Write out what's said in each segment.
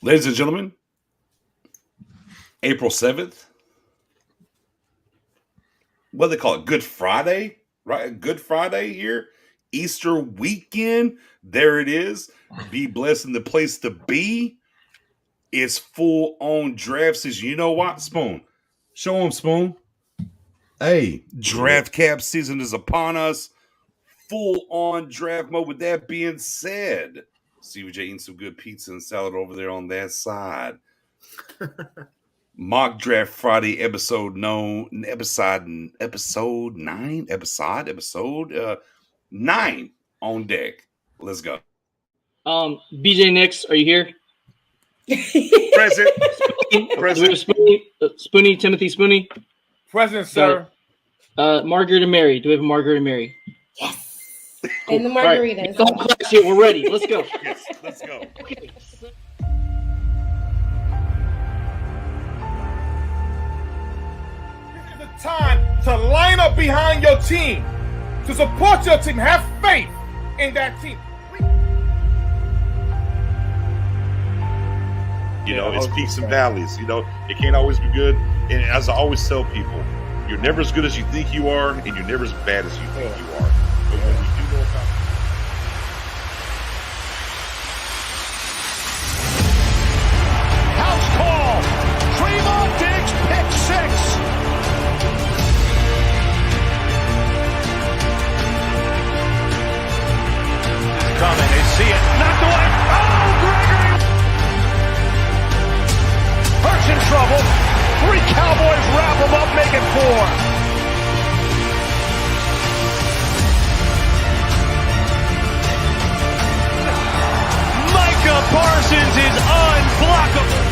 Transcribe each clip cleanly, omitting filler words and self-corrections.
Ladies and gentlemen, April 7th. What do they call it? Good Friday, right? Good Friday here. Easter weekend. There it is. Be blessed in the place to be. It's full on draft season. You know what, Spoon? Show them, Spoon. Hey, draft cap season is upon us. Full on draft mode. With that being said, CJ eating some good pizza and salad over there on that side. Mock Draft Friday episode 9 on deck. Let's go. BJ Nix, are you here? Present. Present. Spoonie, Timothy Spoonie. Present, sir. Margaret and Mary. Do we have a Margaret and Mary? Yes. Cool. And the margaritas. Right. Class here. We're ready. Let's go. Yes, let's go. Okay. Time to line up behind your team, to support your team, have faith in that team. You know, it's peaks and valleys. You know, it can't always be good. And as I always tell people, you're never as good as you think you are, and you're never as bad as you think you are. But when we do know about house call, Tremont Diggs pick six. Coming, they see it, knocked away. Oh, Gregory! Hurts in trouble. 3 Cowboys wrap him up, make it 4. Micah Parsons is unblockable.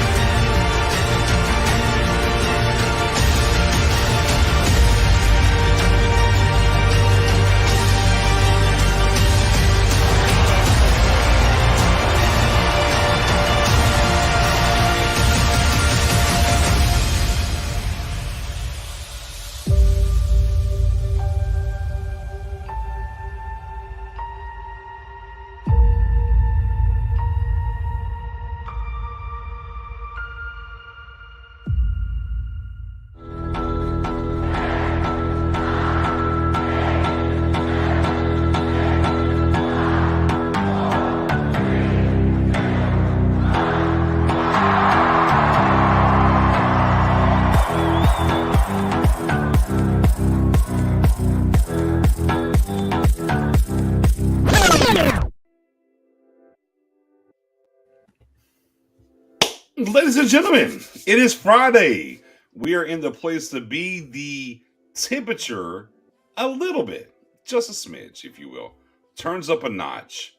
Ladies and gentlemen, it is Friday. We are in the place to be. The temperature, a little bit, just a smidge, if you will, turns up a notch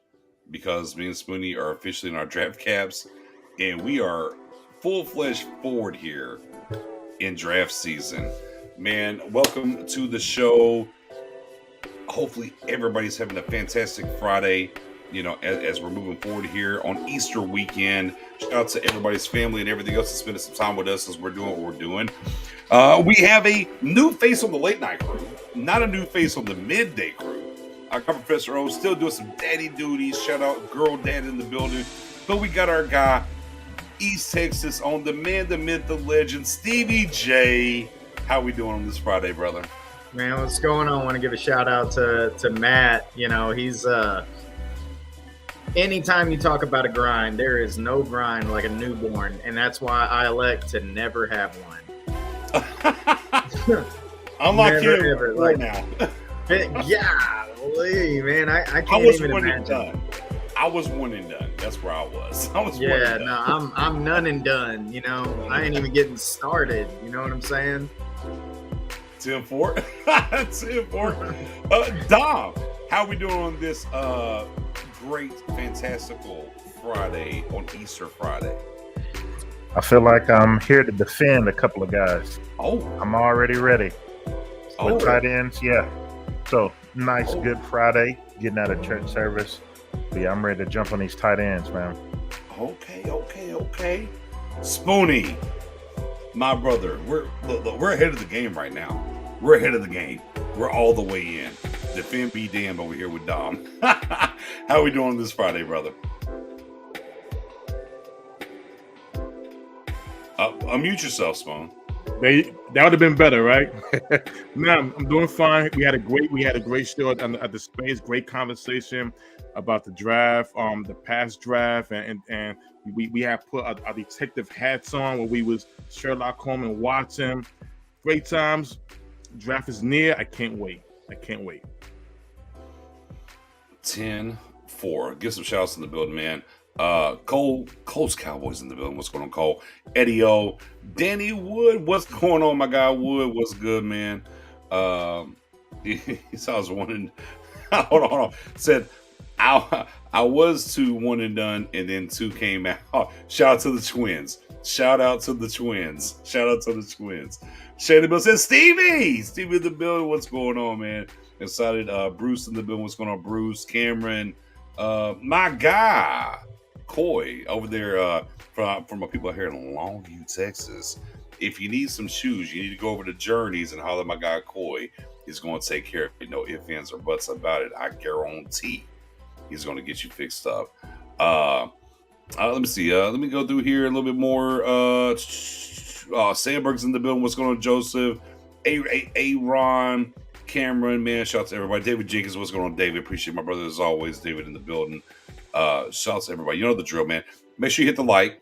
because me and Spoonie are officially in our draft caps, and we are full-fledged forward here in draft season. Man, welcome to the show. Hopefully everybody's having a fantastic Friday, you know, as we're moving forward here on Easter weekend. Shout out to everybody's family and everything else that's spending some time with us as we're doing what we're doing. We have a new face on the late night crew, not a new face on the midday crew. Our Professor O still doing some daddy duties. Shout out girl dad in the building. But we got our guy, East Texas, on the man, the myth, the legend, Stevie J. How we doing on this Friday, brother? Man, what's going on? I want to give a shout out to Matt. You know, he's anytime you talk about a grind, there is no grind like a newborn, and that's why I elect to never have one. Unlike you ever, right now. Golly, man, I can't even imagine. I was one and done. That's where I was. I'm none and done. You know, I ain't even getting started. You know what I'm saying? 10-4. 10-4. Dom, how we doing on this great, fantastical Friday on Easter Friday? I feel like I'm here to defend a couple of guys. Oh. I'm already ready. With tight ends, yeah. So, nice, good Friday, getting out of church service. But yeah, I'm ready to jump on these tight ends, man. Okay. Spoonie, my brother, we're ahead of the game right now. We're ahead of the game. We're all the way in. Defend be damned over here with Dom. How we doing this Friday, brother? Unmute yourself, Spoon. That would have been better, right? No, I'm doing fine. We had a great show at the space. Great conversation about the draft, the past draft, and we have put our detective hats on where we was Sherlock Holmes and Watson. Great times. Draft is near. I can't wait. 10-4. Give some shout outs in the building, man. Cole's Cowboys in the building. What's going on, Cole? Eddie O, Danny Wood. What's going on, my guy Wood? What's good, man? He saw I was one and hold on. Said I was 2 1 and done, and then 2 came out. Shout out to the twins. Shady Bill says Stevie in the building. What's going on, man? Excited. Bruce in the building. What's going on, Bruce? Cameron, my guy Coy over there from my people here in Longview, Texas. If you need some shoes, you need to go over to Journeys and holler at my guy Coy. He's going to take care of it. No ifs, ands, or buts about it. I guarantee he's going to get you fixed up. Let me see. Let me go through here a little bit more. Sandberg's in the building. What's going on, Joseph? Ron, Cameron, man. Shout out to everybody. David Jenkins, what's going on, David? Appreciate my brother as always. David in the building. Shout out to everybody. You know the drill, man. Make sure you hit the like.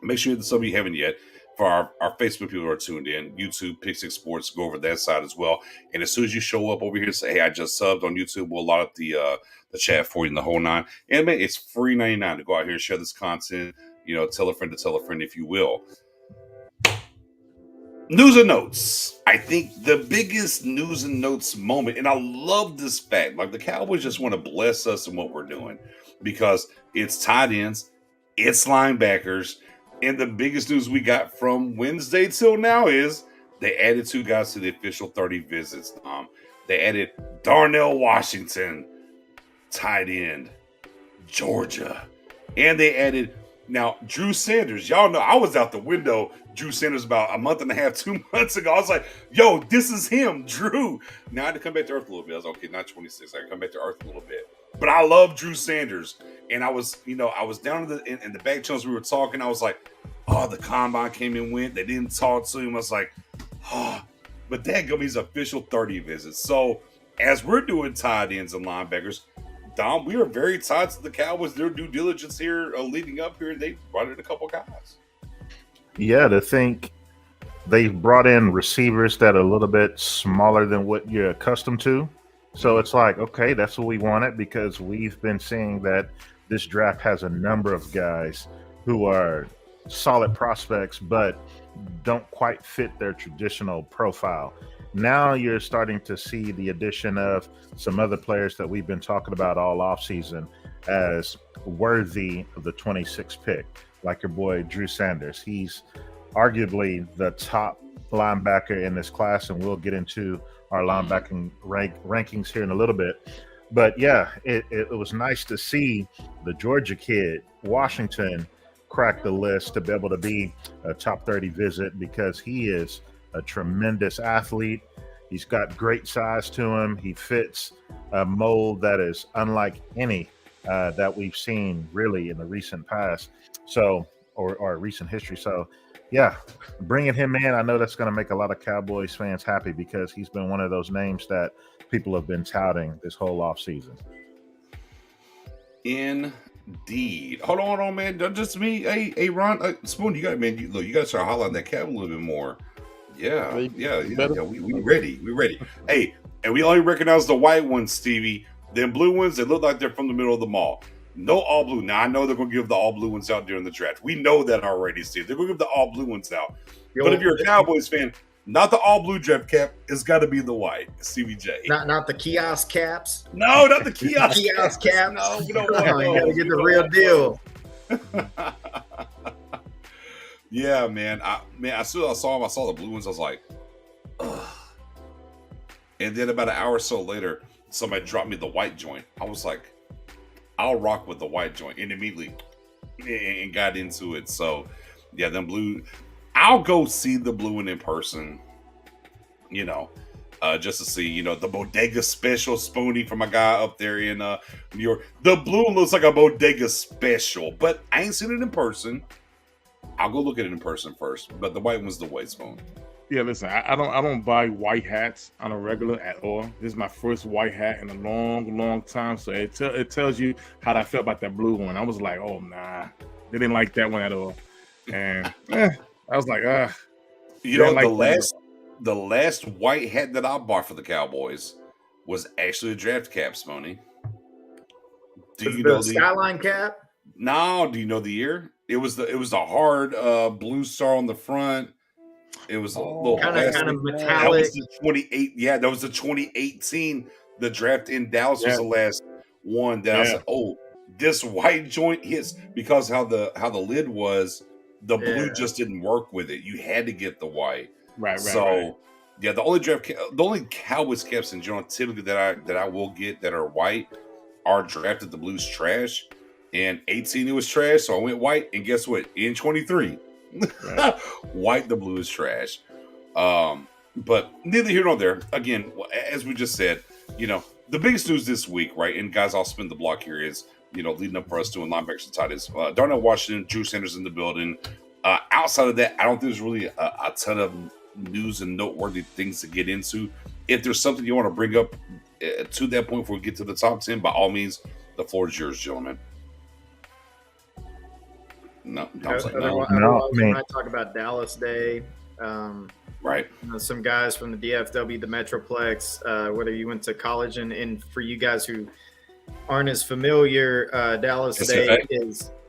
Make sure you hit the sub if you haven't yet. For our Facebook people who are tuned in, YouTube, Pick 6 Sports, go over that side as well. And as soon as you show up over here and say, hey, I just subbed on YouTube, we'll load up the chat for you in the whole 9. And man, it's free 99 to go out here and share this content. You know, tell a friend to tell a friend, if you will. News and notes. I think the biggest news and notes moment, and I love this fact, like the Cowboys just want to bless us in what we're doing because it's tight ends, it's linebackers, and the biggest news we got from Wednesday till now is they added 2 guys to the official 30 visits. They added Darnell Washington, tight end, Georgia, and they added now Drew Sanders. Y'all know I was out the window. Drew Sanders about a month and a half, 2 months ago. I was like, yo, this is him, Drew. Now I had to come back to earth a little bit. I was like, okay, not 26. I can come back to earth a little bit. But I love Drew Sanders. And I was down in the back channels we were talking. I was like, oh, the combine came and went. They didn't talk to him. I was like, oh. But that got me his official 30 visits. So as we're doing tight ends and linebackers, Dom, we are very tied to the Cowboys. Their due diligence here leading up here, they brought in a couple guys. Yeah, to think they've brought in receivers that are a little bit smaller than what you're accustomed to. So it's like, okay, that's what we wanted because we've been seeing that this draft has a number of guys who are solid prospects but don't quite fit their traditional profile. Now you're starting to see the addition of some other players that we've been talking about all offseason as worthy of the 26th pick, like your boy Drew Sanders. He's arguably the top linebacker in this class, and we'll get into our linebacking rankings here in a little bit. But yeah, it was nice to see the Georgia kid, Washington, crack the list to be able to be a top 30 visit because he is a tremendous athlete. He's got great size to him. He fits a mold that is unlike any that we've seen really in the recent past. So, or recent history. So, yeah, bringing him in, I know that's going to make a lot of Cowboys fans happy because he's been one of those names that people have been touting this whole offseason. Indeed. Hold on, man. Don't just me. Hey, Ron, Spoon, you got you got to start hollering that Cav a little bit more. Yeah. We ready. We ready. Hey, and we only recognize the white ones, Stevie. Them blue ones, they look like they're from the middle of the mall. No all blue. Now, I know they're going to give the all blue ones out during the draft. We know that already, Steve. They're going to give the all blue ones out. But if you're a Cowboys fan, not the all blue draft cap. It's got to be the white, CBJ. Not the kiosk caps. No, not the kiosk kiosk caps. No, we don't want those. You got to get the real deal. Yeah, man. I saw them. I saw the blue ones. I was like, ugh. And then about an hour or so later, somebody dropped me the white joint. I was like, I'll rock with the white joint, and immediately and got into it. So, yeah, them blue. I'll go see the blue one in person, just to see, the Bodega Special Spoonie from my guy up there in New York. The blue one looks like a Bodega Special, but I ain't seen it in person. I'll go look at it in person first. But the white one's the white spoon. Yeah, listen, I don't buy white hats on a regular at all. This is my first white hat in a long time. So it tells you how I felt about that blue one. I was like, oh nah, they didn't like that one at all. And I was like, You know, the last white hat that I bought for the Cowboys was actually a draft cap, Smony. Do you know the Skyline cap? No, do you know the year? It was the hard blue star on the front. It was a little kind of metallic. That was the 28. Yeah, that was the 2018. The draft in Dallas was the last one that I said, "Oh, this white joint hits," because how the lid was. The blue just didn't work with it. You had to get the white. Right. Yeah, the only Cowboys caps in general typically that I will get that are white are drafted. The blue's trash. And 18 it was trash, so I went white. And guess what? In 23, white the blue is trash. But neither here nor there. Again, as we just said, the biggest news this week, right? And guys, I'll spin the block here is, leading up for us doing linebackers and tight ends. Darnell Washington, Drew Sanders in the building. Outside of that, I don't think there's really a ton of news and noteworthy things to get into. If there's something you want to bring up to that point before we get to the top 10, by all means, the floor is yours, gentlemen. No. When I talk about Dallas Day, right? Some guys from the DFW, the Metroplex, whether you went to college, and for you guys who aren't as familiar, Dallas Day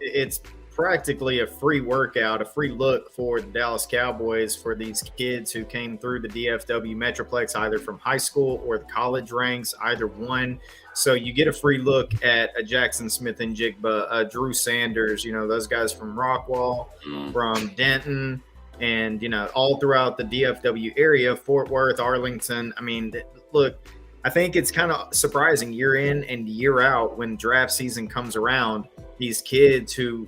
it's practically a free workout, a free look for the Dallas Cowboys for these kids who came through the DFW Metroplex, either from high school or the college ranks, either one. So you get a free look at a Jackson Smith and Jigba, Drew Sanders, those guys from Rockwall, from Denton, and, all throughout the DFW area, Fort Worth, Arlington. I mean, look, I think it's kind of surprising year in and year out when draft season comes around, these kids who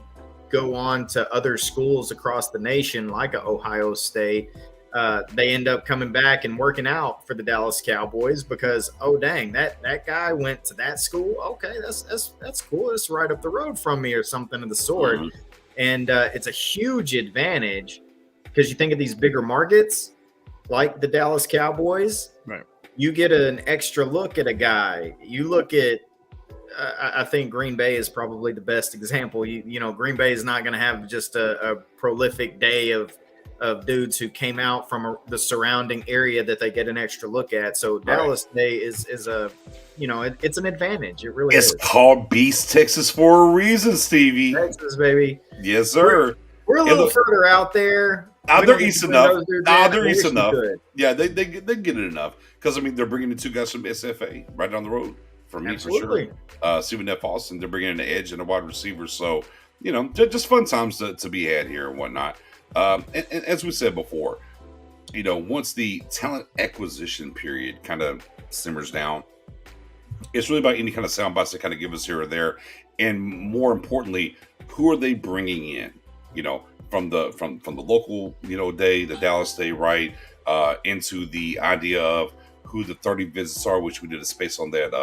go on to other schools across the nation, like Ohio State, they end up coming back and working out for the Dallas Cowboys because, oh dang, that guy went to that school. Okay, that's cool. It's right up the road from me or something of the sort. And it's a huge advantage because you think of these bigger markets like the Dallas Cowboys. Right. You get an extra look at a guy. You look at I think Green Bay is probably the best example. Green Bay is not going to have just a prolific day of dudes who came out from the surrounding area that they get an extra look at. So Dallas Day is a, it's an advantage. It really is. It's called Beast Texas for a reason, Stevie. Texas, baby. Yes, sir. We're a little further out there. They're east enough. They're east enough. Yeah, they get it enough. Because, they're bringing in two guys from SFA right down the road. For me, absolutely. For sure. Steven F. Austin, they're bringing in an edge and a wide receiver. So, just fun times to be had here and whatnot. And as we said before, once the talent acquisition period kind of simmers down, it's really about any kind of sound bites to kind of give us here or there. And more importantly, who are they bringing in, from the local, day, the Dallas Day, right, into the idea of who the 30 visits are, which we did a space on that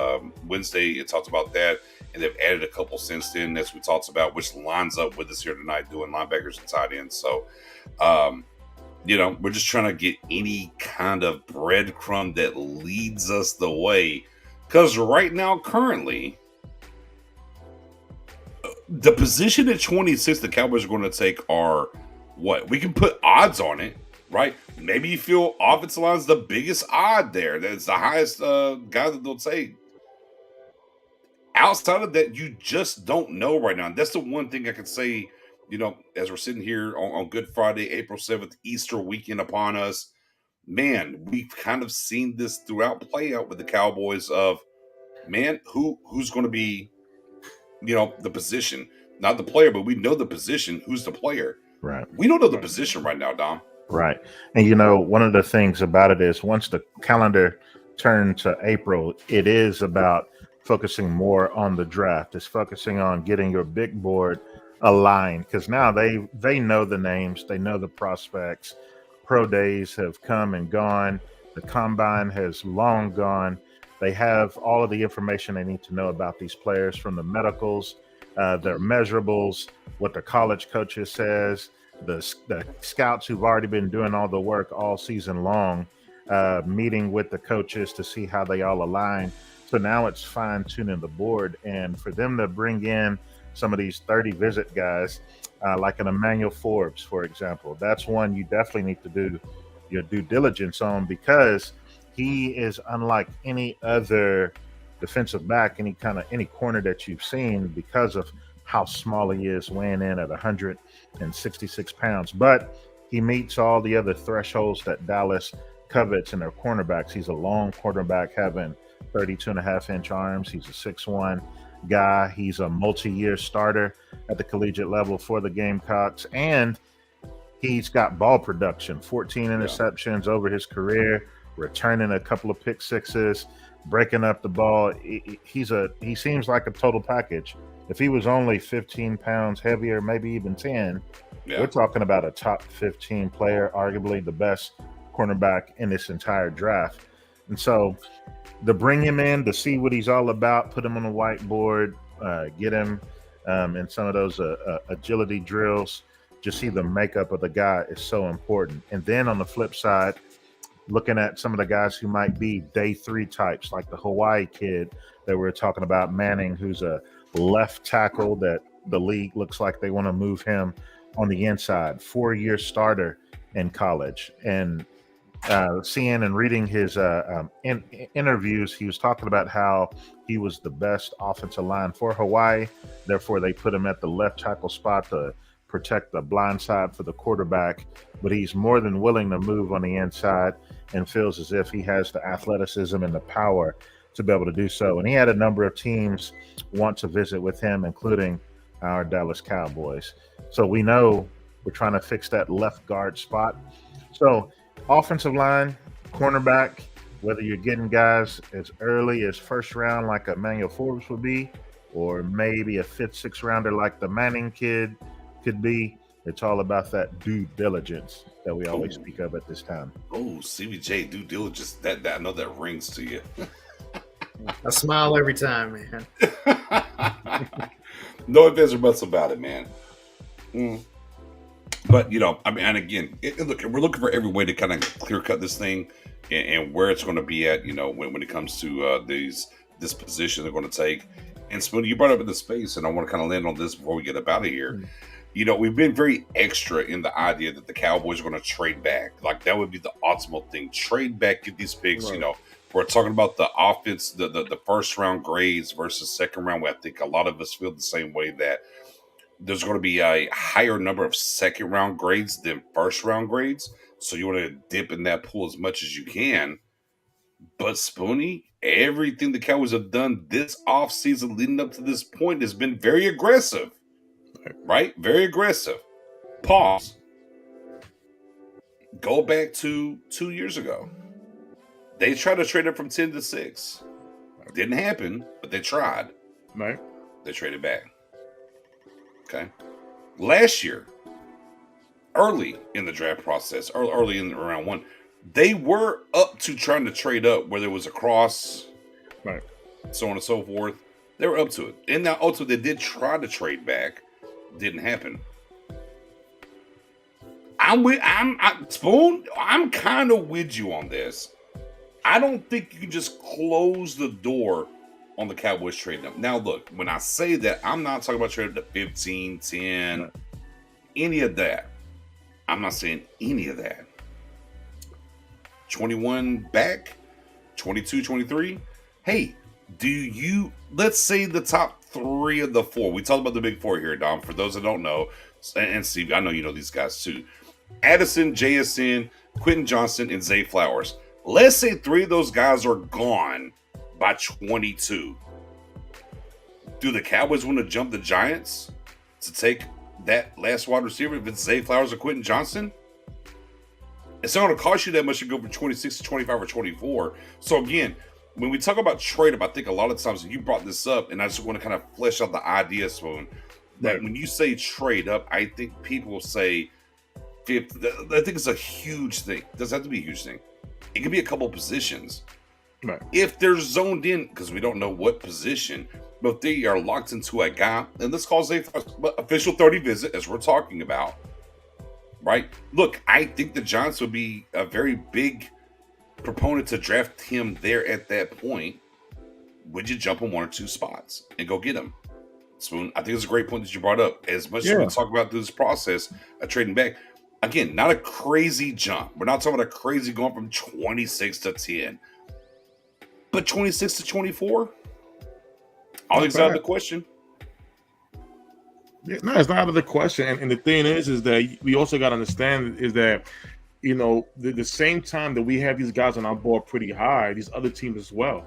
Wednesday. It talked about that, and they've added a couple since then, as we talked about, which lines up with us here tonight doing linebackers and tight ends. So, we're just trying to get any kind of breadcrumb that leads us the way. Because right now, currently, the position at 26 the Cowboys are going to take are what? We can put odds on it. Right? Maybe you feel offensive line's the biggest odd there. That's the highest guy that they'll take. Outside of that, you just don't know right now. And that's the one thing I can say, as we're sitting here on Good Friday, April 7th, Easter weekend upon us. Man, we've kind of seen this throughout play out with the Cowboys of, man, who's going to be, the position. Not the player, but we know the position. Who's the player? Right. We don't know the position right now, Dom. Right. And, one of the things about it is once the calendar turns to April, it is about focusing more on the draft. It's focusing on getting your big board aligned because now they know the names. They know the prospects. Pro days have come and gone. The combine has long gone. They have all of the information they need to know about these players from the medicals, their measurables, what the college coaches says. the scouts who've already been doing all the work all season long, meeting with the coaches to see how they all align. So now it's fine tuning the board, and for them to bring in some of these 30 visit guys, like an Emmanuel Forbes, for example, that's one you definitely need to do your due diligence on, because he is unlike any other defensive back, any corner that you've seen, because of how small he is, weighing in at 166 pounds. But he meets all the other thresholds that Dallas covets in their cornerbacks. He's a long cornerback, having 32.5-inch arms. He's a 6'1" guy. He's a multi-year starter at the collegiate level for the Gamecocks, and he's got ball production, 14 interceptions over his career, returning a couple of pick sixes, breaking up the ball. He seems like a total package. If he was only 15 pounds heavier, maybe even 10, we're talking about a top 15 player, arguably the best cornerback in this entire draft. And so to bring him in, to see what he's all about, put him on the whiteboard, get him in some of those agility drills, just see the makeup of the guy is so important. And then on the flip side, looking at some of the guys who might be day 3 types, like the Hawaii kid that we were talking about, Manning, who's a left tackle that the league looks like they want to move him on the inside, 4-year starter in college. And seeing and reading his interviews, he was talking about how he was the best offensive line for Hawaii. Therefore, they put him at the left tackle spot to protect the blind side for the quarterback. But he's more than willing to move on the inside and feels as if he has the athleticism and the power to be able to do so. And he had a number of teams want to visit with him, including our Dallas Cowboys. So we know we're trying to fix that left guard spot. So offensive line, cornerback, whether you're getting guys as early as first round like Emmanuel Forbes would be, or maybe a 5th, 6th rounder like the Manning kid could be, it's all about that due diligence that we always speak of at this time. Oh, CBJ, due diligence. That I know that rings to you. I smile every time, man. No ifs or buts about it, man. But, I mean, and again, look, we're looking for every way to kind of clear cut this thing and where it's going to be at, when it comes to this position they're going to take. And Spoon, you brought up in the space, and I want to kind of land on this before we get up out of here. We've been very extra in the idea that the Cowboys are going to trade back. Like, that would be the optimal thing. Trade back, get these picks, Right. We're talking about the offense, the first round grades versus second round. I think a lot of us feel the same way, that there's going to be a higher number of second round grades than first round grades. So you want to dip in that pool as much as you can. But Spoonie, everything the Cowboys have done this offseason leading up to this point has been very aggressive. Right? Very aggressive. Pause. Go back to 2 years ago. They tried to trade up from 10 to 6. Didn't happen, but they tried. Right. They traded back. Okay. Last year, early in the draft process, or early in round 1, they were up to trying to trade up, where there was a cross, Right. so on and so forth. They were up to it. And now also they did try to trade back. Didn't happen. Spoon, I'm kind of with you on this. I don't think you can just close the door on the Cowboys trading up. Now, look, when I say that, I'm not talking about trading up to 15, 10, any of that. I'm not saying any of that. 21 back, 22, 23. Hey, let's say the top 3 of the 4. We talked about the big 4 here, Dom. For those that don't know, and Steve, I know you know these guys too. Addison, JSN, Quentin Johnson, and Zay Flowers. Let's say 3 of those guys are gone by 22. Do the Cowboys want to jump the Giants to take that last wide receiver if it's Zay Flowers or Quentin Johnson? It's not going to cost you that much to go from 26 to 25 or 24. So again, when we talk about trade up, I think a lot of times you brought this up, and I just want to kind of flesh out the idea, Spoon, that when you say trade up, I think people will say 50. I think it's a huge thing. It doesn't have to be a huge thing. It could be a couple of positions. Right. If they're zoned in, because we don't know what position, but if they are locked into a guy, and let's call it official 30 visit, as we're talking about, right? Look, I think the Giants would be a very big proponent to draft him there at that point. Would you jump in 1 or 2 spots and go get him? Spoon, I think it's a great point that you brought up. As much as we talk about this process of trading back, again, not a crazy jump. We're not talking about a crazy going from 26 to 10. But 26 to 24? All things out of the question. Yeah, no, it's not out of the question. And the thing is that we also got to understand is that, you know, the same time that we have these guys on our board pretty high, these other teams as well.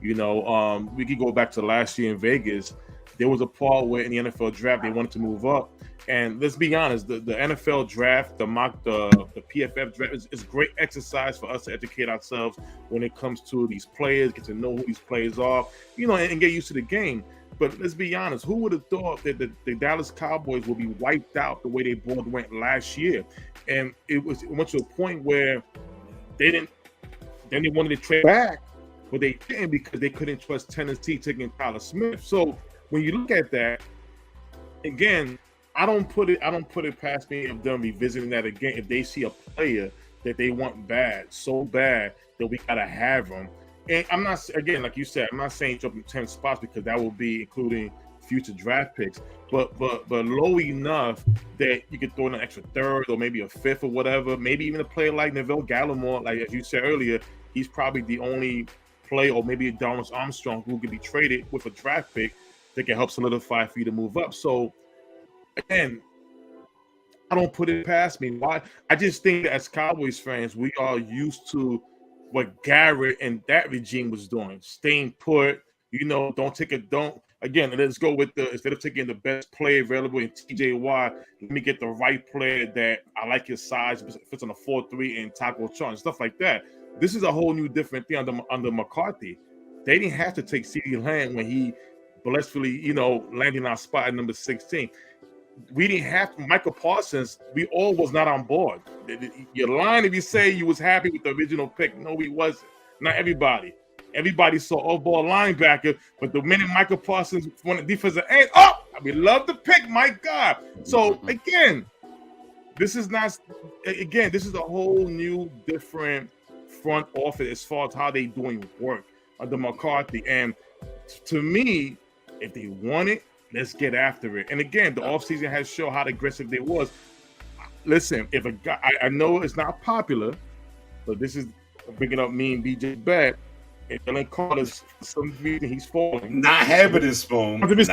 You know, we could go back to last year in Vegas. There was a part where in the NFL draft, they wanted to move up. And let's be honest, the NFL draft, the PFF draft is great exercise for us to educate ourselves when it comes to these players, get to know who these players are, you know, and get used to the game. But let's be honest, who would have thought that the Dallas Cowboys would be wiped out the way they board went last year? And it went to a point where they wanted to trade back, but they didn't because they couldn't trust Tennessee taking Tyler Smith. So when you look at that, again, I don't put it past me of them revisiting that again if they see a player that they want bad, so bad that we gotta have them. And I'm not, again, like you said, I'm not saying jumping 10 spots because that will be including future draft picks, but low enough that you could throw in an extra third or maybe a fifth or whatever. Maybe even a player like Neville Gallimore, like as you said earlier, he's probably the only player, or maybe Dorrance Armstrong, who could be traded with a draft pick that can help solidify for you to move up. So again, I don't put it past me. Why? I just think that as Cowboys fans, we are used to what Garrett and that regime was doing, staying put. You know, again. Let's go with instead of taking the best player available in TJ Watt, let me get the right player that I like his size, fits on a 4-3 and Taco Chark and stuff like that. This is a whole new different thing under McCarthy. They didn't have to take CeeDee Lamb when he blissfully, you know, landing our spot at number 16. We didn't have to. Michael Parsons, we all was not on board. You're lying if you say you was happy with the original pick. No, we wasn't. Not everybody. Everybody saw off-ball linebacker, but the minute Michael Parsons won the defensive end, we love the pick, my God. So again, this is a whole new different front office as far as how they doing work under McCarthy. And to me, if they want it, let's get after it. And again, the offseason has shown how aggressive they was. Listen, if a guy, I know it's not popular, but this is bringing up me and BJ back. If Dylan Carter's for some reason he's falling. Not having his phone. Because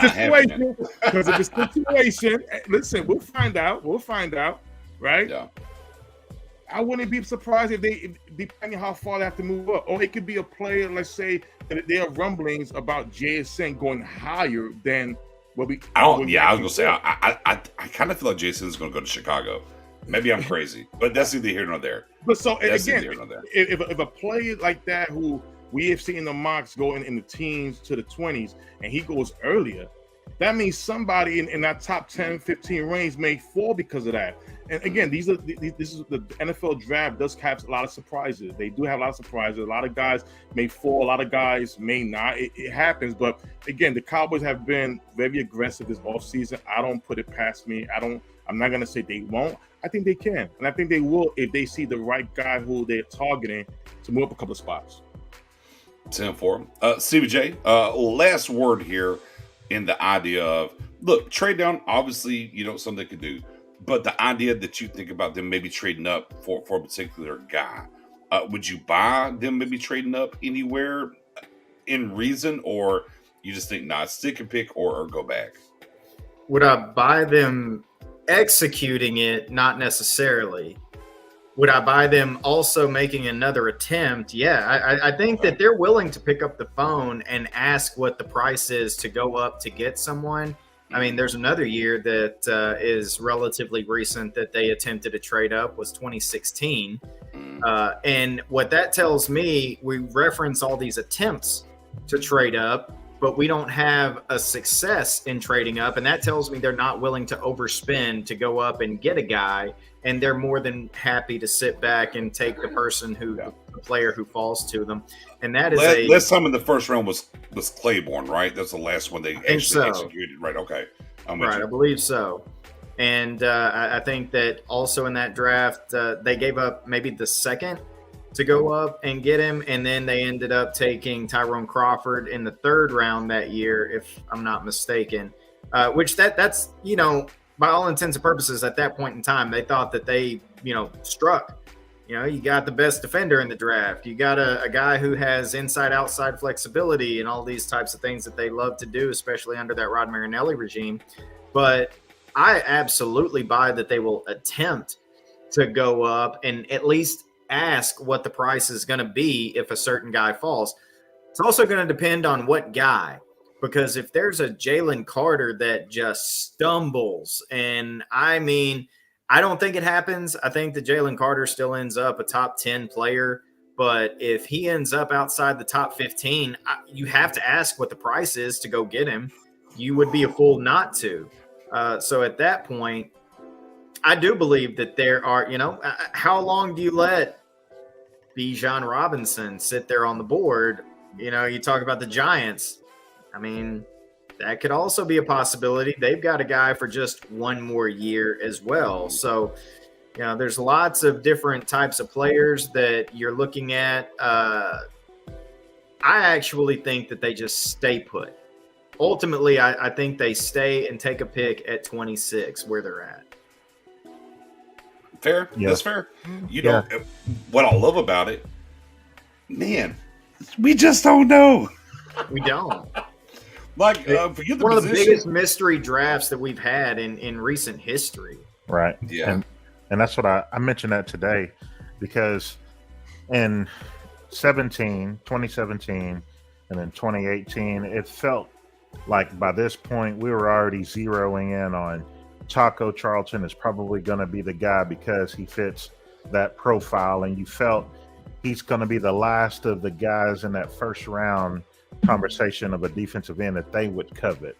of his situation. Listen, we'll find out. Right? Yeah. I wouldn't be surprised if depending how far they have to move up. Or it could be a player, let's say, that there are rumblings about JSN going higher than what we. I was gonna say I kind of feel like JSN's gonna go to Chicago. Maybe I'm crazy, but that's neither here nor there. But so again, if a player like that who we have seen the mocks going in the teens to the 20s, and he goes earlier, that means somebody in that top 10, 15 range may fall because of that. And again, this is the NFL draft does have a lot of surprises. They do have a lot of surprises. A lot of guys may fall, a lot of guys may not. It happens. But again, the Cowboys have been very aggressive this offseason. I don't put it past me. I'm not going to say they won't. I think they can. And I think they will if they see the right guy who they're targeting to move up a couple of spots. 10-4. CBJ, last word here in the idea of, look, trade down, obviously, something they could do. But the idea that you think about them maybe trading up for a particular guy, would you buy them maybe trading up anywhere in reason, or you just think, stick and pick or go back? Would I buy them executing it? Not necessarily. Would I buy them also making another attempt? Yeah, I think that they're willing to pick up the phone and ask what the price is to go up to get someone. I mean, there's another year that is relatively recent that they attempted to trade up, was 2016. And what that tells me, we reference all these attempts to trade up, but we don't have a success in trading up. And that tells me they're not willing to overspend to go up and get a guy. And they're more than happy to sit back and take the person the player who falls to them. And that is last time in the first round was Claiborne, right? That's the last one they actually executed. Right. Okay. I believe so. And I think that also in that draft, they gave up maybe the second to go up and get him. And then they ended up taking Tyrone Crawford in the 3rd round that year, if I'm not mistaken, which that's, you know, by all intents and purposes at that point in time, they thought that they, you know, struck. You know, you got the best defender in the draft. You got a guy who has inside-outside flexibility and all these types of things that they love to do, especially under that Rod Marinelli regime. But I absolutely buy that they will attempt to go up and at least ask what the price is going to be if a certain guy falls. It's also going to depend on what guy, because if there's a Jalen Carter that just stumbles, and I mean, I don't think it happens. I think that Jalen Carter still ends up a top 10 player. But if he ends up outside the top 15, you have to ask what the price is to go get him. You would be a fool not to. So at that point, I do believe that there are, you know, how long do you let Bijan Robinson sit there on the board? You know, you talk about the Giants. I mean, that could also be a possibility. They've got a guy for just 1 more year as well. So, you know, there's lots of different types of players that you're looking at. I actually think that they just stay put. Ultimately, I think they stay and take a pick at 26 where they're at. Fair. Yeah. That's fair. You know, what I love about it, man, we just don't know. We don't. Like, forget the one position. of the biggest mystery drafts that we've had in recent history. Right. Yeah. And that's what I mentioned that today, because in 2017, and then 2018, it felt like by this point we were already zeroing in on Taco Charlton is probably going to be the guy because he fits that profile, and you felt he's going to be the last of the guys in that first round conversation of a defensive end that they would covet.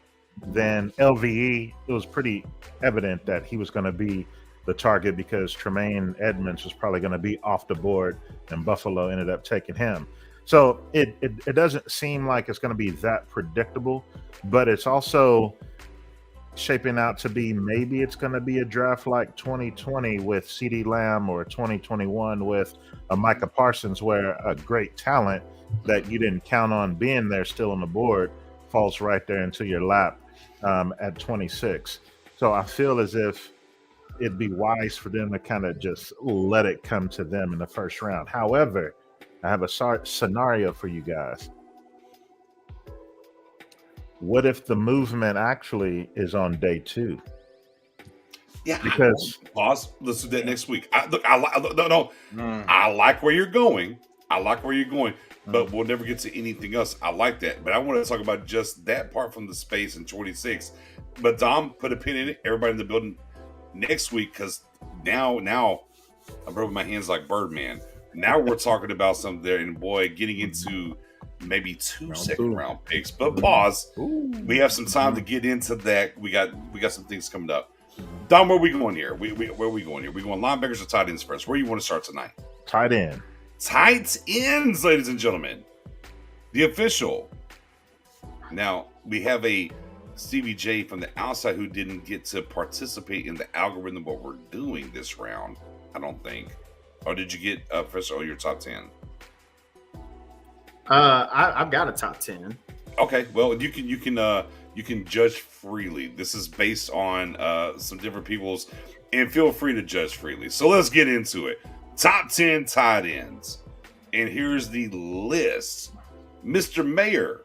Then LVE, it was pretty evident that he was going to be the target because Tremaine Edmonds was probably going to be off the board, and Buffalo ended up taking him. So it doesn't seem like it's going to be that predictable, but it's also shaping out to be, maybe it's going to be a draft like 2020 with CeeDee Lamb, or 2021 with a Micah Parsons, where a great talent that you didn't count on being there still on the board falls right there into your lap at 26. So I feel as if it'd be wise for them to kind of just let it come to them in the first round. However, I have a scenario for you guys. What if the movement actually is on day 2? Yeah, because pause. Let's do that next week. I like where you're going. But we'll never get to anything else. I like that. But I want to talk about just that part from the space in 26. But Dom, put a pin in it. Everybody in the building next week, because now I'm rubbing my hands like Birdman. Now we're talking about something there, and boy, getting into maybe 2 second-round picks. But pause. We have some time to get into that. We got some things coming up. Dom, where are we going here? Where are we going here? We going linebackers or tight ends first? Where do you want to start tonight? Tight end. Tight ends, ladies and gentlemen. The official. Now, we have a Stevie J from the outside who didn't get to participate in the algorithm of what we're doing this round, I don't think. Or did you get, Professor O, your top 10? I've got a top 10. Okay, well, you can judge freely. This is based on some different people's, and feel free to judge freely. So let's get into it. Top 10 tight ends. And here's the list. Mr. Mayor.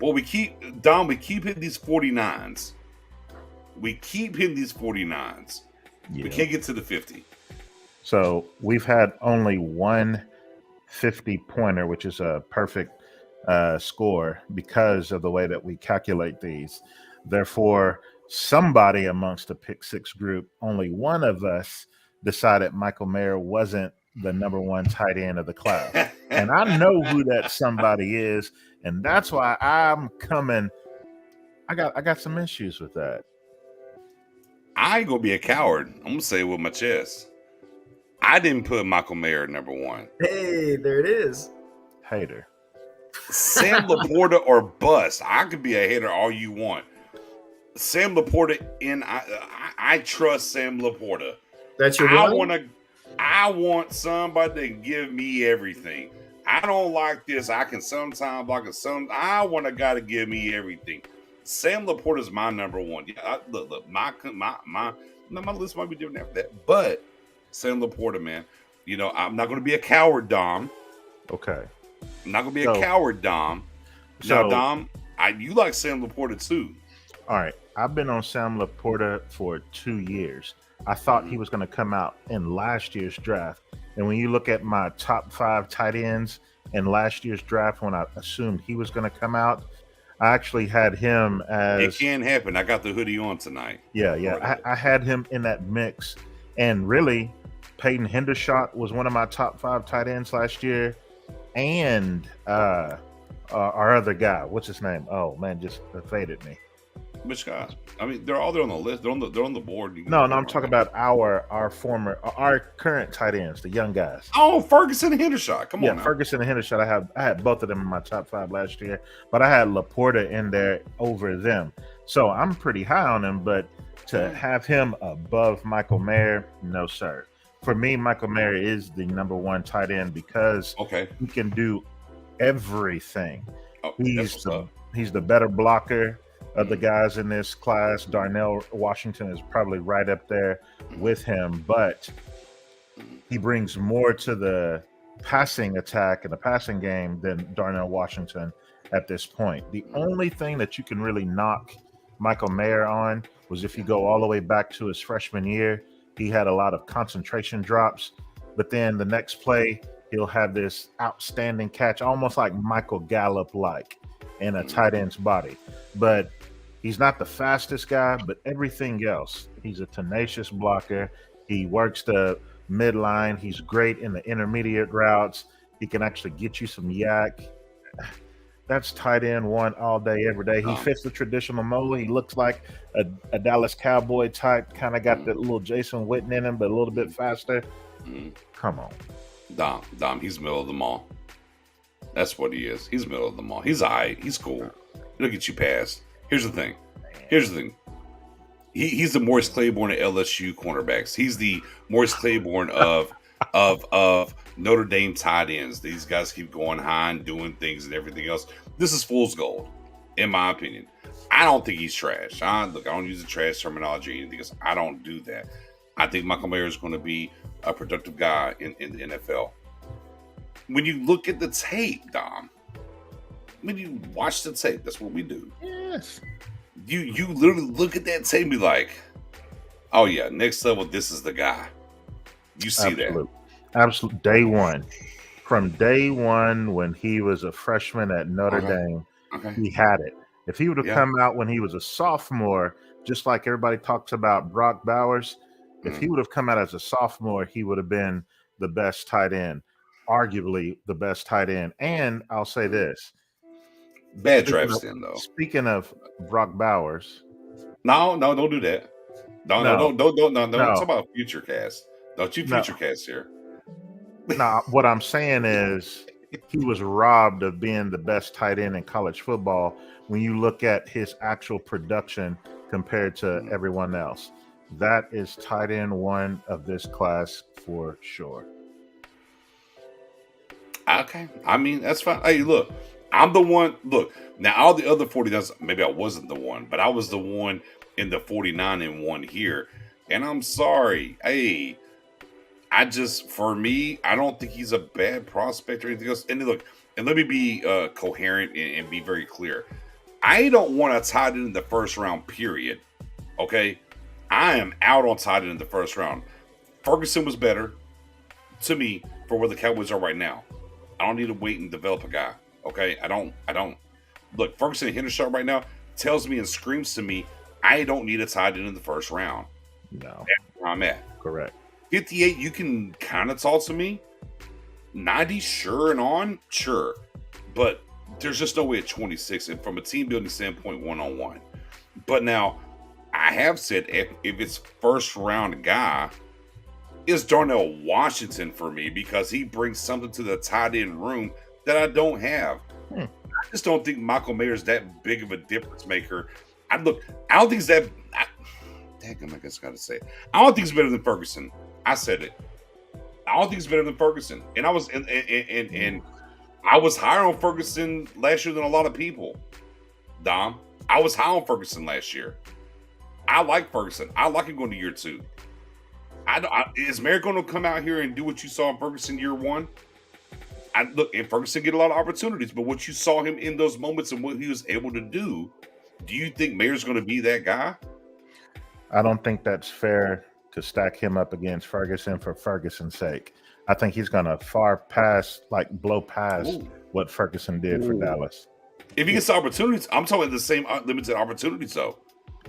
Well, we keep hitting these 49s. Yeah. We can't get to the 50. So we've had only one 50-pointer, which is a perfect score because of the way that we calculate these. Therefore, somebody amongst the pick 6 group, only one of us decided Michael Mayer wasn't the number 1 tight end of the class. And I know who that somebody is, and that's why I'm coming. I got some issues with that. I ain't gonna be a coward. I'm gonna say it with my chest. I didn't put Michael Mayer at number 1. Hey, there it is. Hater. Sam Laporta or bust. I could be a hater all you want. Sam Laporta, and I trust Sam Laporta. That's your one? I want somebody to give me everything. I don't like this. I can sometimes like it. I want a guy to give me everything. Sam Laporta is my number one. Yeah, look, my list might be different after that, but Sam Laporta, man. You know, I'm not going to be a coward, Dom. Okay. I'm not going to be a coward, Dom. Now, Dom, you like Sam Laporta too. All right. I've been on Sam Laporta for 2 years. I thought he was going to come out in last year's draft. And when you look at my top 5 tight ends in last year's draft, when I assumed he was going to come out, I actually had him as... It can happen. I got the hoodie on tonight. Yeah. I had him in that mix. And really, Peyton Hendershot was one of my top 5 tight ends last year. And our other guy, what's his name? Oh, man, just faded me. Which guys? I mean, they're all there on the list. They're on the board. No, I'm talking about our current tight ends, the young guys. Oh, Ferguson and Hendershot. Come on now. Ferguson and Hendershot. I had both of them in my top 5 last year, but I had Laporta in there over them. So I'm pretty high on him, but to have him above Michael Mayer, no, sir. For me, Michael Mayer is the number 1 tight end because he can do everything. Oh, he's the better blocker of the guys in this class. Darnell Washington is probably right up there with him, but he brings more to the passing attack and the passing game than Darnell Washington at this point. The only thing that you can really knock Michael Mayer on was if you go all the way back to his freshman year, he had a lot of concentration drops, but then the next play, he'll have this outstanding catch, almost like Michael Gallup-like in a tight end's body. But he's not the fastest guy, but everything else, he's a tenacious blocker. He works the midline. He's great in the intermediate routes. He can actually get you some yak. That's tight end 1 all day, every day. He fits the traditional mold. He looks like a Dallas Cowboy type, kind of got that little Jason Witten in him, but a little bit faster. Come on. Dom, he's middle of the mall. That's what he is. He's middle of the mall. He's all right. He's cool. He'll get you past. Here's the thing. He's the Maurice Claiborne of LSU cornerbacks. He's the Maurice Claiborne of Notre Dame tight ends. These guys keep going high and doing things and everything else. This is fool's gold, in my opinion. I don't think he's trash. I don't use the trash terminology or anything because I don't do that. I think Michael Mayer is going to be a productive guy in the NFL. When you look at the tape, Dom, when you watch the tape, that's what we do. Yes. You literally look at that tape and be like, oh yeah, next level, this is the guy. You see that. Absolutely. Day one. From day one when he was a freshman at Notre Dame, he had it. If he would have come out when he was a sophomore, just like everybody talks about Brock Bowers, if he would have come out as a sophomore, he would have been the best tight end, arguably the best tight end. And I'll say this. Bad drafts in, though. Speaking of Brock Bowers. No, don't do that. No. Talk about future cast. Don't you future cast here. No, what I'm saying is he was robbed of being the best tight end in college football when you look at his actual production compared to everyone else. That is tight end 1 of this class for sure. Okay. I mean, that's fine. Hey, look, I'm the one. Look, now all the other 49, maybe I wasn't the one, but I was the one in the 49 and 1 here. And I'm sorry. Hey, for me, I don't think he's a bad prospect or anything else. And look, and let me be coherent and be very clear. I don't want a tight end in the first round, period. Okay? I am out on tight end in the first round. Ferguson was better to me for where the Cowboys are right now. I don't need to wait and develop a guy. Okay? I don't. Look, Ferguson and Hendershot right now tells me and screams to me, I don't need a tight end in the first round. No. That's where I'm at. Correct. 58, you can kind of talk to me. 90, sure and on, sure. But there's just no way at 26, and from a team building standpoint, 1-on-1. But now, I have said if it's first round guy, it's Darnell Washington for me because he brings something to the tight end room that I don't have. I just don't think Michael Mayer is that big of a difference maker I don't think he's that. Damn, I guess I gotta say it. I don't think he's better than Ferguson. I said it. I don't think he's better than Ferguson. And I was and I was higher on Ferguson last year than a lot of people. Dom, I was high on Ferguson last year. I like Ferguson. I like him going to year 2. Is Mayer going to come out here and do what you saw in Ferguson year 1? And Ferguson get a lot of opportunities, but what you saw him in those moments and what he was able to do you think Mayer's going to be that guy? I don't think that's fair to stack him up against Ferguson for Ferguson's sake. I think he's going to blow past what Ferguson did for Dallas. If he gets opportunities, I'm talking the same limited opportunities, though.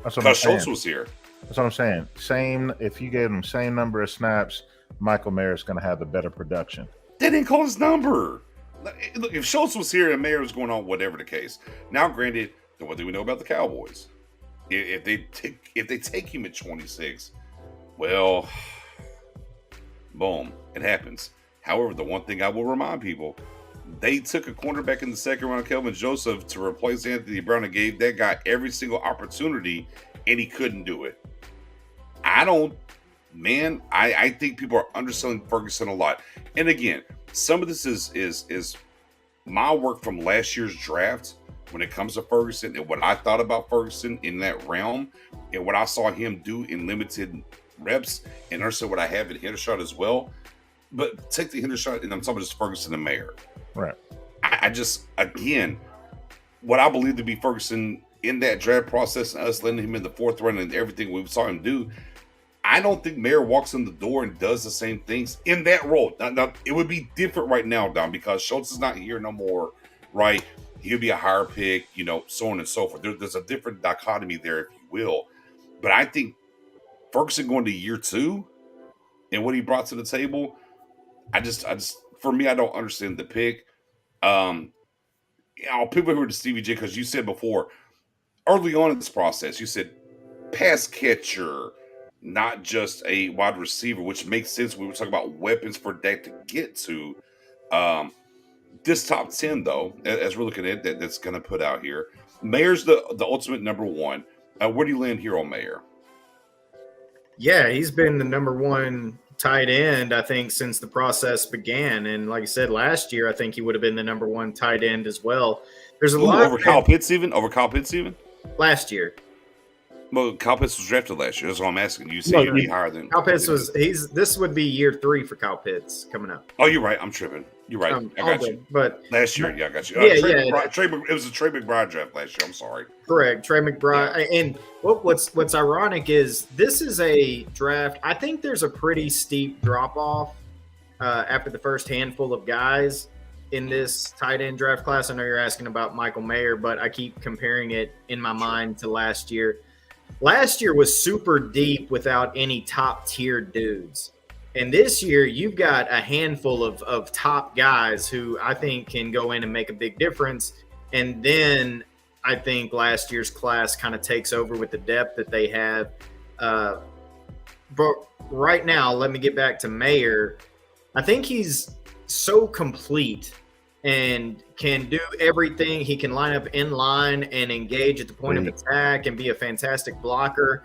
That's what I'm saying. Schultz was here. That's what I'm saying. If you gave him same number of snaps, Michael Mayer is going to have the better production. They didn't call his number. Look, if Schultz was here and Mayer was going on, whatever the case. Now, granted, what do we know about the Cowboys? If they take him at 26, well, boom, it happens. However, the one thing I will remind people, they took a cornerback in the second round, Kelvin Joseph, to replace Anthony Brown and gave that guy every single opportunity, and he couldn't do it. I think people are underselling Ferguson a lot. And again, some of this is my work from last year's draft when it comes to Ferguson and what I thought about Ferguson in that realm and what I saw him do in limited reps and also what I have in Hendershot as well. But take the Hendershot, and I'm talking just Ferguson and Mayer. Right. I just, again, what I believe to be Ferguson in that draft process and us letting him in the 4th round and everything we saw him do, I don't think Mayer walks in the door and does the same things in that role. Now, it would be different right now, Don, because Schultz is not here no more, right? He'll be a higher pick, so on and so forth. There's a different dichotomy there, if you will. But I think Ferguson going to year 2 and what he brought to the table, I just for me, I don't understand the pick. I'll pivot over to Stevie J because you said before, early on in this process, you said pass catcher, not just a wide receiver, which makes sense. We were talking about weapons for Dak to get to. This top 10, though, as we're looking at that's going to put out here, Mayer's the ultimate number 1. Where do you land here on Mayer? Yeah, he's been the number 1 tight end, I think, since the process began. And like I said, last year, I think he would have been the number 1 tight end as well. There's a lot over Kyle Pitts even? Last year. Well, Kyle Pitts was drafted last year. That's what I'm asking. You say he'd be higher than Kyle Pitts this would be year 3 for Kyle Pitts coming up. Oh, you're right. I'm tripping. You're right. I got you. But last year, I got you. It was a Trey McBride draft last year. I'm sorry. Correct. Trey McBride. Yeah. And what's ironic is this is a draft. I think there's a pretty steep drop off after the first handful of guys in this tight end draft class. I know you're asking about Michael Mayer, but I keep comparing it in my mind to last year. Last year was super deep without any top tier dudes. And this year, you've got a handful of top guys who I think can go in and make a big difference. And then I think last year's class kind of takes over with the depth that they have. But right now, let me get back to Mayer. I think he's so complete and can do everything. He can line up in line and engage at the point of attack and be a fantastic blocker.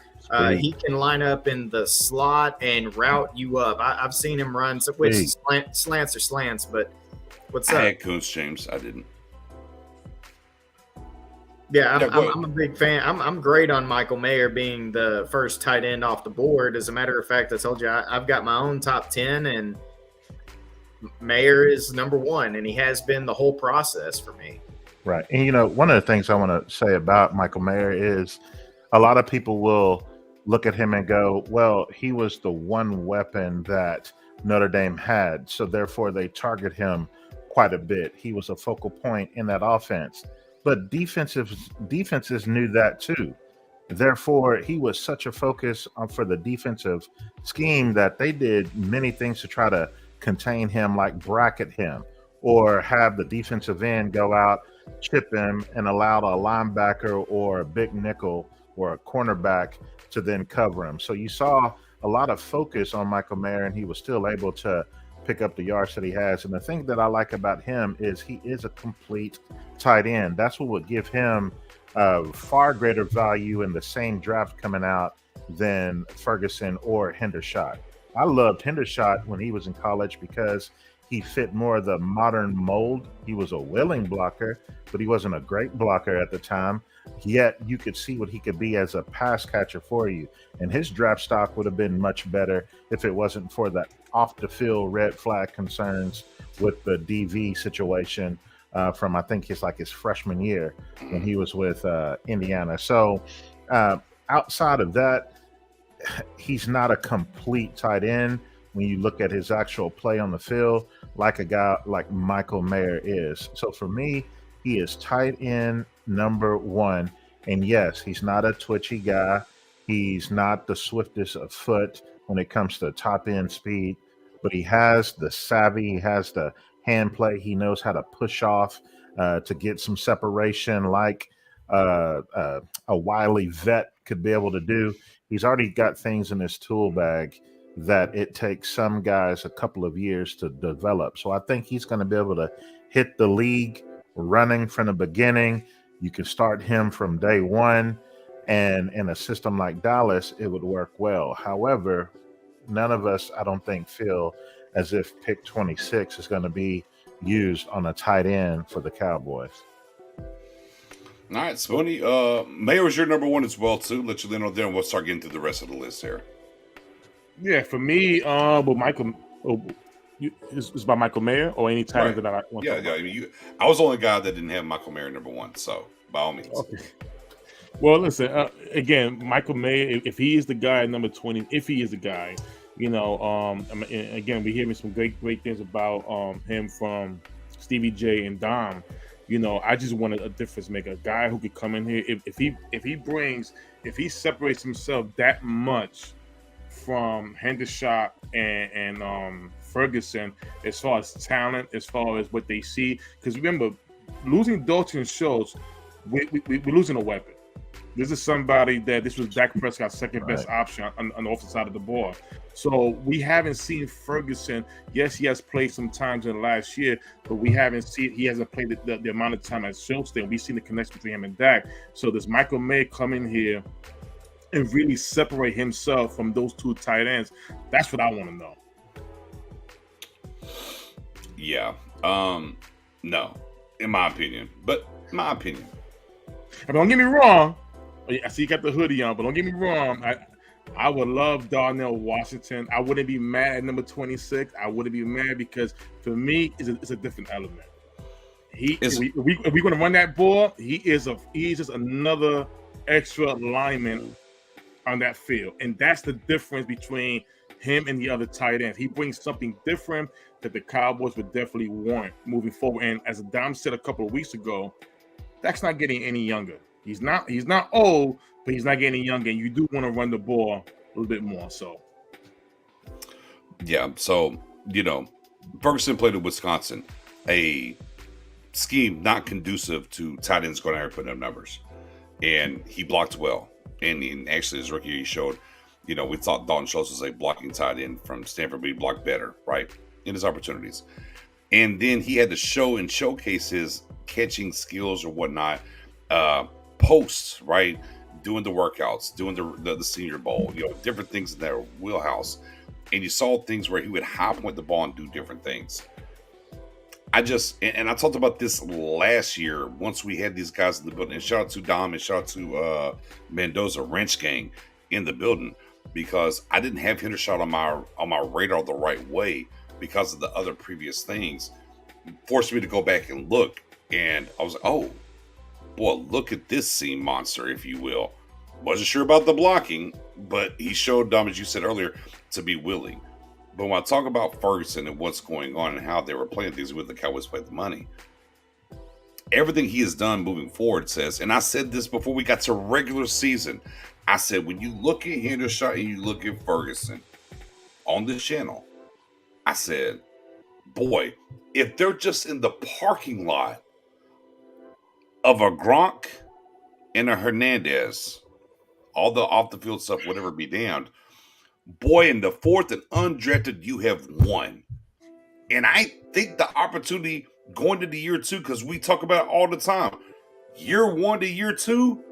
He can line up in the slot and route you up. I've seen him run, which slants or slants, but what's up? I had Coons James. I didn't. Yeah, I'm a big fan. I'm great on Michael Mayer being the first tight end off the board. As a matter of fact, I told you I've got my own top 10, and Mayer is number 1, and he has been the whole process for me. Right. And, one of the things I want to say about Michael Mayer is a lot of people will look at him and go, well, he was the one weapon that Notre Dame had, so therefore they target him quite a bit. He was a focal point in that offense. But defenses knew that too. Therefore, he was such a focus for the defensive scheme that they did many things to try to contain him, like bracket him, or have the defensive end go out, chip him, and allow a linebacker or a big nickel or a cornerback to then cover him. So you saw a lot of focus on Michael Mayer, and he was still able to pick up the yards that he has. And the thing that I like about him is he is a complete tight end. That's what would give him far greater value in the same draft coming out than Ferguson or Hendershot. I loved Hendershot when he was in college because he fit more of the modern mold. He was a willing blocker, but he wasn't a great blocker at the time. Yet you could see what he could be as a pass catcher for you. And his draft stock would have been much better if it wasn't for the off the field red flag concerns with the DV situation from I think his freshman year when he was with Indiana. So outside of that, he's not a complete tight end when you look at his actual play on the field, like a guy like Michael Mayer is. So for me, he is tight end number one. And yes, he's not a twitchy guy. He's not the swiftest of foot when it comes to top end speed, but he has the savvy, he has the hand play. He knows how to push off to get some separation like a wily vet could be able to do. He's already got things in his tool bag that it takes some guys a couple of years to develop. So I think he's going to be able to hit the league running from the beginning. You can start him from day one, and in a system like Dallas, it would work well. However, none of us, I don't think, feel as if pick 26 is going to be used on a tight end for the Cowboys. All right, Spoony. Mayer was your number one as well, too. Let you lean on there, and we'll start getting to the rest of the list here. Yeah, for me, it's by Michael Mayer or any tight end that I want. Yeah. I mean, I was the only guy that didn't have Michael Mayer number one, so by all means. Okay. Well, listen, again, Michael Mayer, if he is the guy at number 20, if he is the guy, again, we're hearing some great things about him from Stevie J and Dom. I just wanted a difference maker, a guy who could come in here. If he separates himself that much from Hendershot and Ferguson as far as talent, as far as what they see, because remember, losing Dalton Schultz, we're losing a weapon. This is somebody this was Dak Prescott's second best option on the offensive side of the ball. So we haven't seen Ferguson. Yes, he has played some times in the last year, but he hasn't played the amount of time as Schultz did. We've seen the connection between him and Dak. So does Michael Mayer come in here and really separate himself from those two tight ends? That's what I want to know. Yeah. No, in my opinion. But my opinion. And don't get me wrong. I see you got the hoodie on, but don't get me wrong. I would love Darnell Washington. I wouldn't be mad at number 26. I wouldn't be mad because for me, it's a different element. If we're going to run that ball, he's just another extra lineman on that field, and that's the difference between him and the other tight ends. He brings something different that the Cowboys would definitely want moving forward. And as Dom said a couple of weeks ago, Dak's not getting any younger. He's not old, but he's not getting younger. And you do want to run the ball a little bit more. So, yeah. So Ferguson played at Wisconsin, a scheme not conducive to tight ends going out here putting up numbers, and he blocked well. And actually, his rookie year, he showed. We thought Dalton Schultz was a blocking tight end from Stanford, but he blocked better, right, in his opportunities. And then he had to show and showcase his catching skills or whatnot, posts, right, doing the workouts, doing the Senior Bowl, different things in their wheelhouse. And you saw things where he would high point the ball and do different things. I talked about this last year once we had these guys in the building. And shout out to Dom and shout out to Mendoza Wrench Gang in the building, because I didn't have Hendershot on my radar the right way because of the other previous things. Forced me to go back and look, and I was like, oh boy, look at this seam monster, if you will. Wasn't sure about the blocking, but he showed, Dom, as you said earlier, to be willing. But when I talk about Ferguson and what's going on and how they were playing things with the Cowboys played the money, everything he has done moving forward says, and I said this before we got to regular season, I said, when you look at Hendershot and you look at Ferguson on this channel, I said, boy, if they're just in the parking lot of a Gronk and a Hernandez, all the off the field stuff, whatever be damned, boy, in the fourth and undrafted, you have won. And I think the opportunity going to the year two, because we talk about it all the time, Year 1 to year 2,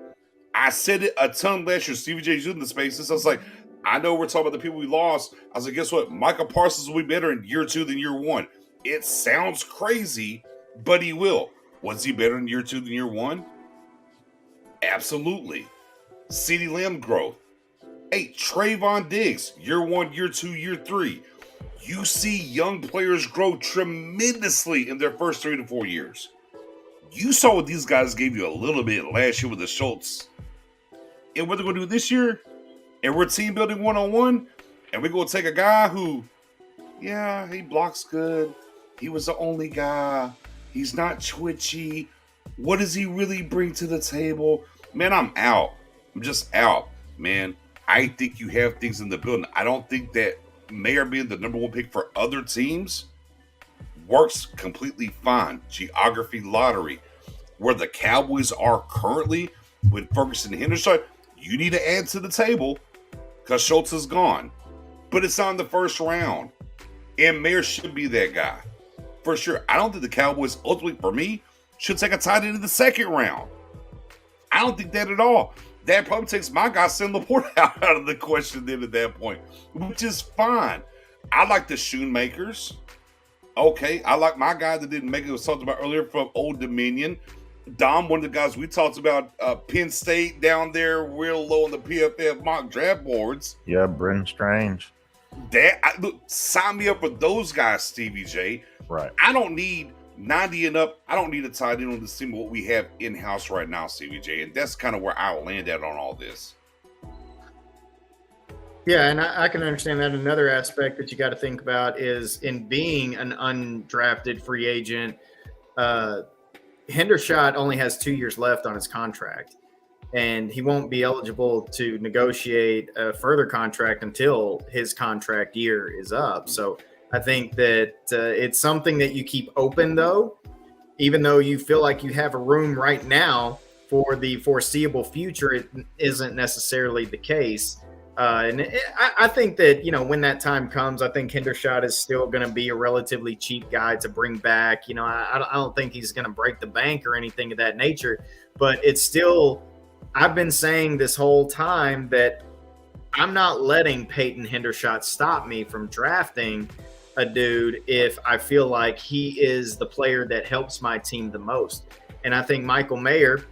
I said it a ton last year. Stevie J's in the spaces. I was like, I know we're talking about the people we lost. I was like, guess what? Micah Parsons will be better in year 2 than year 1. It sounds crazy, but he will. Was he better in year 2 than year 1? Absolutely. CeeDee Lamb growth. Hey, Trayvon Diggs, year 1, year 2, year 3. You see young players grow tremendously in their first 3 to 4 years. You saw what these guys gave you a little bit last year with the Schultz. And what they're going to do this year, and we're team building one-on-one, and we're going to take a guy who, yeah, he blocks good. He was the only guy. He's not twitchy. What does he really bring to the table? Man, I'm out. I'm just out, man. I think you have things in the building. I don't think that Mayer being the number 1 pick for other teams works completely fine. Geography lottery. Where the Cowboys are currently with Ferguson and Henderson, you need to add to the table because Schultz is gone. But it's not in the first round. And Mayer should be that guy. For sure. I don't think the Cowboys, ultimately, for me, should take a tight end in the second round. I don't think that at all. That probably takes my guy, Sam Laporte, out of the question then at that point, which is fine. I like the Shoemakers. Okay, I like my guy that didn't make it. Was talked about earlier from Old Dominion. Dom, one of the guys we talked about, Penn State down there, real low on the PFF mock draft boards. Yeah, Brenton Strange. Look, sign me up for those guys, Stevie J. Right. I don't need 90 and up. I don't need a tight end on this team. What we have in house right now, Stevie J, and that's kind of where I'll land at on all this. Yeah, and I can understand that. Another aspect that you got to think about is in being an undrafted free agent, Hendershot only has 2 years left on his contract, and he won't be eligible to negotiate a further contract until his contract year is up. So I think that it's something that you keep open, though, even though you feel like you have a room right now for the foreseeable future, it isn't necessarily the case. I think that, when that time comes, I think Hendershot is still going to be a relatively cheap guy to bring back. I don't think he's going to break the bank or anything of that nature, but it's still, I've been saying this whole time that I'm not letting Peyton Hendershot stop me from drafting a dude if I feel like he is the player that helps my team the most. And I think Michael Mayer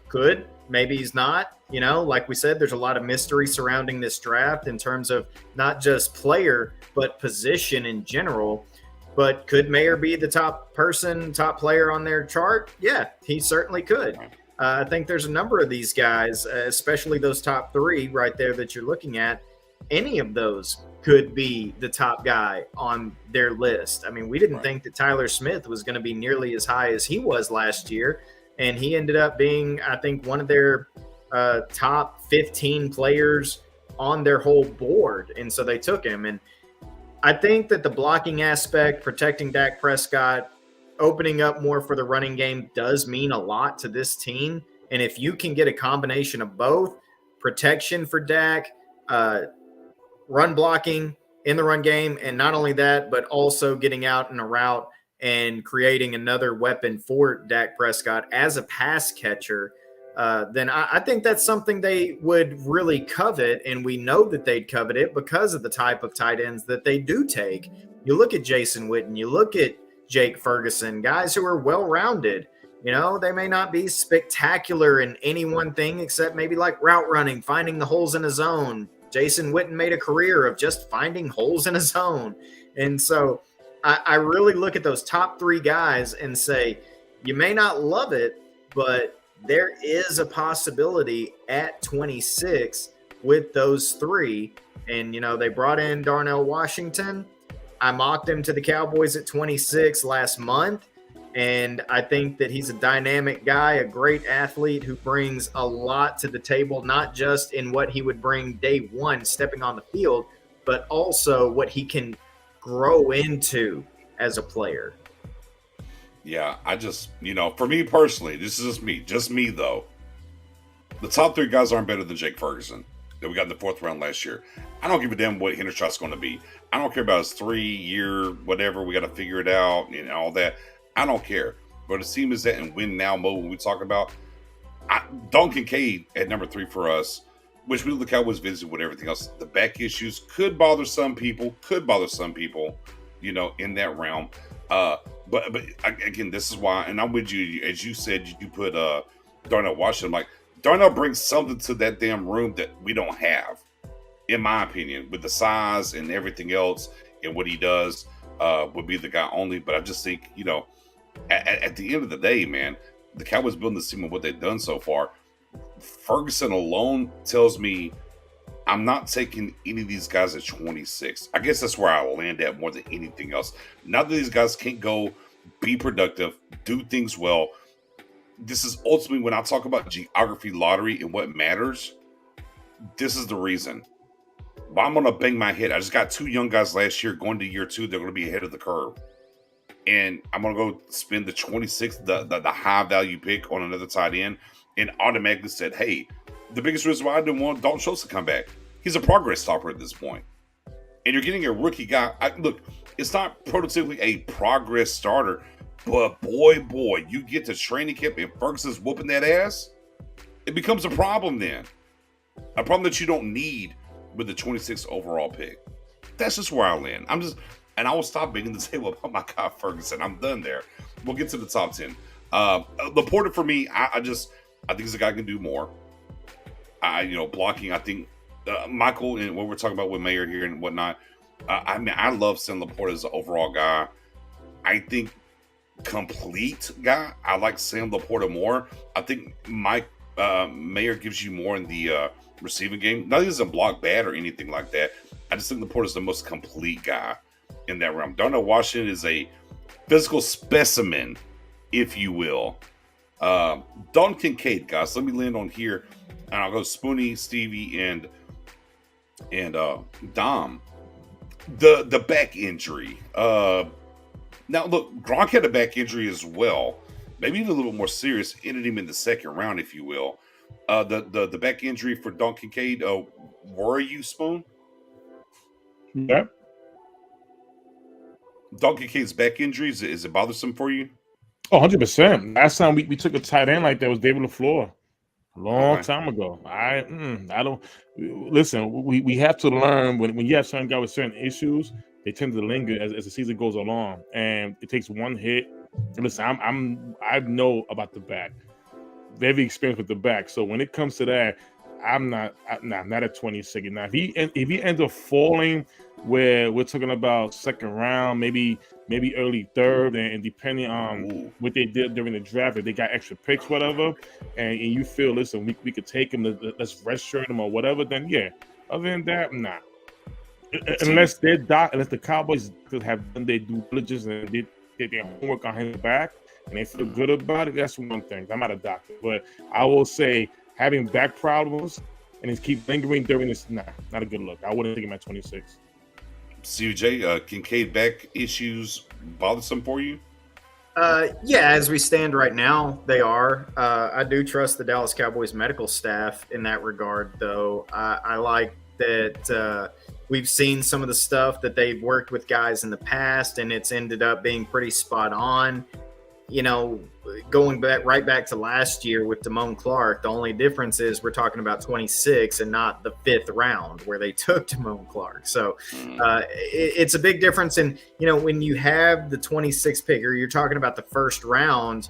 could, maybe he's not. Like we said, there's a lot of mystery surrounding this draft in terms of not just player, but position in general. But could Mayer be the top player on their chart? Yeah, he certainly could. I think there's a number of these guys, especially those top 3 right there that you're looking at. Any of those could be the top guy on their list. I mean, we didn't think that Tyler Smith was going to be nearly as high as he was last year, and he ended up being, I think, one of their top 15 players on their whole board, and so they took him. And I think that the blocking aspect, protecting Dak Prescott, opening up more for the running game does mean a lot to this team. And if you can get a combination of both, protection for Dak, run blocking in the run game, and not only that, but also getting out in a route and creating another weapon for Dak Prescott as a pass catcher, then I think that's something they would really covet, and we know that they'd covet it because of the type of tight ends that they do take. You look at Jason Witten, you look at Jake Ferguson, guys who are well-rounded. They may not be spectacular in any one thing except maybe like route running, finding the holes in a zone. Jason Witten made a career of just finding holes in a zone. And so I really look at those top 3 guys and say, you may not love it, but there is a possibility at 26 with those 3. And, they brought in Darnell Washington. I mocked him to the Cowboys at 26 last month. And I think that he's a dynamic guy, a great athlete who brings a lot to the table, not just in what he would bring day one stepping on the field, but also what he can grow into as a player. Yeah, I just, for me personally, this is just me though. The top 3 guys aren't better than Jake Ferguson that we got in the 4th round last year. I don't give a damn what Hendershot's going to be. I don't care about his 3-year whatever. We got to figure it out and all that. I don't care. But the team is that in win now mode when we talk about, Don Kincaid at number 3 for us, which we the Cowboys visit with everything else. The back issues could bother some people, you know, in that realm. But again, this is why, and I'm with you. As you said, you put Darnell Washington. Like, Darnell brings something to that damn room that we don't have, in my opinion, with the size and everything else, and what he does would be the guy only. But I just think, you know, at the end of the day, man, the Cowboys building this team and what they've done so far, Ferguson alone tells me I'm not taking any of these guys at 26. I guess that's where I land at more than anything else. Now that these guys can't go be productive, do things well, this is ultimately when I talk about geography, lottery, and what matters. This is the reason. But I'm going to bang my head. I just got 2 young guys last year going to year 2. They're going to be ahead of the curve. And I'm going to go spend the 26th, the high value pick on another tight end, and automatically said, hey, the biggest reason why I didn't want Dalton Schultz to come back, he's a progress stopper at this point. And you're getting a rookie guy. Look, it's not prototypically a progress starter, but boy, you get to training camp and Ferguson's whooping that ass, it becomes a problem then. A problem that you don't need with the 26th overall pick. That's just where I land. And I will stop banging the table about my guy Ferguson. I'm done there. We'll get to the top 10. Laporta for me, I think he's a guy who can do more. Blocking, I think Michael and what we're talking about with Mayer here and whatnot. I love Sam Laporta as an overall guy. I think complete guy, I like Sam Laporta more. I think Mike Mayer gives you more in the receiving game. Not that he doesn't block bad or anything like that. I just think Laporta is the most complete guy in that realm. Darnell Washington is a physical specimen, if you will. Don Kincaid, guys, let me land on here, and I'll go Spoonie, Stevie, and Dom. The back injury. Now look, Gronk had a back injury as well, maybe even a little more serious. Ended him in the second round, if you will. The back injury for Don Kincaid. Worry you, Spoon? Yeah. Don Kincaid's back injuries, is it bothersome for you? Oh, 100%. Last time we took a tight end like that was David LaFleur. A long time ago. I don't listen. We have to learn when you have certain guys with certain issues, they tend to linger as the season goes along, and it takes one hit. And listen, I know about the back, very experienced with the back. So when it comes to that, I'm not at 26. Now if he ends up falling where we're talking about second round, maybe early third, and depending on what they did during the draft, if they got extra picks, whatever, and you feel, listen, we could take him, let's redshirt him or whatever, then yeah. Other than that, nah. Unless the Cowboys have done their due diligence and did their homework on his back, and they feel good about it, that's one thing. I'm not a doctor, but I will say having back problems and just keep lingering during this, not a good look. I wouldn't take him at 26. CJ, Kincaid back issues bothersome for you? Yeah, as we stand right now, they are. I do trust the Dallas Cowboys medical staff in that regard, though. I like that we've seen some of the stuff that they've worked with guys in the past, and it's ended up being pretty spot on. You know, going right back to last year with Damone Clark, the only difference is we're talking about 26 and not the 5th round where they took Damone Clark. So it's a big difference. And, you know, when you have the 26th pick, or you're talking about the first round,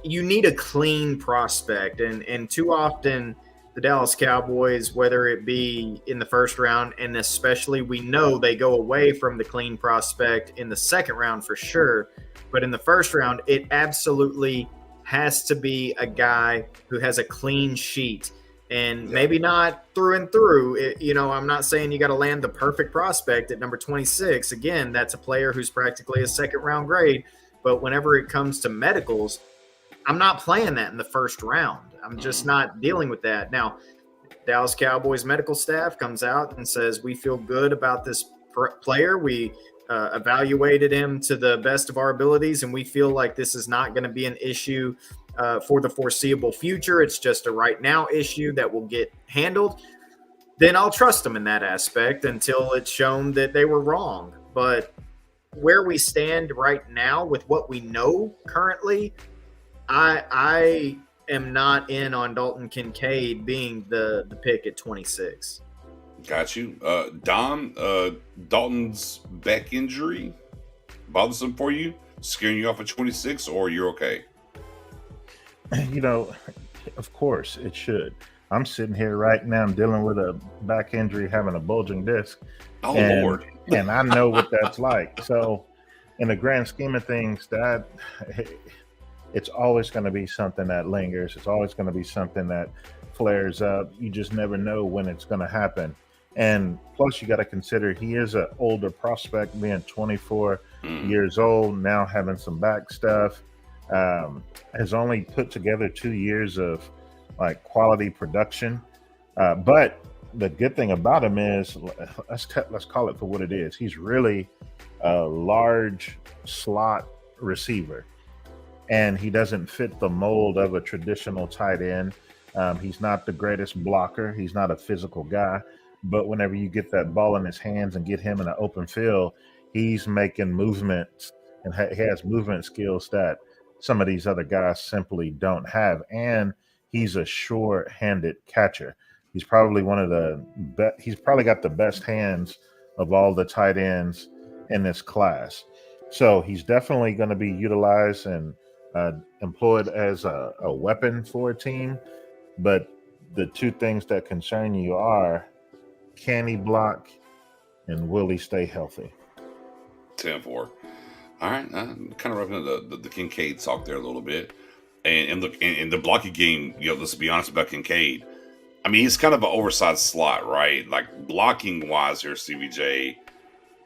you need a clean prospect. And too often the Dallas Cowboys, whether it be in the first round, and especially we know they go away from the clean prospect in the second round for sure. But in the first round, it absolutely has to be a guy who has a clean sheet, and maybe not through and through. I'm not saying you got to land the perfect prospect at number 26. Again, that's a player who's practically a second round grade. But whenever it comes to medicals, I'm not playing that in the first round. I'm just not dealing with that. Now, Dallas Cowboys medical staff comes out and says, we feel good about this player. We evaluated him to the best of our abilities, and we feel like this is not going to be an issue for the foreseeable future. It's just a right now issue that will get handled. Then I'll trust them in that aspect until it's shown that they were wrong. But where we stand right now with what we know currently, I am not in on Dalton Kincaid being the pick at 26. Got you. Dom, Dalton's back injury bothersome for you? Scaring you off at 26, or you're okay? You know, of course it should. I'm sitting here right now, I'm dealing with a back injury, having a bulging disc. Oh, and, Lord. And I know what that's like. So in the grand scheme of things, that it's always going to be something that lingers. It's always going to be something that flares up. You just never know when it's going to happen. And plus, you got to consider he is an older prospect, being 24 years old, now having some back stuff. Has only put together 2 years of like quality production. But the good thing about him is, let's call it for what it is. He's really a large slot receiver, and he doesn't fit the mold of a traditional tight end. He's not the greatest blocker. He's not a physical guy. But whenever you get that ball in his hands and get him in an open field, he's making movements and he has movement skills that some of these other guys simply don't have. And he's a sure-handed catcher. He's probably he's probably got the best hands of all the tight ends in this class. So he's definitely going to be utilized and employed as a weapon for a team. But the two things that concern you are, can he block and will he stay healthy? 10-4. All right, kind of wrapping up the Kincaid talk there a little bit. And look, in the blocking game, let's be honest about Kincaid. I mean, he's kind of an oversized slot, right? Like, blocking-wise here, CBJ,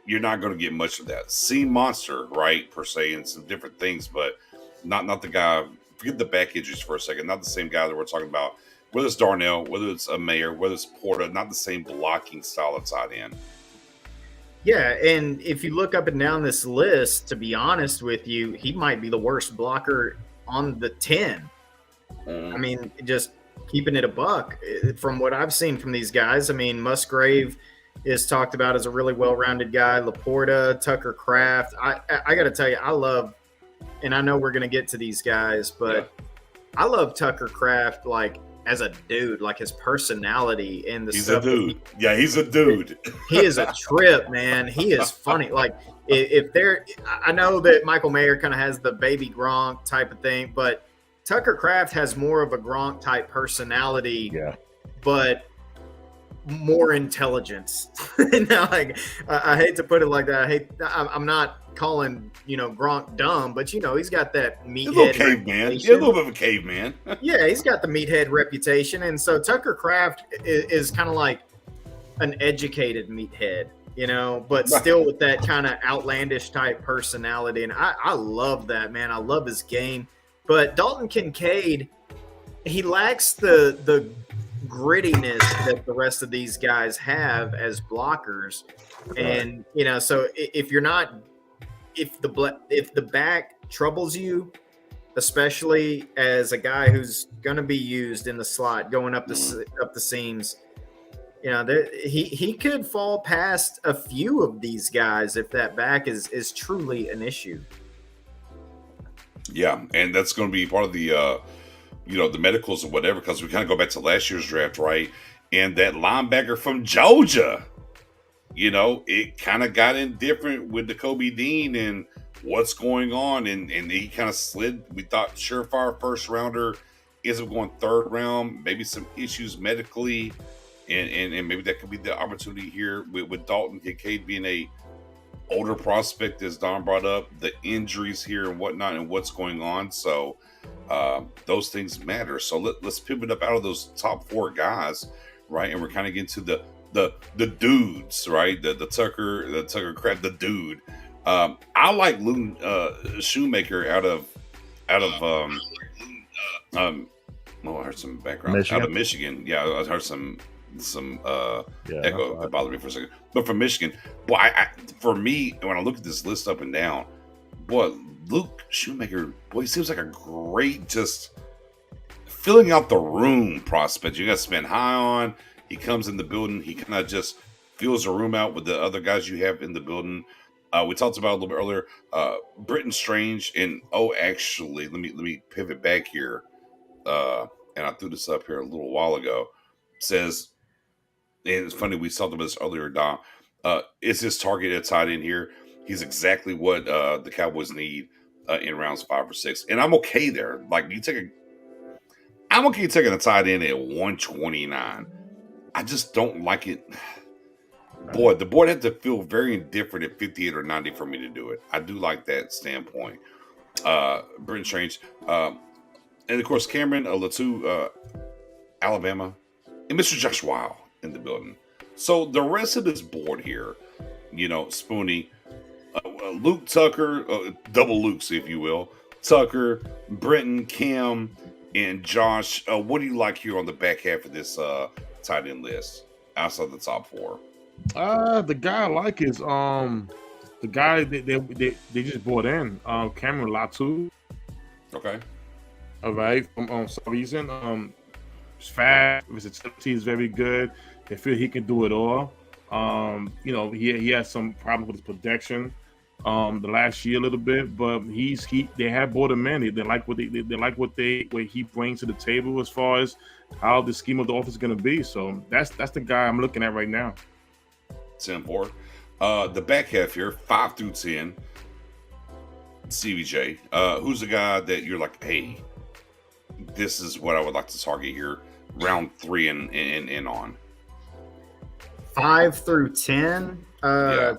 you're not going to get much of that. Seam monster, right, per se, and some different things, but not the guy. Forget the back injuries for a second. Not the same guy that we're talking about. Whether it's Darnell, whether it's a Mayer, whether it's Porta, not the same blocking style of tight end. Yeah, and if you look up and down this list, to be honest with you, he might be the worst blocker on the 10. I mean, just keeping it a buck from what I've seen from these guys. I mean, Musgrave is talked about as a really well-rounded guy. Laporta, Tucker Kraft. I got to tell you, I love, and I know we're going to get to these guys, but I love Tucker Kraft, like, as a dude, like his personality and the he's stuff. He's a dude. Yeah, he's a dude. He is a trip, man. He is funny. Like, I know that Michael Mayer kind of has the baby Gronk type of thing, but Tucker Kraft has more of a Gronk type personality, but more intelligence. Now, like, I hate to put it like that. I'm not calling Gronk dumb, but he's got that meathead. A little caveman. Yeah, a little bit of a caveman. Yeah, he's got the meathead reputation, and so Tucker Kraft is kind of like an educated meathead, but still with that kind of outlandish type personality, and I love that, man. I love his game. But Dalton Kincaid, he lacks the grittiness that the rest of these guys have as blockers. And so if the back troubles you, especially as a guy who's going to be used in the slot going up the seams, he could fall past a few of these guys if that back is truly an issue. Yeah, and that's going to be part of the the medicals or whatever, because we kind of go back to last year's draft, right? And that linebacker from Georgia, it kind of got in different with the Kobe Dean and what's going on, and he kind of slid. We thought surefire first rounder, ends up going third round, maybe some issues medically, and maybe that could be the opportunity here with Dalton Kincaid being a older prospect, as Don brought up, the injuries here and whatnot and what's going on. So those things matter. So let's pivot up out of those top four guys, right? And we're kind of getting to the dudes, right? The Tucker Kraft, the dude. I like Luton Shoemaker out of I heard some background out of Michigan. Yeah, I heard some echo that bothered me for a second. But from Michigan, boy, for me, when I look at this list up and down, boy, Luke Shoemaker, boy, he seems like a great just filling out the room prospect. You got to spend high on. He comes in the building. He kind of just fills the room out with the other guys you have in the building. We talked about a little bit earlier, Britton Strange, and actually, let me pivot back here. and I threw this up here a little while ago, says, and it's funny, we talked about this earlier, Dom. Is his target at tight end here? He's exactly what the Cowboys need in rounds 5 or 6. And I'm okay there. Like, I'm okay taking a tight end at 129. I just don't like it. Boy, the board had to feel very indifferent at 58 or 90 for me to do it. I do like that standpoint. Britton Strange. And of course, Cameron Latu, Alabama, and Mr. Josh Weil in the building. So the rest of this board here, Spoonie, Luke Tucker, double Lukes, if you will, Tucker, Brenton, Cam, and Josh. What do you like here on the back half of this tight end list outside the top 4? The guy I like is the guy they just brought in, Cameron Latu. Okay. All right, from some reason, he's fast, versatility is very good. They feel he can do it all. He has some problems with his protection the last year a little bit, but they have brought him in. They like what what he brings to the table as far as how the scheme of the offense is going to be. So that's the guy I'm looking at right now. 10-4. The back half here, 5 through 10. CBJ, who's the guy that you're like, hey, this is what I would like to target here, round 3 and on? 5 through 10. Yeah.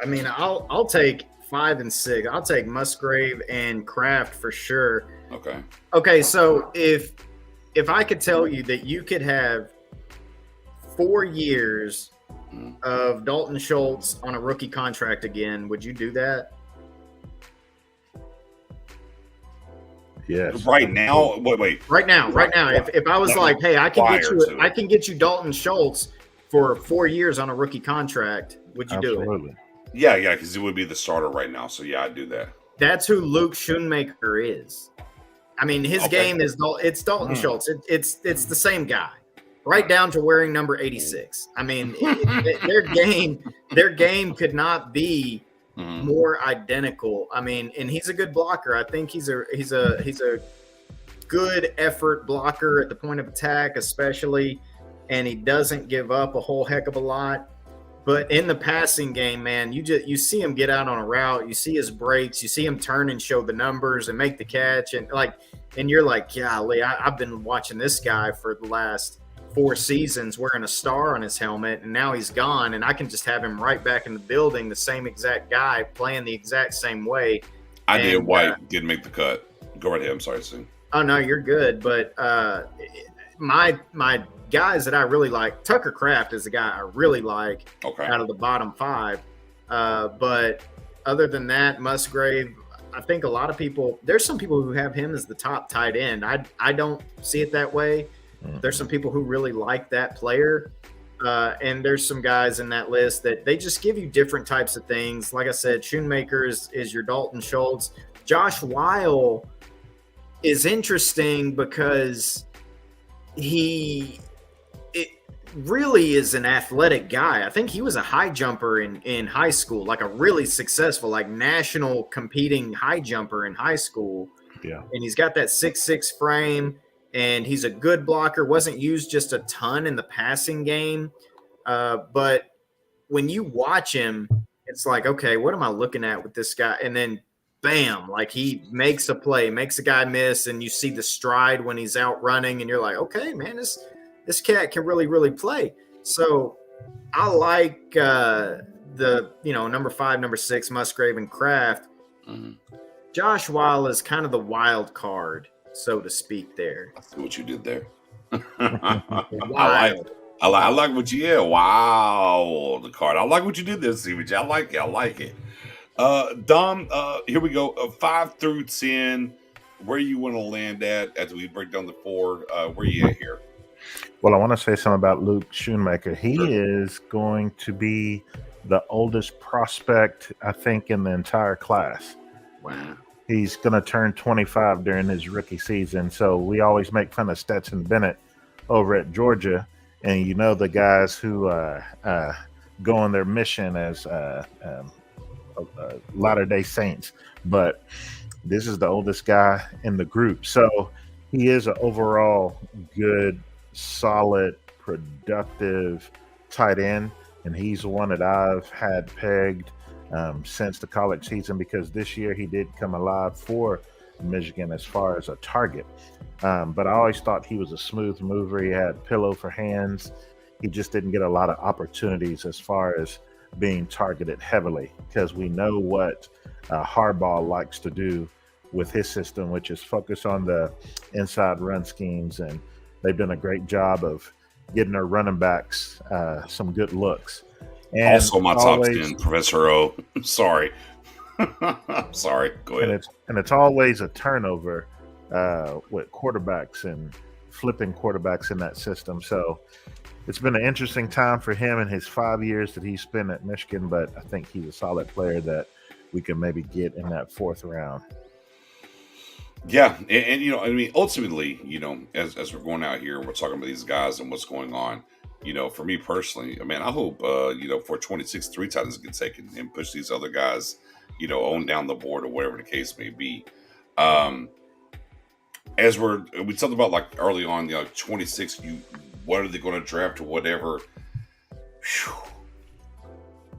I mean, I'll take 5 and 6. I'll take Musgrave and Kraft for sure. Okay. Okay, so if I could tell you that you could have 4 years of Dalton Schultz on a rookie contract again, would you do that? Yes. Right now? Wait. Right now. If I was like, hey, I can get you Dalton Schultz for 4 years on a rookie contract, would you do it? Yeah, because it would be the starter right now. So yeah, I'd do that. That's who Luke Schoonmaker is. I mean, his game is Dalton Schultz. It's the same guy, right down to wearing number 86. I mean, their game could not be more identical. I mean, and he's a good blocker. I think he's a good effort blocker at the point of attack, especially, and he doesn't give up a whole heck of a lot. But in the passing game, man, you see him get out on a route, you see his breaks, you see him turn and show the numbers and make the catch, and you're like, golly, I've been watching this guy for the last 4 seasons wearing a star on his helmet, and now he's gone, and I can just have him right back in the building, the same exact guy playing the exact same way. White didn't make the cut. Go right ahead. I'm sorry, Sue. Oh no, you're good. But my guys that I really like, Tucker Kraft is the guy I really like out of the bottom 5. But other than that, Musgrave, I think a lot of people, there's some people who have him as the top tight end. I don't see it that way. There's some people who really like that player. And there's some guys in that list that they just give you different types of things. Like I said, Schoonmaker is your Dalton Schultz. Josh Weil is interesting because it really is an athletic guy. I think he was a high jumper in high school, like a really successful, like national competing high jumper in high school. Yeah. And he's got that 6'6" frame, and he's a good blocker. Wasn't used just a ton in the passing game. But when you watch him, it's like, okay, what am I looking at with this guy? And then bam, like he makes a play, makes a guy miss, and you see the stride when he's out running, and you're like, okay, man, this cat can really, really play. So I like the number 5, number 6, Musgrave and Kraft. Josh Weil is kind of the wild card, so to speak. There. I see what you did there. Wild. I like what you wow, the card. I like what you did there, CBJ. I like it. Dom, here we go. 5 through 10. Where you want to land at as we break down the 4? Where you at here? Well, I want to say something about Luke Schoonmaker. He is going to be the oldest prospect, I think, in the entire class. Wow. He's going to turn 25 during his rookie season. So we always make fun of Stetson Bennett over at Georgia. And you know the guys who go on their mission as Latter-day Saints. But this is the oldest guy in the group. So he is an overall good, solid, productive tight end, and he's the one that I've had pegged since the college season, because this year he did come alive for Michigan as far as a target. But I always thought he was a smooth mover. He had pillow for hands. He just didn't get a lot of opportunities as far as being targeted heavily, because we know what Harbaugh likes to do with his system, which is focus on the inside run schemes. And they've done a great job of getting their running backs some good looks. And also, my top 10, Professor O. Sorry. Sorry. Go ahead. And it's always a turnover with quarterbacks and flipping quarterbacks in that system. So it's been an interesting time for him in his 5 years that he's spent at Michigan, but I think he's a solid player that we can maybe get in that 4th round. Yeah, and you know, I mean, ultimately, you know, as we're going out here, we're talking about these guys and what's going on. You know, for me personally, I mean, I hope you know, for 26, 3 tight ends get taken and push these other guys, you know, on down the board or whatever the case may be. As we talked about like early on, you know, 26, what are they going to draft or whatever? Whew.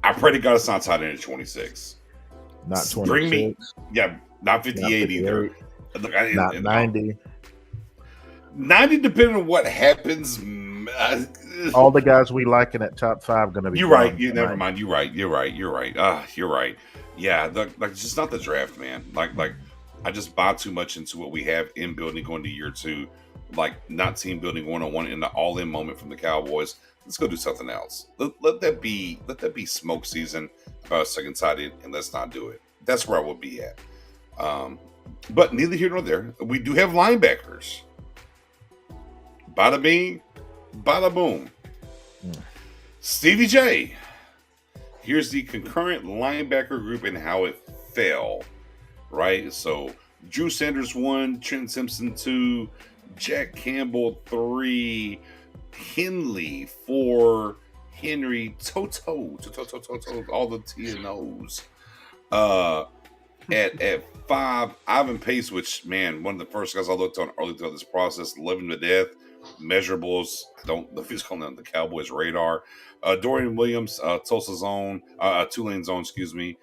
I pray to God it's not tight end at 26. Not 26. Bring me, yeah, not 58 either. Look, Not 90. 90, depending on what happens. All the guys we like in that top 5 going to be. You're right. Never mind. You're right. You're right. You're right. Yeah, like it's just not the draft, man. Like I just buy too much into what we have in building going to year 2. Like not team building 101 in the all-in moment from the Cowboys. Let's go do something else. Let that be smoke season about a second tight end, and let's not do it. That's where I would be at. But neither here nor there. We do have linebackers. Bada bing, bada boom. Stevie J. Here's the concurrent linebacker group and how it fell. Right? So Drew Sanders 1, Trent Simpson 2, Jack Campbell 3, Henley 4, Henry Toto, all the T and O's. At 5, Ivan Pace, which, man, one of the first guys I looked on early throughout this process, love him to death. Measurables, don't know if he's calling on the Cowboys' radar. Dorian Williams, Tulsa zone, Tulane zone, excuse me.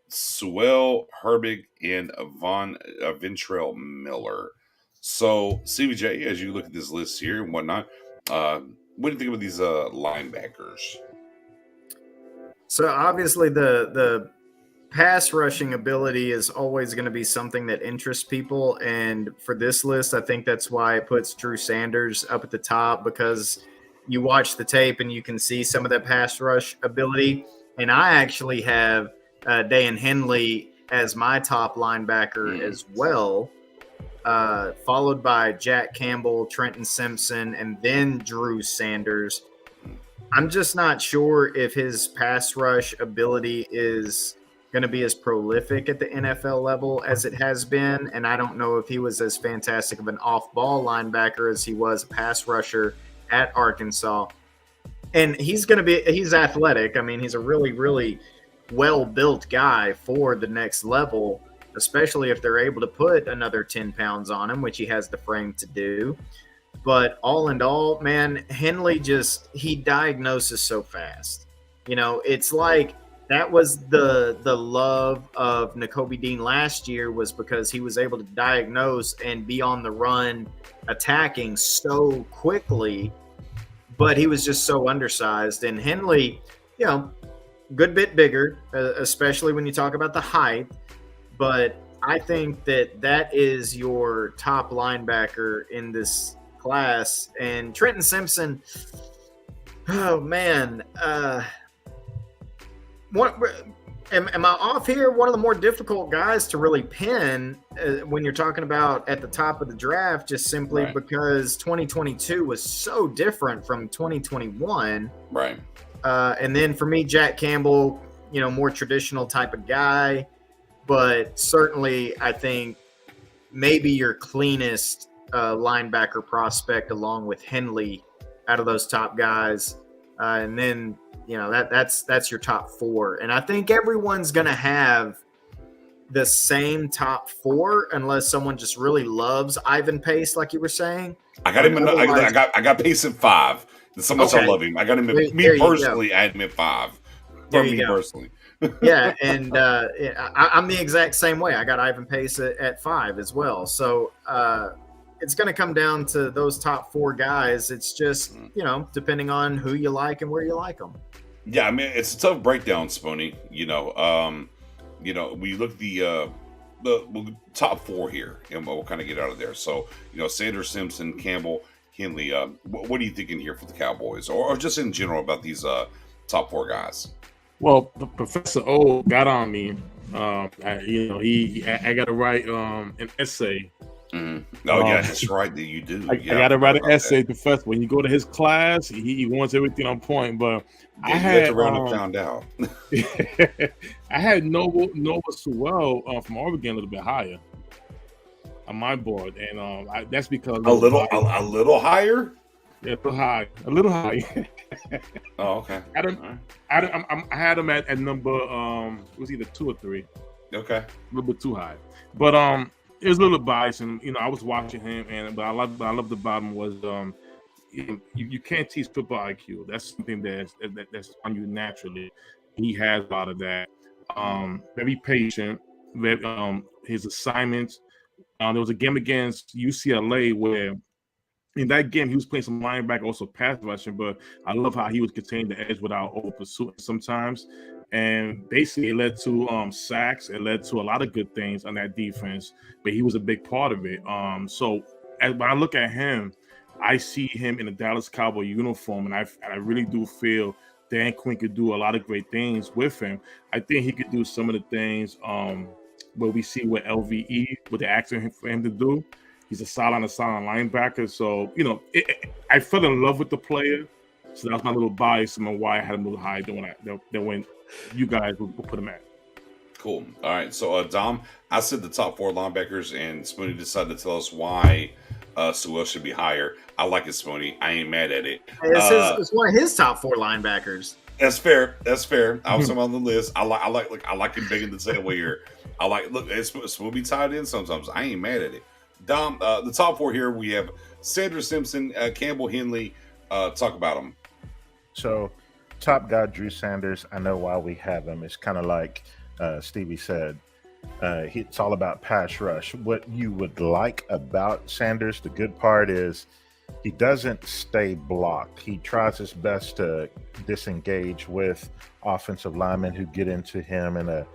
Sewell, Herbig, and Ventrell Miller. So, CBJ, as you look at this list here and whatnot, what do you think about these linebackers? So, obviously, the pass rushing ability is always going to be something that interests people. And for this list, I think that's why it puts Drew Sanders up at the top, because you watch the tape and you can see some of that pass rush ability. And I actually have Dan Henley as my top linebacker as well, followed by Jack Campbell, Trenton Simpson, and then Drew Sanders. I'm just not sure if his pass rush ability is going to be as prolific at the NFL level as it has been. And I don't know if he was as fantastic of an off-ball linebacker as he was a pass rusher at Arkansas. And he's athletic. I mean, he's a really, really well-built guy for the next level, especially if they're able to put another 10 pounds on him, which he has the frame to do. But all in all, man, Henley he diagnoses so fast. You know, it's like that was the love of Nakobe Dean last year, was because he was able to diagnose and be on the run attacking so quickly, but he was just so undersized. And Henley, you know, good bit bigger, especially when you talk about the height. But I think that is your top linebacker in this class. And Trenton Simpson, oh man, am I off here? One of the more difficult guys to really pin when you're talking about at the top of the draft, just simply because 2022 was so different from 2021. Right. And then for me, Jack Campbell, you know, more traditional type of guy, but certainly I think maybe your cleanest linebacker prospect, along with Henley, out of those top guys. And then, you know, that's your top 4. And I think everyone's going to have the same top 4 unless someone just really loves Ivan Pace, like you were saying. I got him. I got Pace at 5. That's so much I love him. I got him. Me personally, I had him at 5. For me personally. Yeah, and I'm the exact same way. I got Ivan Pace at 5 as well. So it's going to come down to those top 4 guys. It's just, depending on who you like and where you like them. Yeah, I mean, it's a tough breakdown, Spoony. We look at the top 4 here, and we'll kind of get out of there. So, Sanders, Simpson, Campbell, Henley. What are you thinking here for the Cowboys, or just in general about these top 4 guys? Well, Professor O got on me. I got to write an essay. Mm-hmm. Oh, yeah, that's right. That you do. I got to write an essay, Professor. When you go to his class, he wants everything on point. But I had found out. I had Nova Sewell from Oregon a little bit higher on my board, and that's because a little higher. Yeah, a little high. Oh, okay. I had him at number it was either 2 or 3. Okay, a little bit too high, but it was a little biased, and I was watching him, but I love the bottom was you can't teach football IQ. That's something that's on you naturally. He has a lot of that. Very patient. His assignments. There was a game against UCLA where, in that game, he was playing some linebacker, also pass rushing, but I love how he was containing the edge without over pursuing sometimes. And basically, it led to sacks. It led to a lot of good things on that defense, but he was a big part of it. So when I look at him, I see him in a Dallas Cowboy uniform, and I really do feel Dan Quinn could do a lot of great things with him. I think he could do some of the things where we see with LVE, what they're asking for him to do. He's a solid linebacker. So, I fell in love with the player. So that was my little bias and why I had him a little higher than when you guys would put him at. Cool. All right. So, Dom, I said the top 4 linebackers, and Spoony decided to tell us why Sewell should be higher. I like it, Spoony. I ain't mad at it. It's one of his top 4 linebackers. That's fair. I was on the list. I like him begging the tail here. It's will be tied in sometimes. I ain't mad at it. Dom, the top 4 here, we have Sanders, Simpson, Campbell, Henley. Talk about them. So, top guy, Drew Sanders. I know why we have him. It's kind of like Stevie said. It's all about pass rush. What you would like about Sanders, the good part is he doesn't stay blocked. He tries his best to disengage with offensive linemen who get into him in the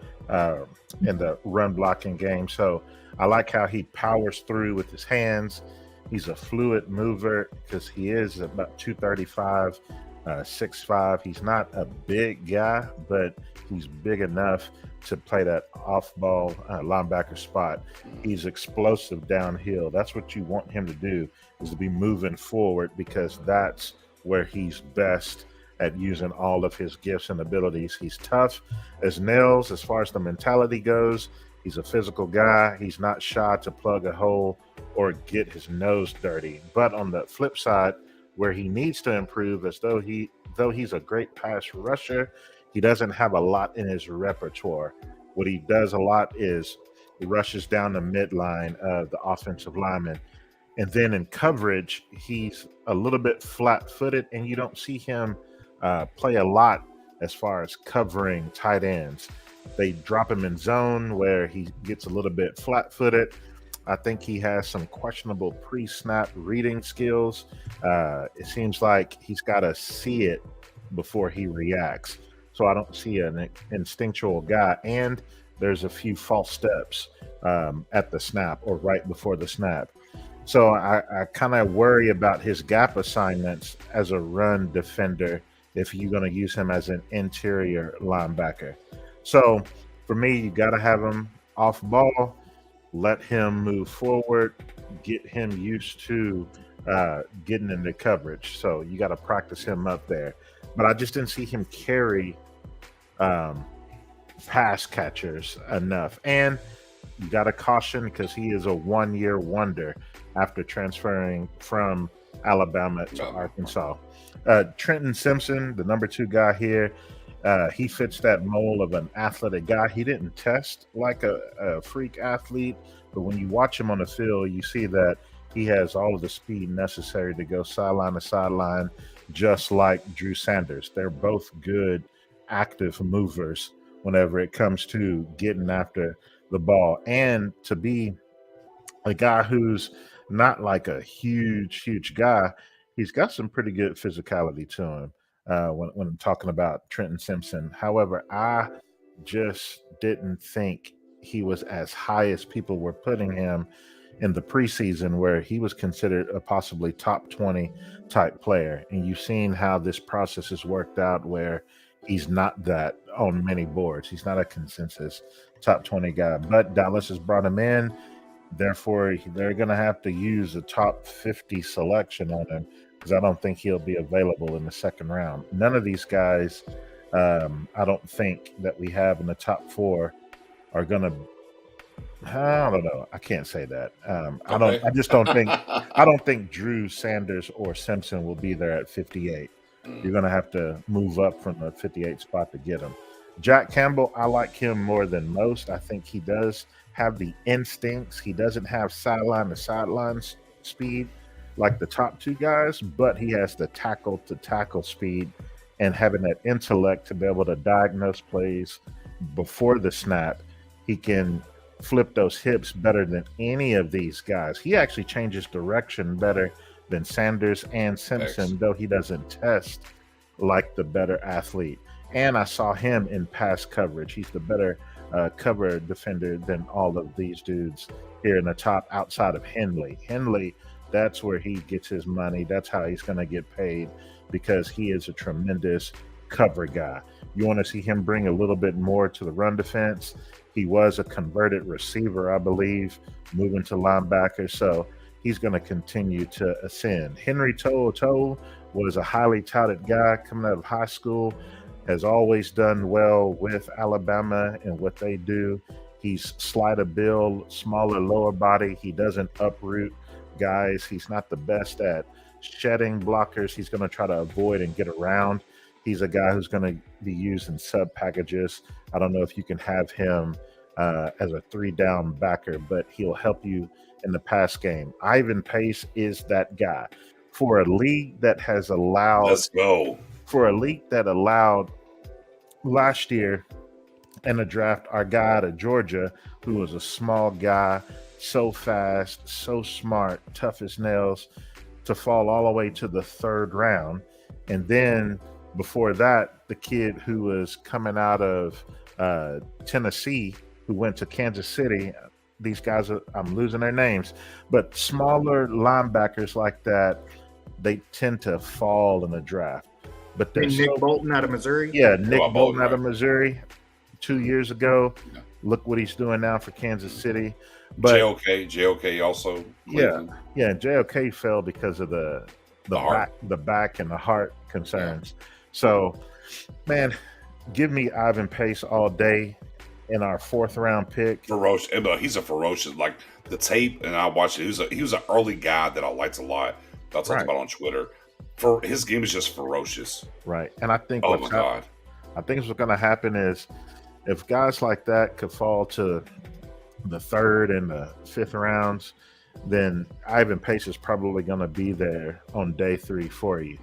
run blocking game. So I like how he powers through with his hands. He's a fluid mover because he is about 235, 6'5". He's not a big guy, but he's big enough to play that off-ball linebacker spot. He's explosive downhill. That's what you want him to do, is to be moving forward, because that's where he's best at using all of his gifts and abilities. He's tough as nails as far as the mentality goes. He's a physical guy. He's not shy to plug a hole or get his nose dirty. But on the flip side, where he needs to improve, though he's a great pass rusher, he doesn't have a lot in his repertoire. What he does a lot is he rushes down the midline of the offensive lineman. And then in coverage, he's a little bit flat-footed, and you don't see him play a lot as far as covering tight ends. They drop him in zone where he gets a little bit flat-footed. I think he has some questionable pre-snap reading skills. It seems like he's got to see it before he reacts. So I don't see an instinctual guy. And there's a few false steps at the snap or right before the snap. So I kind of worry about his gap assignments as a run defender if you're going to use him as an interior linebacker. So for me, you got to have him off ball, let him move forward, get him used to getting into coverage. So you got to practice him up there. But I just didn't see him carry pass catchers enough. And you got to caution, because he is a one-year wonder after transferring from Alabama to Arkansas. Trenton Simpson, the number 2 guy here, He fits that mold of an athletic guy. He didn't test like a freak athlete, but when you watch him on the field, you see that he has all of the speed necessary to go sideline to sideline, just like Drew Sanders. They're both good, active movers whenever it comes to getting after the ball. And to be a guy who's not like a huge guy, he's got some pretty good physicality to him. When I'm talking about Trenton Simpson, however, I just didn't think he was as high as people were putting him in the preseason, where he was considered a possibly top 20 type player. And you've seen how this process has worked out, where he's not that on many boards. He's not a consensus top 20 guy, but Dallas has brought him in. Therefore, they're going to have to use a top 50 selection on him, because I don't think he'll be available in the second round. None of these guys, I don't think that we have in the top 4 are going to. I don't know. I can't say that. I don't. I just don't think. I don't think Drew Sanders or Simpson will be there at 58. You're going to have to move up from the 58 spot to get him. Jack Campbell, I like him more than most. I think he does have the instincts. He doesn't have sideline to sideline speed like the top 2 guys, but he has the tackle to tackle speed and having that intellect to be able to diagnose plays before the snap. He can flip those hips better than any of these guys. He actually changes direction better than Sanders and Simpson, though he doesn't test like the better athlete. And I saw him in pass coverage. He's the better cover defender than all of these dudes here in the top, outside of Henley. Henley, that's where he gets his money. That's how he's going to get paid, because he is a tremendous cover guy. You want to see him bring a little bit more to the run defense. He was a converted receiver, I believe, moving to linebacker. So he's going to continue to ascend. Henry To'oTo'o was a highly touted guy coming out of high school, has always done well with Alabama and what they do. He's slight of build, smaller lower body. He doesn't uproot guys. He's not the best at shedding blockers. He's going to try to avoid and get around. He's a guy who's going to be used in sub packages. I don't know if you can have him as a 3-down backer, but he'll help you in the pass game. Ivan Pace is that guy. For a league that has allowed, let's go. For a league that allowed last year in the draft our guy out of Georgia, who was a small guy, so fast, so smart, tough as nails, to fall all the way to the 3rd round. And then before that, the kid who was coming out of Tennessee, who went to Kansas City. These guys, I'm losing their names, but smaller linebackers like that, they tend to fall in the draft. But Nick Bolton out of Missouri? Yeah, Nick Bolton out of Missouri 2 years ago. Yeah. Look what he's doing now for Kansas City. But JOK also. Yeah, JOK fell because of the back and the heart concerns. Yeah. So, man, give me Ivan Pace all day in our 4th round pick. Ferocious. He's a ferocious, like the tape, and I watched it. He was an early guy that I liked a lot. I talked about on Twitter. For his game is just ferocious. Right. And I think what's going to happen is, if guys like that could fall to the 3rd and the 5th rounds, then Ivan Pace is probably going to be there on day 3 for you.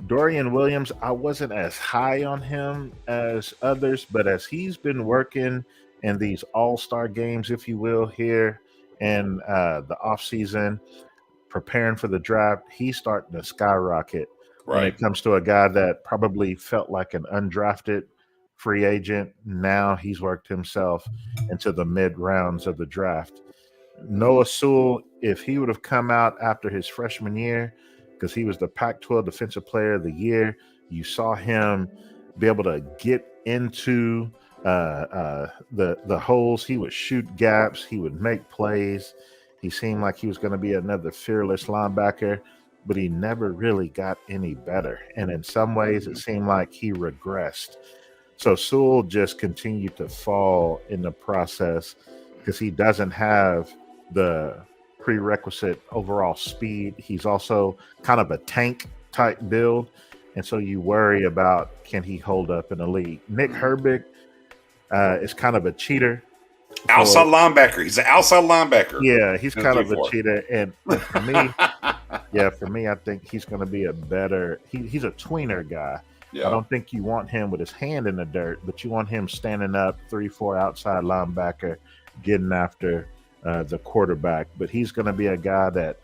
Dorian Williams, I wasn't as high on him as others, but as he's been working in these all-star games, if you will, here in the offseason, preparing for the draft, he's starting to skyrocket when it comes to a guy that probably felt like an undrafted free agent. Now he's worked himself into the mid rounds of the draft. Noah Sewell, if he would have come out after his freshman year, because he was the Pac-12 Defensive Player of the Year, you saw him be able to get into the holes. He would shoot gaps. He would make plays. He seemed like he was going to be another fearless linebacker, but he never really got any better. And in some ways, it seemed like he regressed. So Sewell just continued to fall in the process because he doesn't have the prerequisite overall speed. He's also kind of a tank type build. and so you worry about can he hold up in the league. Nick Herbig is kind of a cheater. Outside linebacker. He's an outside linebacker. Yeah, he's kind of a cheater, and for me, I think he's going to be a better. He's a tweener guy. Yeah. I don't think you want him with his hand in the dirt, but you want him standing up 3-4 outside linebacker, getting after the quarterback. But he's going to be a guy that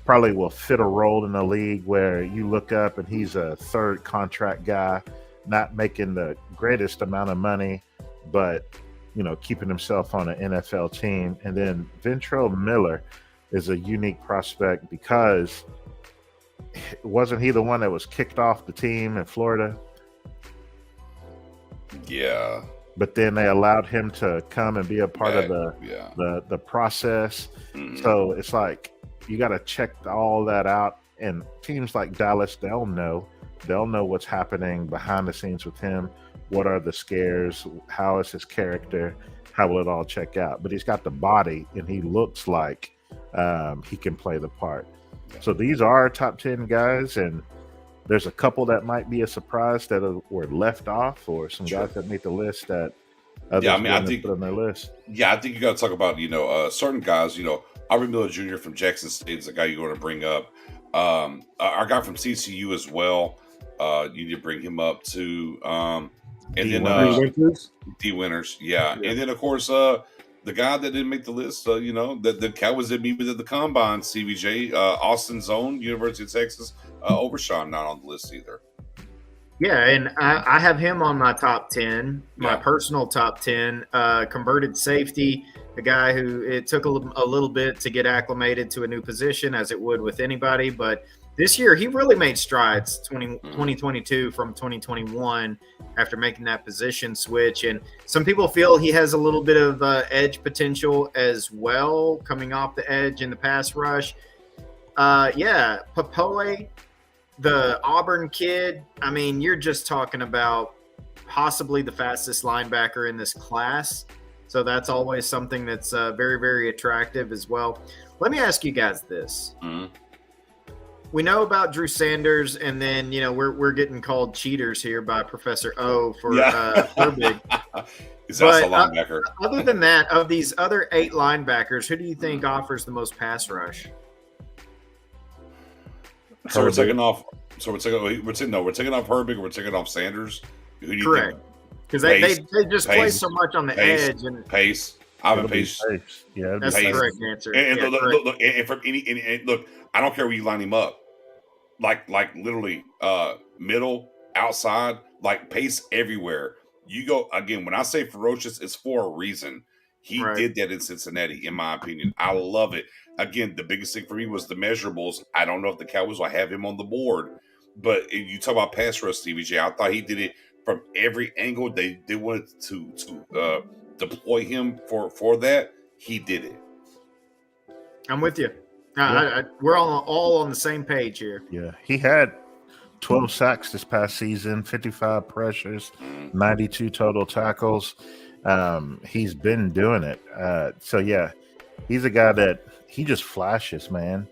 probably will fit a role in the league where you look up and he's a third contract guy, not making the greatest amount of money, but keeping himself on an NFL team. And then Ventrell Miller is a unique prospect because wasn't he the one that was kicked off the team in Florida? Yeah. But then they allowed him to come and be a part of the process. Mm-hmm. So it's like you got to check all that out. And teams like Dallas, they'll know what's happening behind the scenes with him. What are the scares? How is his character? How will it all check out? But he's got the body, and he looks like he can play the part. Yeah. So these are our top 10 guys, and there's a couple that might be a surprise that were left off, or some guys that made the list that others I think put on their list. Yeah, I think you got to talk about certain guys. Aubrey Miller Jr. from Jackson State is a guy you're going to bring up. Our guy from CCU as well. You need to bring him up too. And then D Winters, yeah. And then of course the guy that didn't make the list, the Cowboys that meet with at the combine, CBJ, Austin Zone, University of Texas, Overshawn not on the list either. Yeah, and I have him on my top 10, my personal top 10. Converted safety, a guy who it took a little bit to get acclimated to a new position, as it would with anybody, but this year, he really made strides 2022 from 2021 after making that position switch. And some people feel he has a little bit of edge potential as well, coming off the edge in the pass rush. Papoe, the Auburn kid, I mean, you're just talking about possibly the fastest linebacker in this class. So that's always something that's very, very attractive as well. Let me ask you guys this. Mm-hmm. We know about Drew Sanders, and then we're getting called cheaters here by Professor O for Herbig. He's also a linebacker. Other than that, of these other 8 linebackers, who do you think offers the most pass rush? So we're taking off. We're taking off Herbig. We're taking off Sanders. Who do you Correct. Because they just play so much on the edge and pace. I have a pace. Yeah, that's the correct answer. And look, I don't care where you line him up. Like literally middle, outside, like pace everywhere. You go again, when I say ferocious, it's for a reason. He did that in Cincinnati, in my opinion. I love it. Again, the biggest thing for me was the measurables. I don't know if the Cowboys will have him on the board, but you talk about pass rush, CBJ. I thought he did it from every angle. They wanted to deploy him for that. He did it. I'm with you. We're all on the same page here. Yeah, he had 12 sacks this past season, 55 pressures, 92 total tackles. He's been doing it. So yeah, he's a guy that he just flashes, man.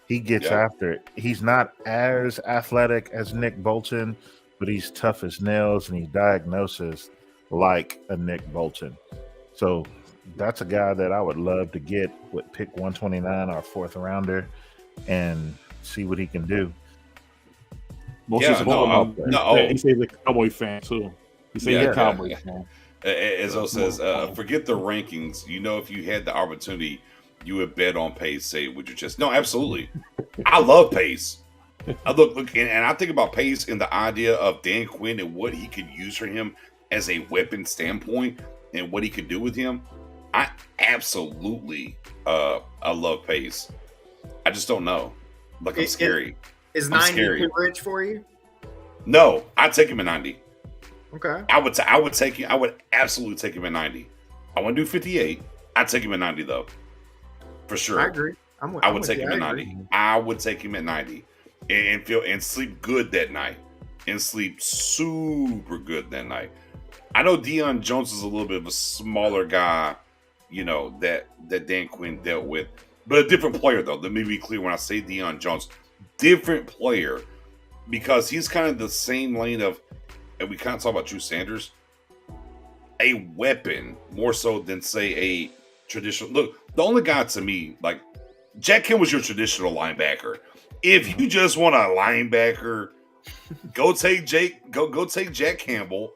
He gets after it. He's not as athletic as Nick Bolton, but he's tough as nails and he diagnoses like a Nick Bolton. So that's a guy that I would love to get with pick 129, our 4th rounder, and see what he can do. He says he's a Cowboy fan too. He says he's a Cowboy fan. As O says, forget the rankings. If you had the opportunity, you would bet on Pace. Say it with your chest. No, absolutely. I love Pace. Look, and I think about Pace in the idea of Dan Quinn and what he could use for him as a weapon standpoint and what he could do with him. I absolutely I love Pace. I just don't know. I'm scary. Is 90 too rich for you? No, I'd take him at 90. Okay. I would take him. I would absolutely take him at 90. I want to do 58. I'd take him at 90 though. For sure. I agree. I would take him at 90. I would take him at 90 and sleep good that night. And sleep super good that night. I know Deion Jones is a little bit of a smaller guy, that Dan Quinn dealt with. But a different player, though. Let me be clear when I say Deion Jones. Different player. because he's kind of the same lane of, and we kind of talk about Drew Sanders, a weapon more so than say a traditional. Look, the only guy to me, like Jack Campbell was your traditional linebacker. If you just want a linebacker, go take Jack Campbell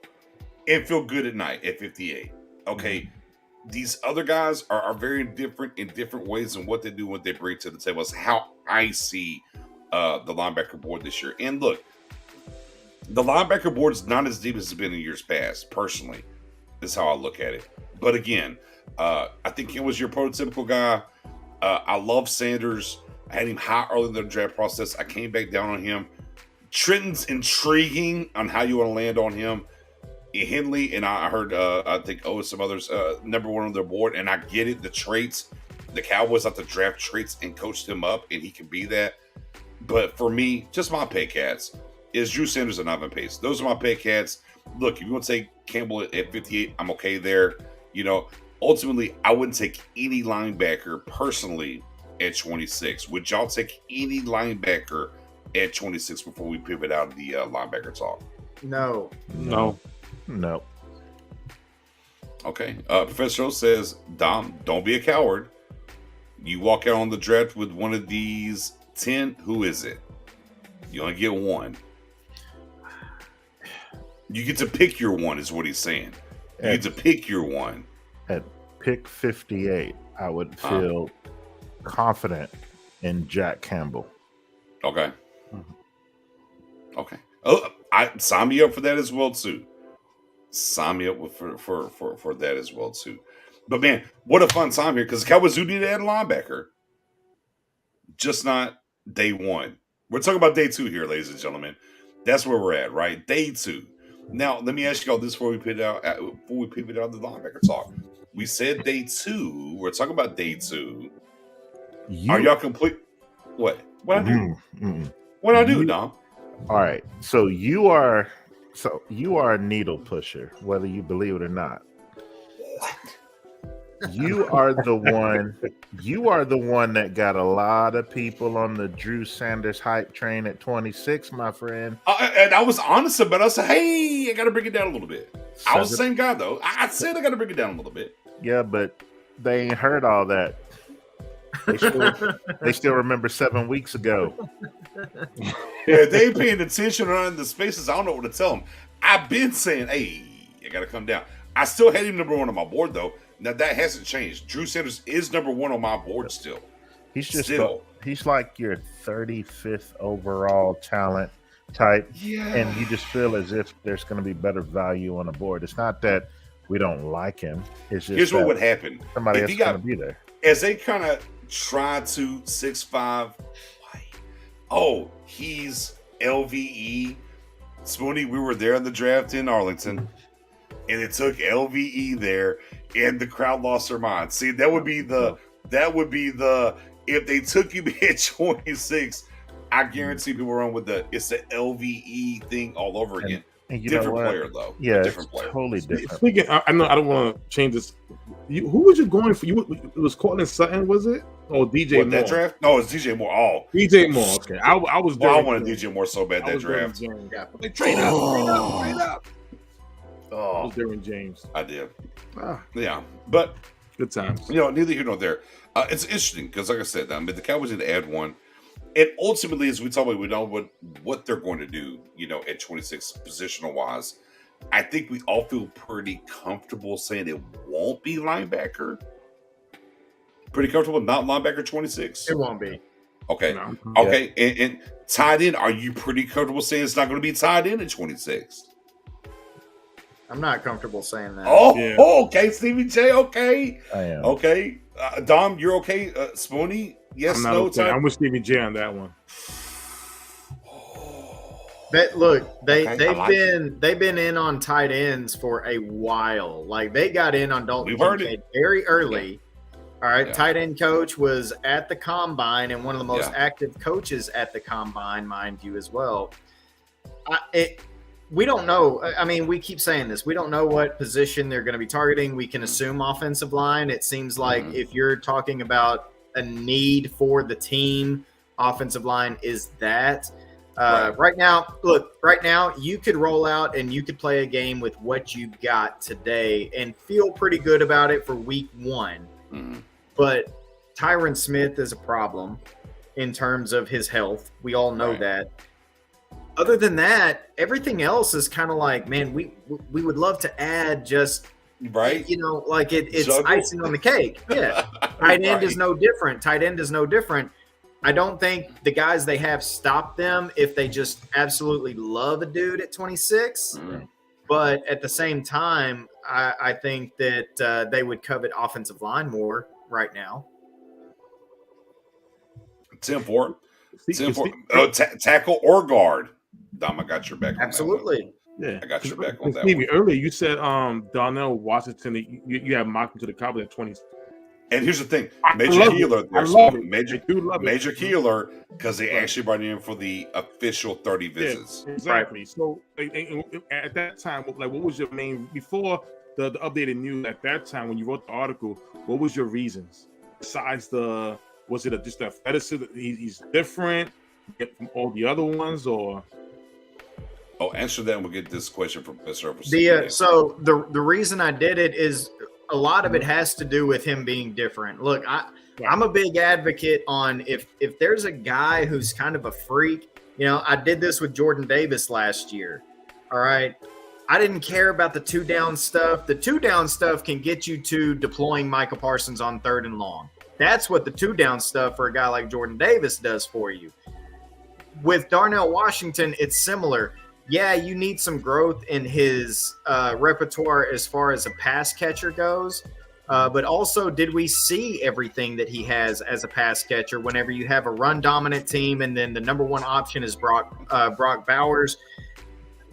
and feel good at night at 58. Okay. These other guys are very different in different ways in what they do, what they bring to the table. It's how I see the linebacker board this year. And look, the linebacker board is not as deep as it's been in years past, personally. Is how I look at it. But again, I think he was your prototypical guy. I love Sanders. I had him high early in the draft process. I came back down on him. Trenton's intriguing on how you want to land on him. Henley, and I heard, I think, some others, number one on their board, and I get it, the traits. The Cowboys have to draft traits and coach them up, and he can be that. But for me, just my pick cats is Drew Sanders and Ivan Pace. Those are my pick cats. Look, if you want to take Campbell at 58, I'm okay there. You know, ultimately, I wouldn't take any linebacker personally at 26. Would y'all take any linebacker at 26 before we pivot out of the linebacker talk? No. Okay. Professor O says, Dom, don't be a coward. You walk out on the draft with one of these 10. Who is it? You only get one. You get to pick your one, is what he's saying. You get to pick your one. At pick 58, I would feel confident in Jack Campbell. Okay. Okay. Oh, I sign me up for that as well too. Sign me up for that as well too. But man, what a fun time here, because the Cowboys do need to add a linebacker. Just not day one. We're talking about day two here, ladies and gentlemen. That's where we're at, right? Day two. Now, let me ask you all this before we pivot out the linebacker talk. We said day two. We're talking about day two. Are y'all complete? What? What I do? What I do, Dom? All right. So you are a needle pusher, whether you believe it or not. What? You are the one. You are the one that got a lot of people on the Drew Sanders hype train at 26, my friend. And I was honest about it. I said, "Hey, I got to bring it down a little bit." I was the same guy, though. I said I got to bring it down a little bit. Yeah, but they ain't heard all that. They still remember 7 weeks ago. Yeah, they ain't paying attention around the spaces. I don't know what to tell them. I've been saying, "Hey, I got to come down." I still had him number one on my board, though. Now that hasn't changed. Drew Sanders is number one on my board still. He's just he's like your 35th overall talent type, and you just feel as if there's going to be better value on the board. It's not that we don't like him. It's just here's what would happen. Somebody else is going to be there. As they kind of try to 6'5", oh, he's LVE. Spoonie, we were there in the draft in Arlington, and it took LVE there, and the crowd lost their mind. See, that would be the if they took you at 26, I guarantee people run with it's the LVE thing all over again. And you different know what? player though. Yeah, different player. Totally different. Speaking, I know I don't want to change this. Who was you going for? It was Cortland Sutton, was it? Oh, DJ Moore. That draft? No, it's DJ Moore. Oh, DJ Moore. Okay, I was. Well, I wanted DJ Moore so bad that draft. Like trade up. Oh, I was Darren James. I did. Yeah, but good times. You know, neither here nor there. It's interesting because, like I said, the Cowboys need to add one, and ultimately, as we talk about, we know what they're going to do. You know, at 26, positional wise, I think we all feel pretty comfortable saying it won't be linebacker. Pretty comfortable, not linebacker 26. It won't be. Okay. No. Okay. Yeah. And tied in, are you pretty comfortable saying it's not going to be tied in at 26? I'm not comfortable saying that. Oh, okay, Stevie J. Okay. I am. Okay. Dom, you're okay? Spoonie? Yes, I'm not no, okay. I'm with Stevie J on that one. But look, they've been in on tight ends for a while. Like they got in on Dalton Kincaid very early. All right, tight end coach was at the combine and one of the most active coaches at the combine, mind you, as well. We don't know. I mean, we keep saying this. We don't know what position they're going to be targeting. We can assume offensive line. It seems like if you're talking about a need for the team, offensive line is that. Right now, you could roll out and you could play a game with what you got today and feel pretty good about it for week 1. Mhm. But Tyron Smith is a problem in terms of his health. We all know that. Other than that, everything else is kind of like, man, we would love to add just, like it's icing on the cake. Yeah. Tight end is no different. I don't think the guys they have stop them if they just absolutely love a dude at 26. Mhm. But at the same time, I think that they would covet offensive line more right now. 10-4. Tackle or guard. Dom, I got your back. Absolutely. Yeah, I got your back on that Stevie, one. earlier you said Darnell Washington, you have mocked him to the Cowboys at 20. And here's the thing, I Major love Keeler, it. I love it. Major Keeler, because they actually brought him in for the official 30 visits. Yeah, exactly. So at that time, like, what was your main before the updated news? At that time, when you wrote the article, what was your reasons? Besides was it just athleticism? He's different from all the other ones, or? Oh, answer that, and we'll get this question from Mr. So the reason I did it is a lot of it has to do with him being different. Look, I'm a big advocate on if there's a guy who's kind of a freak. I did this with Jordan Davis last year. All right. I didn't care about the 2-down stuff. The 2-down stuff can get you to deploying Micah Parsons on 3rd and long. That's what the 2-down stuff for a guy like Jordan Davis does for you. With Darnell Washington, it's similar. Yeah, you need some growth in his repertoire as far as a pass catcher goes. But also, did we see everything that he has as a pass catcher whenever you have a run-dominant team and then the number one option is Brock Bowers?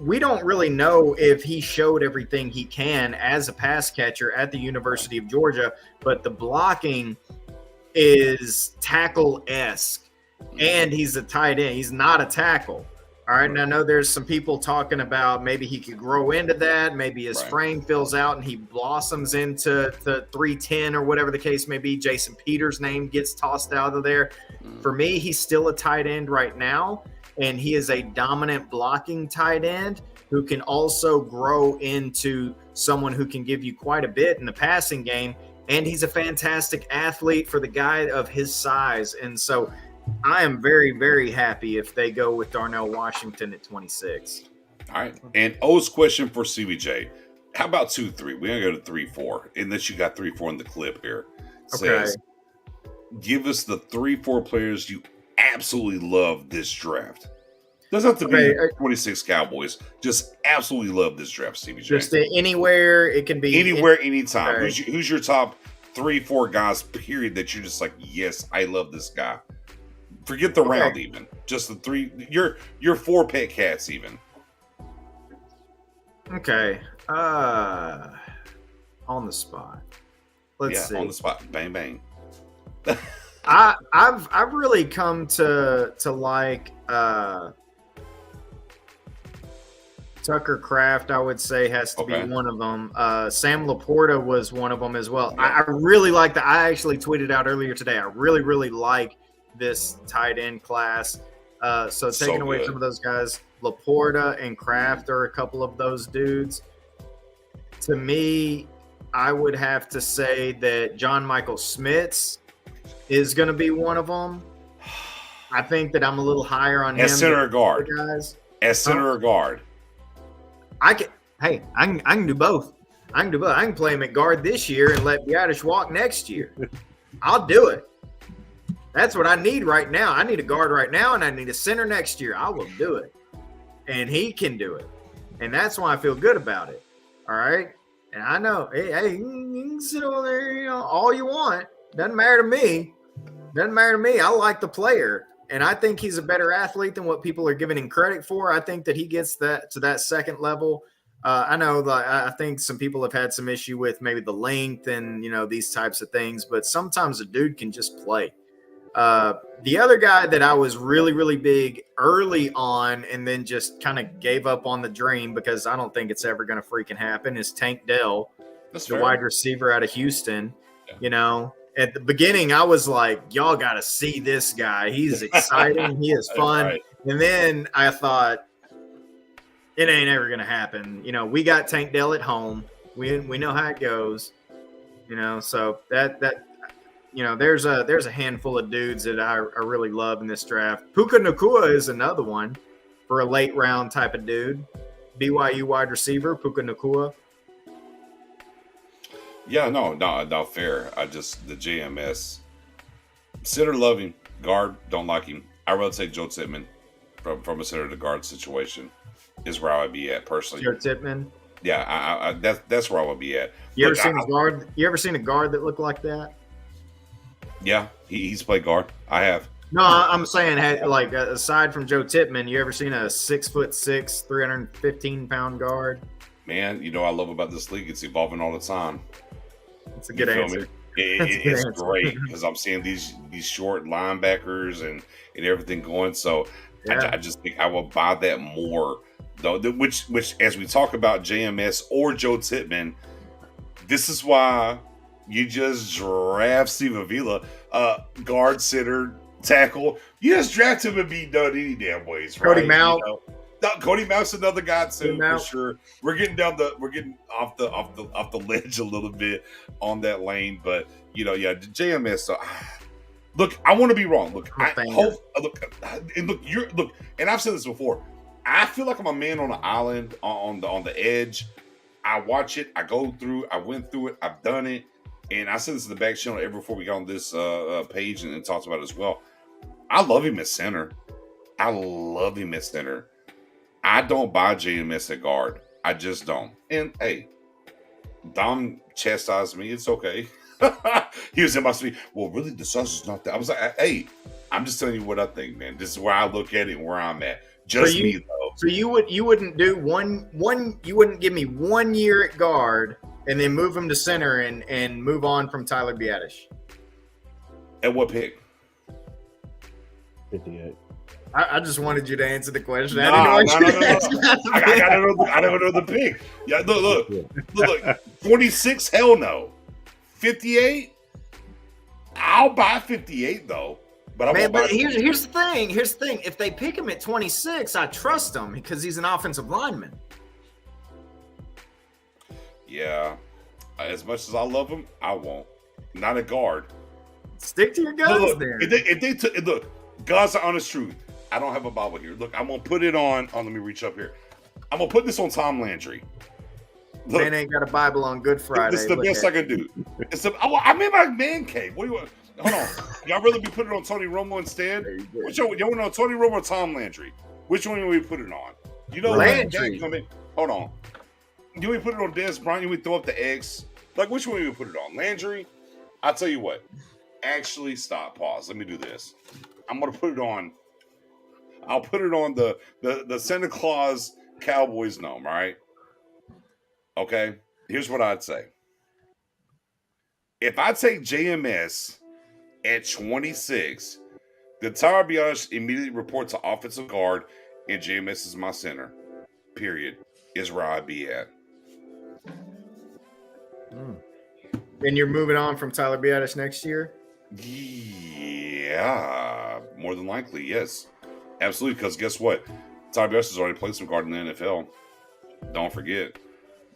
We don't really know if he showed everything he can as a pass catcher at the University of Georgia, but the blocking is tackle-esque, and he's a tight end. He's not a tackle. All right, and I know there's some people talking about maybe he could grow into that. Maybe his frame fills out and he blossoms into the 310 or whatever the case may be. Jason Peters' name gets tossed out of there. For me, he's still a tight end right now, and he is a dominant blocking tight end who can also grow into someone who can give you quite a bit in the passing game. And he's a fantastic athlete for the guy of his size. And so I am very, very happy if they go with Darnell Washington at 26. All right. And O's question for CBJ. How about 2-3? We're going to go to 3-4, unless you got 3-4 in the clip here. It says, give us the 3-4 players you absolutely love this draft. Doesn't have to be 26 Cowboys. Just absolutely love this draft, CBJ. Just anywhere. It can be anywhere, anytime. Who's your top 3-4 guys, period, that you're just like, yes, I love this guy. Forget the round even. Just the 3. Your 4 pet cats even. Okay. On the spot. Let's see. On the spot. Bang bang. I've really come to like Tucker Kraft, I would say, has to be one of them. Sam Laporta was one of them as well. I really like that. I actually tweeted out earlier today. I really, really like this tight end class. So taking away some of those guys, Laporta and Kraft are a couple of those dudes. To me, I would have to say that John Michael Schmitz is going to be one of them. I think that I'm a little higher on him. As center or guard. Guys. As center or guard. I can do both. I can play him at guard this year and let Biadasz walk next year. I'll do it. That's what I need right now. I need a guard right now, and I need a center next year. I will do it. And he can do it. And that's why I feel good about it. All right? And I know, hey, you can sit over there, all you want. Doesn't matter to me. I like the player. And I think he's a better athlete than what people are giving him credit for. I think that he gets that to that second level. I know that I think some people have had some issue with maybe the length and, these types of things. But sometimes a dude can just play. The other guy that I was really, really big early on and then just kind of gave up on the dream because I don't think it's ever going to freaking happen is Tank Dell, the wide receiver out of Houston. At the beginning, I was like, y'all got to see this guy. He's exciting. He is fun. And then I thought, it ain't ever gonna happen. You know, we got Tank Dell at home. We know how it goes. You know, so that you know, there's a handful of dudes that I really love in this draft. Puka Nacua is another one for a late round type of dude. BYU wide receiver, Puka Nacua. Yeah, no, fair. I just the JMS center loving guard don't like him. I rather take Joe Tippmann from a center to guard situation is where I would be at personally. Joe Tippmann. Yeah, I that's where I would be at. You ever seen a guard? You ever seen a guard that looked like that? Yeah, he's played guard. I have. No, I'm saying, like, aside from Joe Tippmann, you ever seen a 6'6", 315-pound guard? Man, you know what I love about this league? It's evolving all the time. It's a good answer. It's great because I'm seeing these short linebackers and everything going. So yeah. I just think I will buy that more. Though, which as we talk about JMS or Joe Tippmann, this is why you just draft Steve Avila, guard, center, tackle. You just draft him and be done any damn ways, right? Cody Mount. You know? Cody Mount's another guy too, for sure. We're getting off the ledge a little bit on that lane, but you know, yeah, JMS. So, look, I want to be wrong. Look, and I've said this before. I feel like I'm a man on an island on the edge. I watch it. I go through. I went through it. I've done it. And I said this in the back channel ever before we got on this page and talked about it as well. I love him at center. I don't buy JMS at guard. I just don't. And hey, Dom chastised me. It's okay. He was in my speech. Well, really, the sauce is not that. I was like, hey, I'm just telling you what I think, man. This is where I look at it and where I'm at. Just me though. So you wouldn't do one you wouldn't give me 1 year at guard and then move him to center and move on from Tyler Biadasz. At what pick? 58. I just wanted you to answer the question. No. I don't know the pick. Yeah, look. 26, hell no. 58, I'll buy 58 though. But here's the thing. If they pick him at 26, I trust him because he's an offensive lineman. Yeah. As much as I love him, I won't. Not a guard. Stick to your guns there. Look, God's the honest truth. I don't have a Bible here. Look, I'm going to put it on. Oh, let me reach up here. I'm going to put this on Tom Landry. Look, man ain't got a Bible on Good Friday. This is the best I can do. I'm in my man cave. What do you want? Hold on. Y'all rather be putting it on Tony Romo instead? Which y'all want on Tony Romo or Tom Landry? Which one do we put it on? You know, Landry. Hold on. Do we put it on Des Bryant? Do we throw up the X? Like, which one do we put it on? Landry? I'll tell you what. Actually, stop. Pause. Let me do this. I'm going to put it on. I'll put it on the Santa Claus Cowboys gnome, right? Okay? Here's what I'd say. If I take JMS at 26, the Tyler Biadasz immediately reports to offensive guard, and JMS is my center. Period. Is where I'd be at. And you're moving on from Tyler Biadasz next year? Yeah. More than likely, yes. Absolutely, because guess what? Tyler Biadasz has already played some guard in the NFL. Don't forget.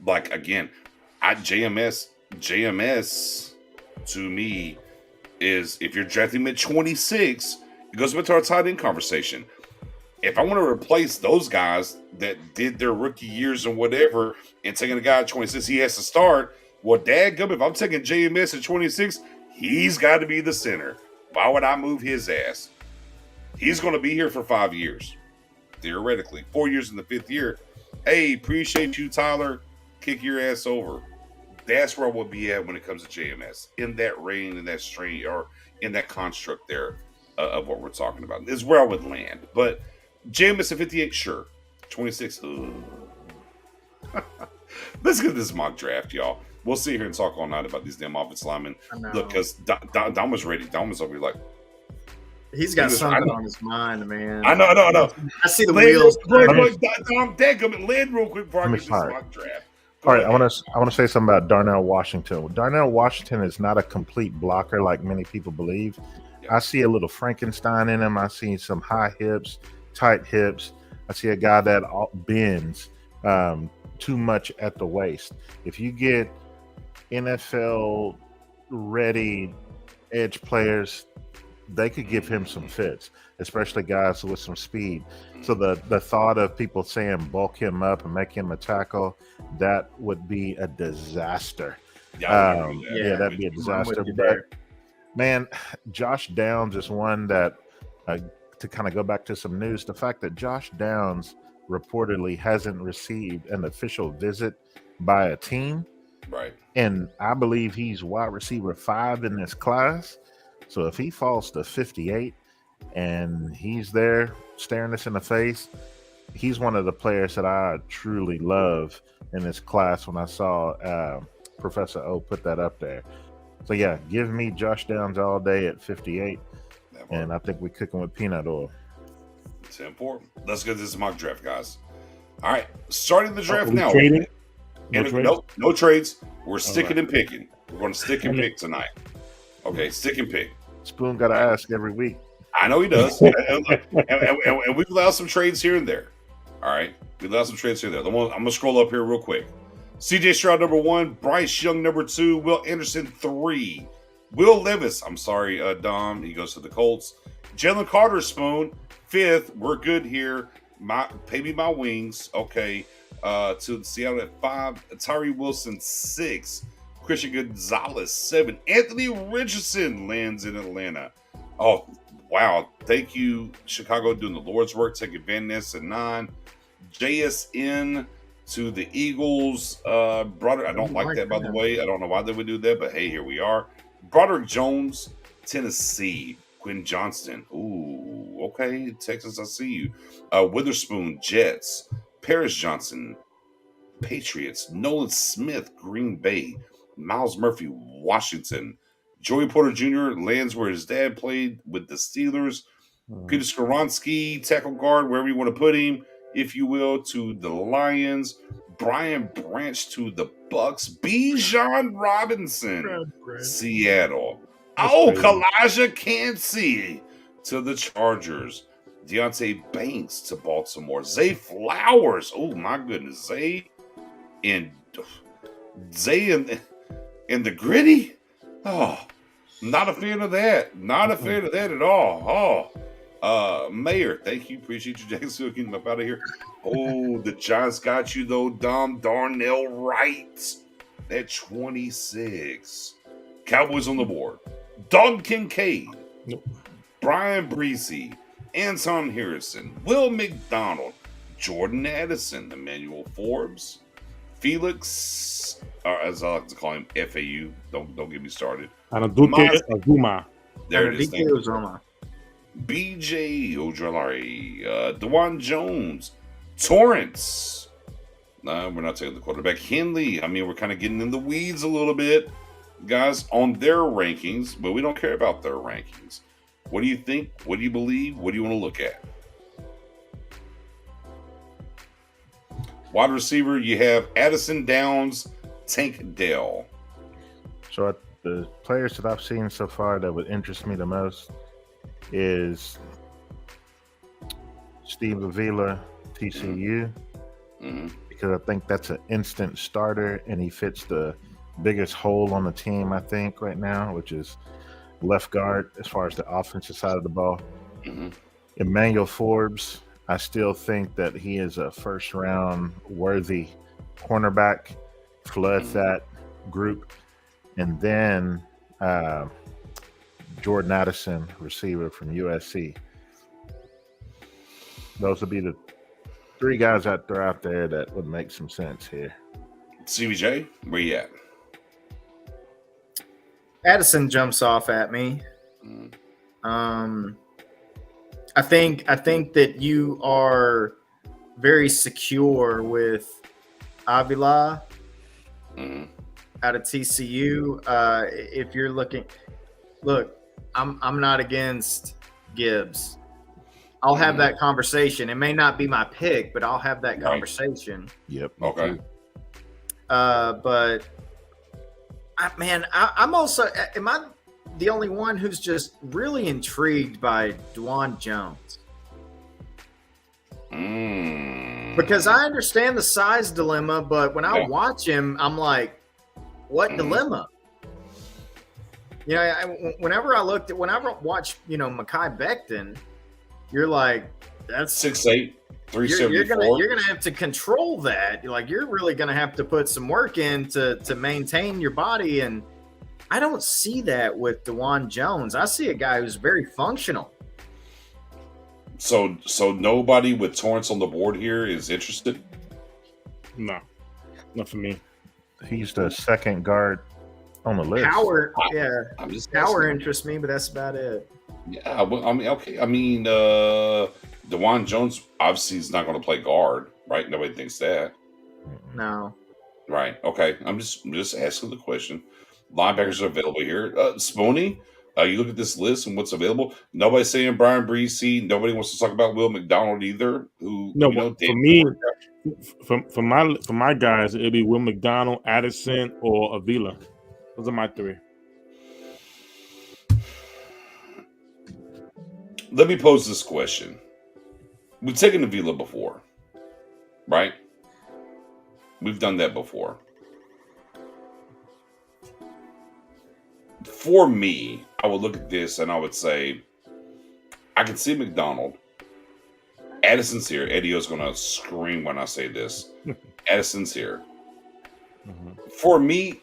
Like, again, JMS to me is, if you're drafting him at 26, it goes back to our tight end conversation. If I want to replace those guys that did their rookie years and whatever, and taking a guy at 26, he has to start. Well, dadgum, if I'm taking JMS at 26, he's got to be the center. Why would I move his ass? He's going to be here for 5 years, theoretically. 4 years in the 5th year. Hey, appreciate you, Tyler. Kick your ass over. That's where I will be at when it comes to JMS. In that range, in that strain, or in that construct there of what we're talking about. This is where I would land. But JMS at 58, sure. 26, Let's get this mock draft, y'all. We'll sit here and talk all night about these damn offensive linemen. Look, because Dom was ready. Dom was over here like, he's got something on his mind, man. I know. I see the wheels. Dom, land real quick before I get this mock draft. All right, I want to say something about Darnell Washington. Darnell Washington is not a complete blocker like many people believe. Yeah. I see a little Frankenstein in him. I see some high hips. tight hips. I see a guy that bends too much at the waist. If you get NFL ready edge players, they could give him some fits, especially guys with some speed. So the thought of people saying bulk him up and make him a tackle, that would be a disaster. That'd be a disaster. But man, Josh Downs is one that to kind of go back to some news, the fact that Josh Downs reportedly hasn't received an official visit by a team. Right. And I believe he's wide receiver 5 in this class. So if he falls to 58 and he's there staring us in the face, he's one of the players that I truly love in this class when I saw Professor O put that up there. So yeah, give me Josh Downs all day at 58. And I think we're cooking with peanut oil. It's important. Let's get this mock draft, guys. All right, starting the draft now. Trading? No trades. We're sticking and picking. We're going to stick and pick tonight. Okay, stick and pick. Spoon got to ask every week. I know he does. and we've allowed some trades here and there. All right, we allowed some trades here and there. I'm going to scroll up here real quick. CJ Stroud, number 1. Bryce Young, number 2. Will Anderson, 3. Will Levis, I'm sorry, Dom. He goes to the Colts. Jalen Carter, Spoon, 5th. We're good here. Pay me my wings. Okay. To Seattle at 5. Tyree Wilson, 6. Christian Gonzalez, 7. Anthony Richardson lands in Atlanta. Oh, wow. Thank you, Chicago, doing the Lord's work. Taking Van Ness at 9. JSN to the Eagles. Broderick, I don't like that, by the way. I don't know why they would do that, but hey, here we are. Broderick Jones, Tennessee. Quinn Johnston. Ooh, okay. Texas, I see you. Witherspoon, Jets. Paris Johnson, Patriots. Nolan Smith, Green Bay. Miles Murphy, Washington. Joey Porter Jr. lands where his dad played with the Steelers. Peter Skoronski, tackle guard, wherever you want to put him, if you will, to the Lions. Brian Branch to the Bucks. Bijan Robinson, Seattle. Kalijah Kancey to the Chargers. Deontay Banks to Baltimore. Zay Flowers. Oh my goodness, Zay in the gritty. Oh, not a fan of that. Not a fan of that at all. Mayor, thank you. Appreciate you, Jackson, getting him up out of here. Oh, the Giants got you though. Darnell Wright at 26. Cowboys on the board. Dalton Kincaid. Nope. Brian Breesy. Anton Harrison. Will McDonald. Jordan Addison. Emmanuel Forbes. Felix, or as I like to call him, FAU. Don't get me started. Azuma. There it is. BJ Ojolari. DeJuan Jones. Torrance. No, we're not taking the quarterback. Henley. I mean, we're kind of getting in the weeds a little bit, guys, on their rankings, but we don't care about their rankings. What do you think? What do you believe? What do you want to look at? Wide receiver, you have Addison Downs, Tank Dell. So the players that I've seen so far that would interest me the most is Steve Avila, TCU, because I think that's an instant starter and he fits the biggest hole on the team, I think, right now, which is left guard as far as the offensive side of the ball. Emmanuel Forbes, I still think that he is a first-round worthy cornerback, floods that group. And then Jordan Addison, receiver from USC. Those would be the 3 guys out there that would make some sense here. CBJ, where you at? Addison jumps off at me. I think that you are very secure with Avila out of TCU. If you're looking, I'm not against Gibbs. I'll have that conversation. It may not be my pick, but I'll have that conversation. Yep. Okay. But I'm also. Am I the only one who's just really intrigued by DeJuan Jones? Because I understand the size dilemma, but when I watch him, I'm like, what dilemma? You know, whenever I watch, Mekhi Becton, you're like, that's 6'8", 374. You're gonna have to control that. You're really gonna have to put some work in to maintain your body, and I don't see that with DeJuan Jones. I see a guy who's very functional. So nobody with Torrance on the board here is interested? No, not for me. He's the second guard on the list. Howard, Howard interests me, but that's about it. Yeah, well, I mean, okay. I mean, DeJuan Jones obviously is not going to play guard, right? Nobody thinks that. No. Right. Okay. I'm just asking the question. Linebackers are available here. Spoony, you look at this list and what's available. Nobody's saying Brian Breesy. Nobody wants to talk about Will McDonald either. For me, for my guys, it'd be Will McDonald, Addison, or Avila. Those are my three. Let me pose this question. We've taken Avila before, right? We've done that before. For me, I would look at this and I would say, I can see McDonald. Addison's here. Eddie's going to scream when I say this. Addison's here. Mm-hmm. For me,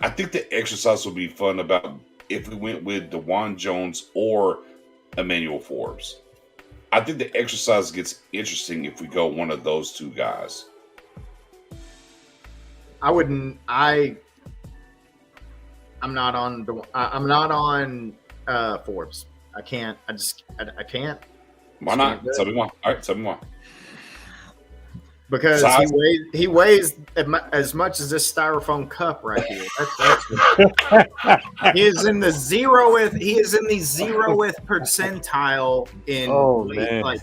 I think the exercise would be fun about if we went with DeJuan Jones or Emmanuel Forbes. I think the exercise gets interesting if we go one of those two guys. I'm not on Forbes. I can't. I can't. Why not? Tell me why. All right, tell me why. Because he weighs as much as this styrofoam cup right here. He is in the 0th. He is in the 0th percentile in weight,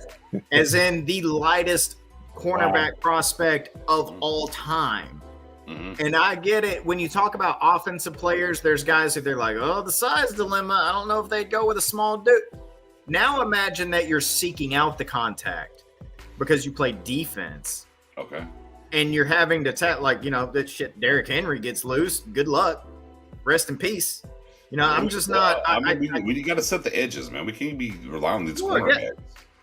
as in the lightest cornerback prospect of all time. Mm-hmm. And I get it. When you talk about offensive players, there's guys that they're like, oh, the size dilemma. I don't know if they'd go with a small dude. Now imagine that you're seeking out the contact because you play defense. Okay. And you're having to that shit. Derrick Henry gets loose. Good luck. Rest in peace. I'm just not. We got to set the edges, man. We can't be relying on these cornerbacks.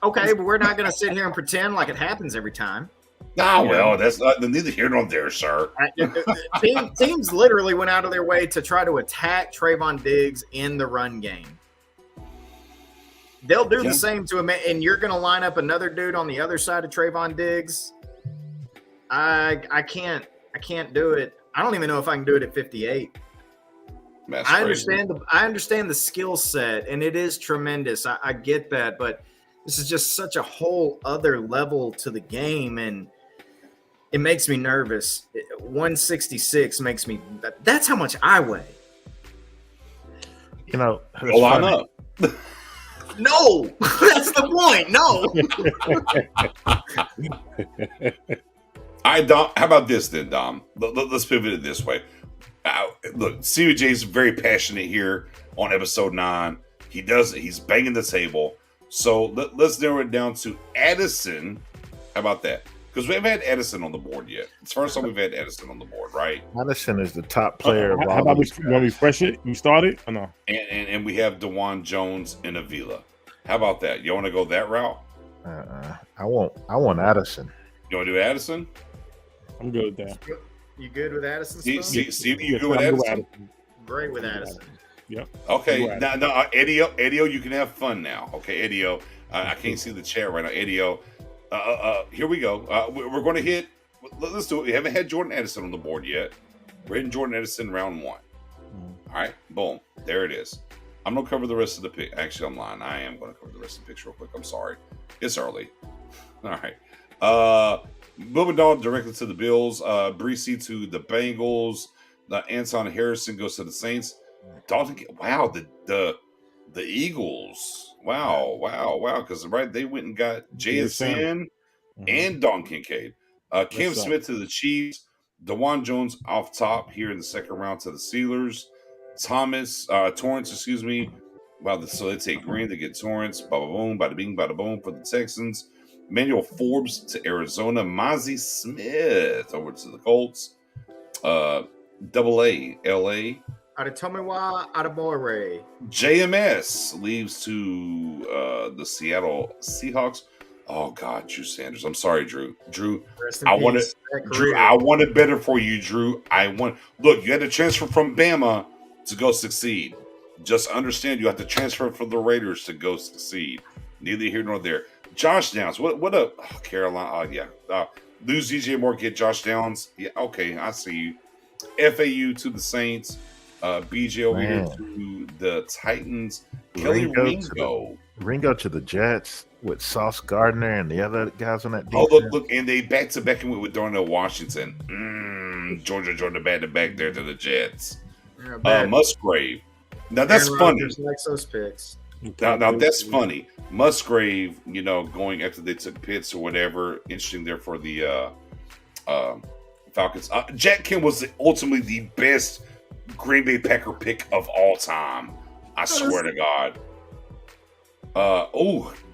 Okay, but we're not going to sit here and pretend like it happens every time. Well, that's neither here nor there, sir. Teams literally went out of their way to try to attack Trayvon Diggs in the run game. They'll do the same to him, and you're going to line up another dude on the other side of Trayvon Diggs. I can't do it. I don't even know if I can do it at 58. I understand the skill set, and it is tremendous. I get that, but this is just such a whole other level to the game, and it makes me nervous. 166 makes me. That's how much I weigh. Line up. No, that's the point. No. All right, Dom. How about this then, Dom? Let's pivot it this way. Look, CJ is very passionate here on episode 9. He's banging the table. So let's narrow it down to Addison. How about that? Because we haven't had Addison on the board yet. It's the first time we've had Addison on the board, right? Addison is the top player. How about we refresh it? We started or no? And we have DeJuan Jones and Avila. How about that? You want to go that route? I want Addison. You want to do Addison? I'm good with that. You good with Addison? Steve, you good with Addison? Great with Addison. Yep. Okay. Now, Eddie, you can have fun now. Okay, Eddie, I can't see the chat right now. Eddie, here we go. We're going to hit. Let's do it. We haven't had Jordan Addison on the board yet. We're hitting Jordan Addison round 1. All right. Boom. There it is. I'm going to cover the rest of the pick. Actually, I'm lying. I am going to cover the rest of the picture real quick. I'm sorry. It's early. All right. Moving on directly to the Bills. Breesy to the Bengals. Anton Harrison goes to the Saints. Wow, the Eagles. Wow. Because they went and got JSN and Don Kincaid. Cam Smith to the Chiefs. DeJuan Jones off top here in the second round to the Steelers. Torrance, excuse me. Wow, so they take Green to get Torrance. Bada boom, bada bing, bada boom for the Texans. Emmanuel Forbes to Arizona. Mozzie Smith over to the Colts. Double A, LA. Adetomiwa Adebawore. JMS leaves to the Seattle Seahawks. Oh God, Drew Sanders. I'm sorry, Drew. Rest in I peace. wanted That Drew. career. I wanted better for you, Drew. Look. You had to transfer from Bama to go succeed. Just understand, you have to transfer from the Raiders to go succeed. Neither here nor there. Josh Downs. What a Carolina. Oh yeah. Lose DJ Moore, get Josh Downs. Yeah. Okay, I see you. FAU to the Saints. BJ over here to the Titans. Kelly Ringo to the Jets with Sauce Gardner and the other guys on that defense. Oh, look, and they back-to-back with Darnell Washington. Georgia back there to the Jets. Musgrave. Now, that's Aaron funny. Rodgers likes those picks. Now, that's funny. Musgrave, going after they took Pitts or whatever. Interesting there for the Falcons. Jack Kim was ultimately the best Green Bay Packer pick of all time. I swear to God.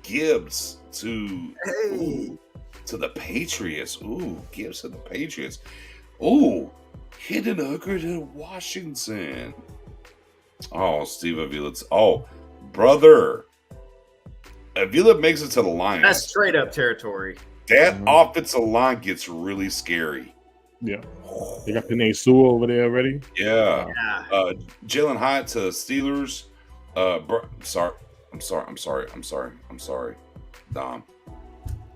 Gibbs to the Patriots. Gibbs to the Patriots. Hidden Hooker to Washington. Steve Avila. Brother. Avila makes it to the Lions. That's straight up territory. That offensive line gets really scary. Yeah. They got Penei Sewell over there already. Yeah. Jalen Hyatt to Steelers. I'm sorry. Dom.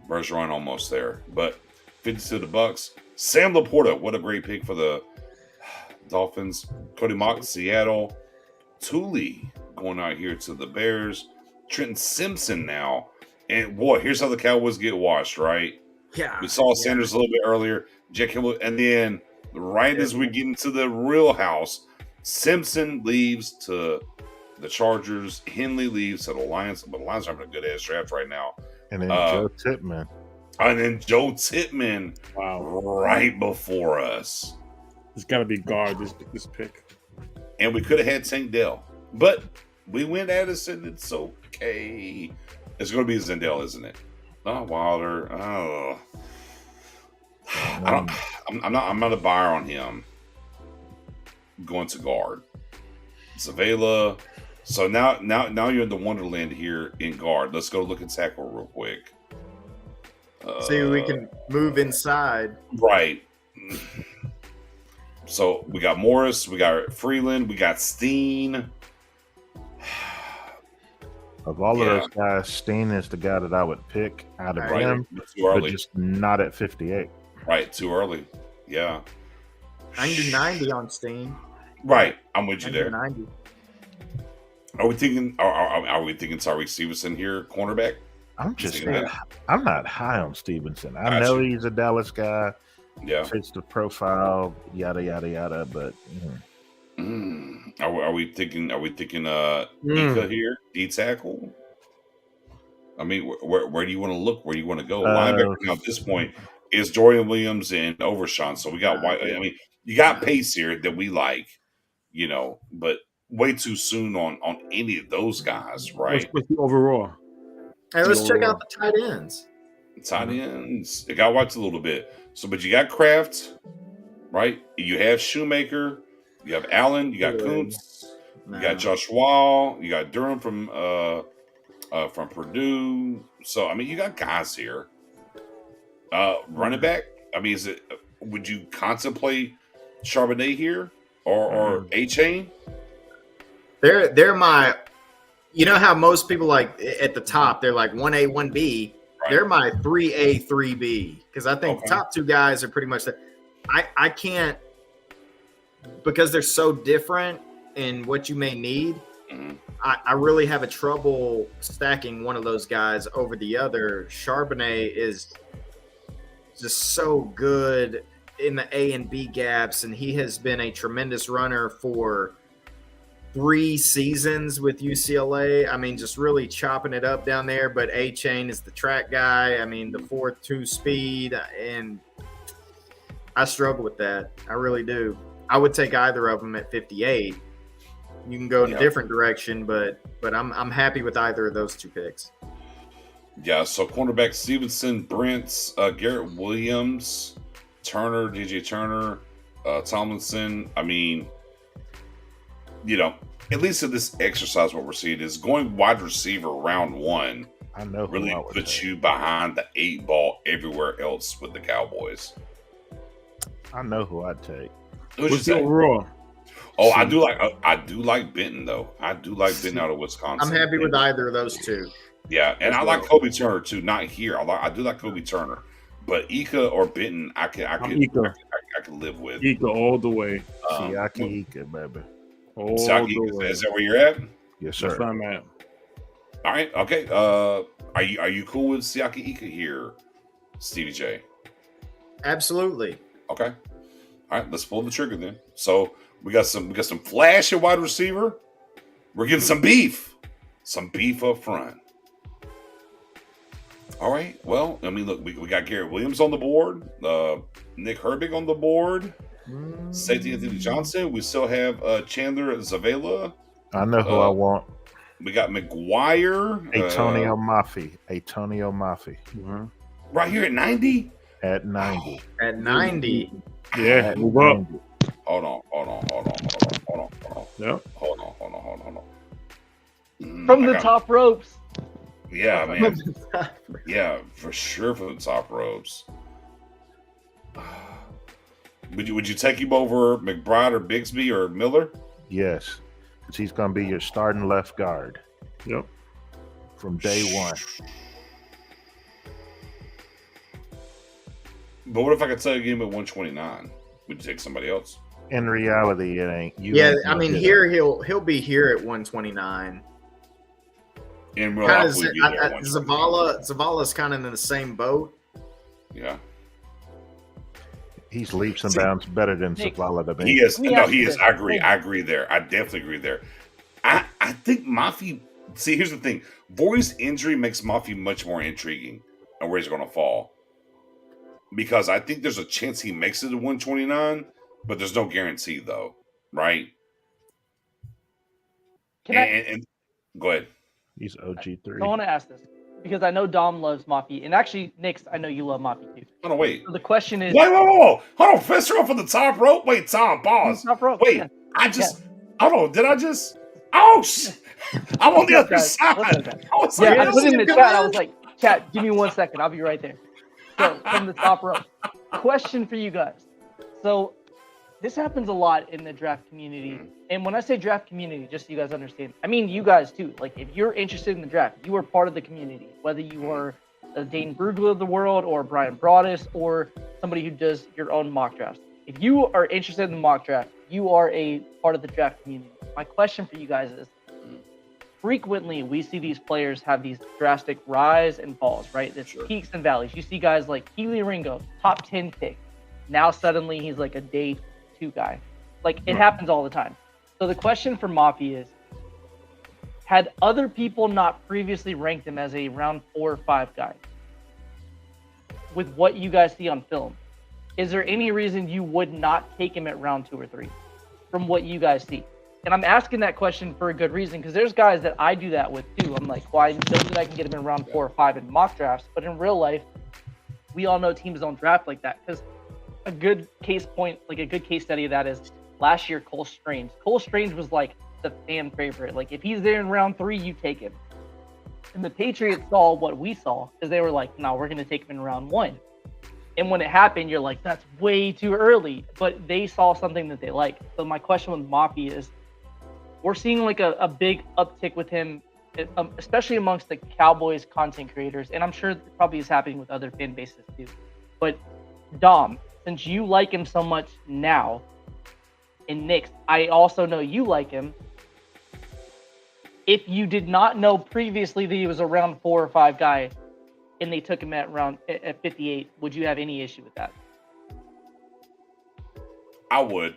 Bergeron almost there. But 50 to the Bucks. Sam Laporta, what a great pick for the Dolphins. Cody Mock, Seattle. Thule going out here to the Bears. Trenton Simpson now. And boy, here's how the Cowboys get washed, right? Yeah. We saw Sanders a little bit earlier. Jack Hill, and then right as we get into the real house, Simpson leaves to the Chargers. Henley leaves to the Lions, but the Lions are having a good ass draft right now. And then Joe Tippmann. And then Joe Tippmann right before us. It's got to be guard, this pick. And we could have had Tank Dell, but we went Addison. It's okay. It's going to be Zendel, isn't it? Wilder. I'm not a buyer on him going to guard. Zavela. So now you're in the Wonderland here in guard. Let's go look at tackle real quick. See, we can move inside. Right. So we got Morris, we got Freeland, we got Steen. Of all of those guys, Steen is the guy that I would pick out of him, but just not at 58. Right, too early. Yeah. I can do 90 on Steen. Right, I'm with you there. 90. Are we thinking Tyreke Stevenson here, cornerback? I'm just saying, I'm not high on Stevenson. I know he's a Dallas guy. Yeah. Fits the profile, yada yada yada, but Are we thinking Ika here, D tackle? I mean, where do you want to look? Where do you want to go? Linebacker now at this point is Dorian Williams and Overshawn. So we got White. I mean, you got pace here that we like, but way too soon on any of those guys, right? What's the overall? Hey, let's check out the tight ends. Tight ends. It got watched a little bit. So, but you got Kraft, right? You have Shoemaker. You have Allen. You got Kuntz. You got Josh Wall. You got Durham from Purdue. So, I mean, you got guys here. Running back. I mean, would you contemplate Charbonnet here or A-Chain? They're my. You know how most people like at the top, they're like 1A, 1B. Right. They're my 3A, 3B because I think the top two guys are pretty much that. I can't, because they're so different in what you may need. Mm-hmm. I really have a trouble stacking one of those guys over the other. Charbonnet is just so good in the A and B gaps, and he has been a tremendous runner for 3 seasons with UCLA. I mean, just really chopping it up down there. But A-Chain is the track guy. I mean, the 4.2 speed, and I struggle with that. I really do. I would take either of them at 58. You can go in a different direction, but I'm happy with either of those two picks. Yeah, so cornerback Stevenson, Brents, Garrett Williams, Turner, DJ Turner, Tomlinson. I mean, at least in this exercise, what we're seeing is going wide receiver round 1 I know who really I would puts take. you behind the 8 ball everywhere else with the Cowboys. I know who I'd take. Who'd you What's your say? overall? Oh, I do like Benton though. I do like Benton out of Wisconsin. I'm happy with either of those two. Yeah, and as I like well. Kobe Turner too. Not here. I do like Kobe Turner, but Ika or Benton, I could live with. Ika all the way. Siaki Ika, baby. All Siaki, the way. is that where you're at? Yes, That's sir. where I'm at. All right. Okay. Are you cool with Siaki Ika here, Stevie J? Absolutely. Okay. All right. Let's pull the trigger then. So we got some flash at wide receiver. We're getting some beef up front. All right. Well, I mean, look, we got Garrett Williams on the board, Nick Herbig on the board, safety Anthony Johnson. We still have Chandler Zavala. I know who I want. We got McGuire. Antonio Mafi. Antonio Mafi. Mhm. Right here at 90. At 90. At 90. Yeah, At move up. 90. Hold on. Yep. Hold on. From I the got- top ropes. Yeah, man. Yeah, for sure for the top ropes. Would you take him over McBride or Bigsby or Miller? Yes. Because he's going to be your starting left guard Yep. from day one. But what if I could tell you game at 129? Would you take somebody else? In reality, it ain't. You Yeah, ain't I gonna mean, get here he'll be here at 129. In real Kind life, of, we'd be there at 129. Zavala's kind of in the same boat. Yeah. He's leaps and bounds better than Nick, Zavala to me. He is. Let me No, ask he you is. this. I agree there. I definitely agree there. I think Mafi. See, here's the thing. Vorey's injury makes Mafi much more intriguing and where he's going to fall. Because I think there's a chance he makes it to 129, but there's no guarantee, though. Right? And go ahead. He's OG3. I want to ask this because I know Dom loves Mafi, and actually, Nix, I know you love Mafi too. Hold on, wait. So the question is, Wait. Hold on. First off on the top rope. Wait, Tom, pause. Top rope, Wait, yeah. hold on. Did I just? Oh, shit. I'm on the other Guys, side. what's up, guys? I was Yeah, like, I put it in the Come chat. I on. was like, chat, give me 1 second. I'll be right there. So, from the top rope. Question for you guys. So, this happens a lot in the draft community. And when I say draft community, just so you guys understand, I mean you guys too. Like, if you're interested in the draft, you are part of the community. Whether you are a Dane Brugler of the world or Brian Broaddus or somebody who does your own mock drafts. If you are interested in the mock draft, you are a part of the draft community. My question for you guys is, frequently we see these players have these drastic rise and falls, right? There's peaks and valleys. You see guys like Keely Ringo, top 10 pick. Now suddenly he's like a day 2 guy. Like, it happens all the time. So the question for Mafi is, had other people not previously ranked him as a round 4 or 5 guy, with what you guys see on film, is there any reason you would not take him at round 2 or 3 from what you guys see? And I'm asking that question for a good reason, because there's guys that I do that with too. I'm like, well, I know that I can get him in round 4 or 5 in mock drafts, but in real life, we all know teams don't draft like that. Because a good case study of that is last year, Cole Strange. Cole Strange was like the fan favorite. Like, if he's there in round 3, you take him. And the Patriots saw what we saw, because they were like, no, we're going to take him in round 1. And when it happened, you're like, that's way too early. But they saw something that they liked. So my question with Mafi is, we're seeing like a big uptick with him, especially amongst the Cowboys content creators. And I'm sure it probably is happening with other fan bases too. But Dom, since you like him so much now, and Nick, I also know you like him. If you did not know previously that he was a round 4 or 5 guy, and they took him at 58, would you have any issue with that? I would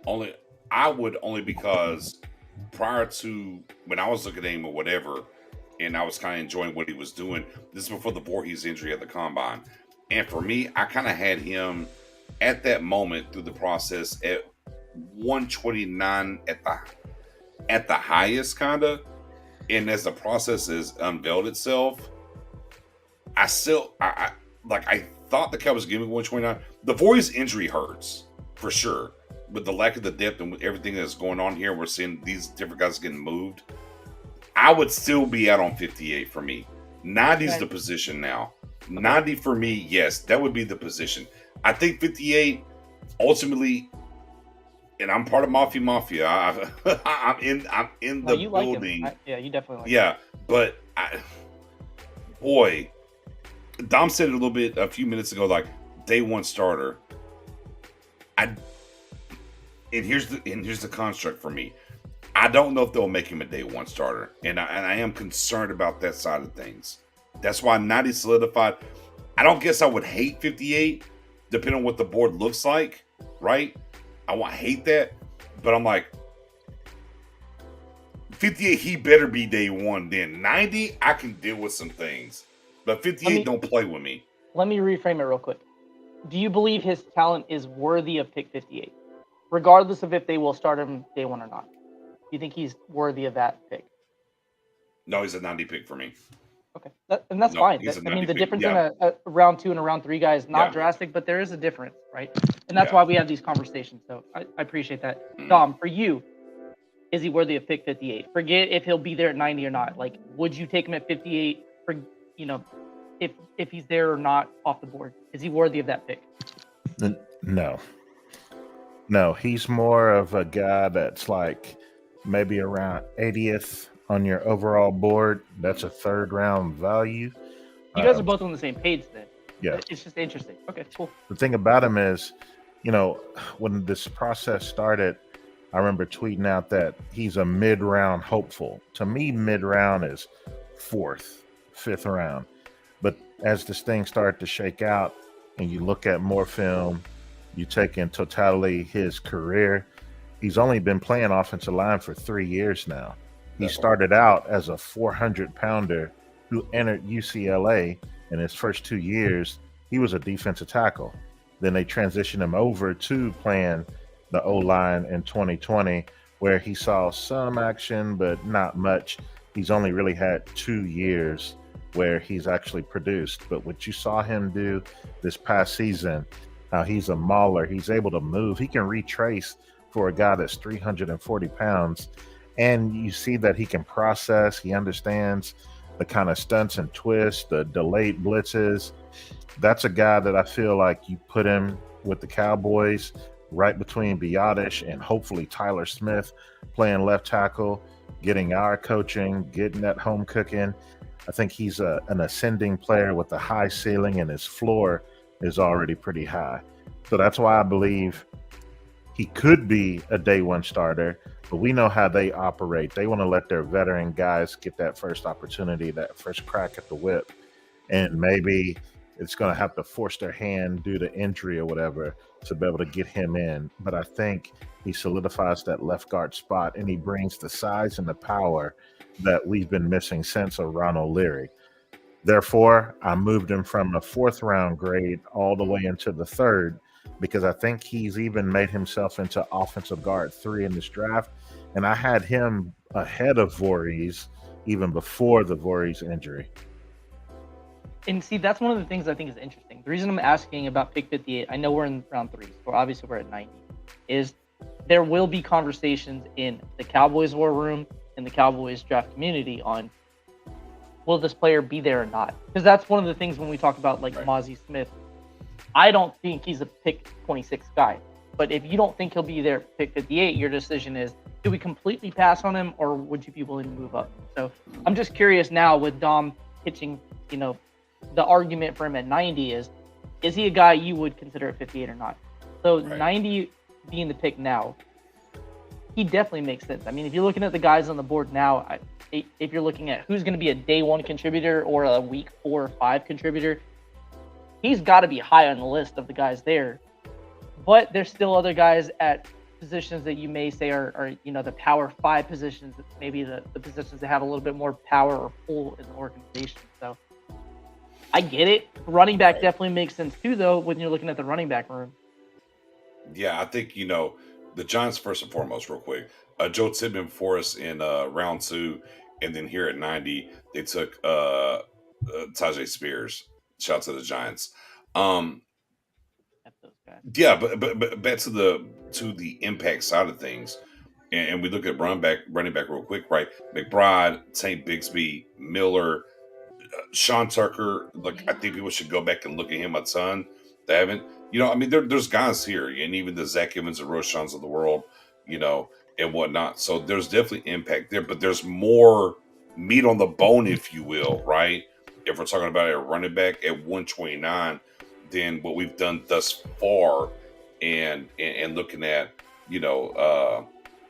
only because prior to when I was looking at him or whatever, and I was kind of enjoying what he was doing. This is before the Voorhees injury at the combine, and for me, I kind of had him at that moment through the process at 129 at the highest, kind of. And as the process has unveiled itself, I thought the Cowboys gave me 129. The Voorhees injury hurts for sure. With the lack of the depth and with everything that's going on here, we're seeing these different guys getting moved. I would still be out on 58 for me. 90 is the position now. 90 for me, yes, that would be the position. I think 58 ultimately, and I'm part of Mafia. I'm in the you building. Like him. Yeah, you definitely like him. Yeah, but boy, Dom said it a little bit a few minutes ago, like day one starter. And here's the construct for me. I don't know if they'll make him a day one starter, and I am concerned about that side of things. That's why 90 solidified. I don't guess I would hate 58, depending on what the board looks like, right? I won't hate that, but I'm like, 58, he better be day one. Then 90, I can deal with some things, but 58 don't play with me. Let me reframe it real quick. Do you believe his talent is worthy of pick 58, regardless of if they will start him day one or not? Do you think he's worthy of that pick? No, he's a 90 pick for me. Okay, that's fine. I mean, the difference in a round 2 and a round 3 guy is not drastic, but there is a difference, right? And that's why we have these conversations. So I appreciate that. Dom, for you, is he worthy of pick 58? Forget if he'll be there at 90 or not. Like, would you take him at 58 for, if he's there or not off the board? Is he worthy of that pick? No, he's more of a guy that's like maybe around 80th on your overall board. That's a third round value. You guys are both on the same page then. Yeah. It's just interesting. Okay, cool. The thing about him is, when this process started, I remember tweeting out that he's a mid-round hopeful. To me, mid-round is 4th, 5th round. But as this thing started to shake out and you look at more film, you take in totality his career, he's only been playing offensive line for 3 years now. He started out as a 400-pounder who entered UCLA. In his first 2 years, he was a defensive tackle. Then they transitioned him over to playing the O-line in 2020, where he saw some action, but not much. He's only really had 2 years where he's actually produced. But what you saw him do this past season, how he's a mauler, he's able to move, he can retrace for a guy that's 340 pounds. And you see that he can process, he understands the kind of stunts and twists, the delayed blitzes. That's a guy that I feel like you put him with the Cowboys right between Biotish and hopefully Tyler Smith playing left tackle, getting our coaching, getting that home cooking. I think he's an ascending player with a high ceiling, and his floor is already pretty high. So that's why I believe he could be a day one starter, but we know how they operate. They want to let their veteran guys get that first opportunity, that first crack at the whip. And maybe it's going to have to force their hand due to injury or whatever to be able to get him in. But I think he solidifies that left guard spot, and he brings the size and the power that we've been missing since Ronald Leary. Therefore, I moved him from a 4th round grade all the way into the 3rd, because I think he's even made himself into offensive guard 3 in this draft. And I had him ahead of Voorhees even before the Voorhees injury. And see, that's one of the things I think is interesting. The reason I'm asking about pick 58, I know we're in round 3, so obviously we're at 90, is there will be conversations in the Cowboys war room and the Cowboys draft community on, will this player be there or not? Because that's one of the things when we talk about like Mozzie Smith. I don't think he's a pick 26 guy. But if you don't think he'll be there at pick 58, your decision is, do we completely pass on him, or would you be willing to move up? So I'm just curious now with Dom pitching, the argument for him at 90 is he a guy you would consider at 58 or not? So 90 being the pick now, he definitely makes sense. I mean, if you're looking at the guys on the board now, if you're looking at who's going to be a day 1 contributor or a week 4 or 5 contributor, he's got to be high on the list of the guys there. But there's still other guys at positions that you may say are the power 5 positions, maybe the positions that have a little bit more power or pull in the organization. So I get it. Running back definitely makes sense too, though, when you're looking at the running back room. Yeah, I think, the Giants first and foremost, real quick. Joe Tidman for us in round 2, and then here at 90, they took Tajay Spears. Shout out to the Giants. Um, That's those guys. yeah, but back to the impact side of things, and we look at running back real quick, right? McBride, Tank Bigsby, Miller, Sean Tucker. Like, I think people should go back and look at him a ton. They haven't, I mean, there's guys here, and even the Zach Evans and Roschons of the world, and whatnot. So there's definitely impact there, but there's more meat on the bone, if you will, right? If we're talking about a running back at 129, than what we've done thus far, and looking at,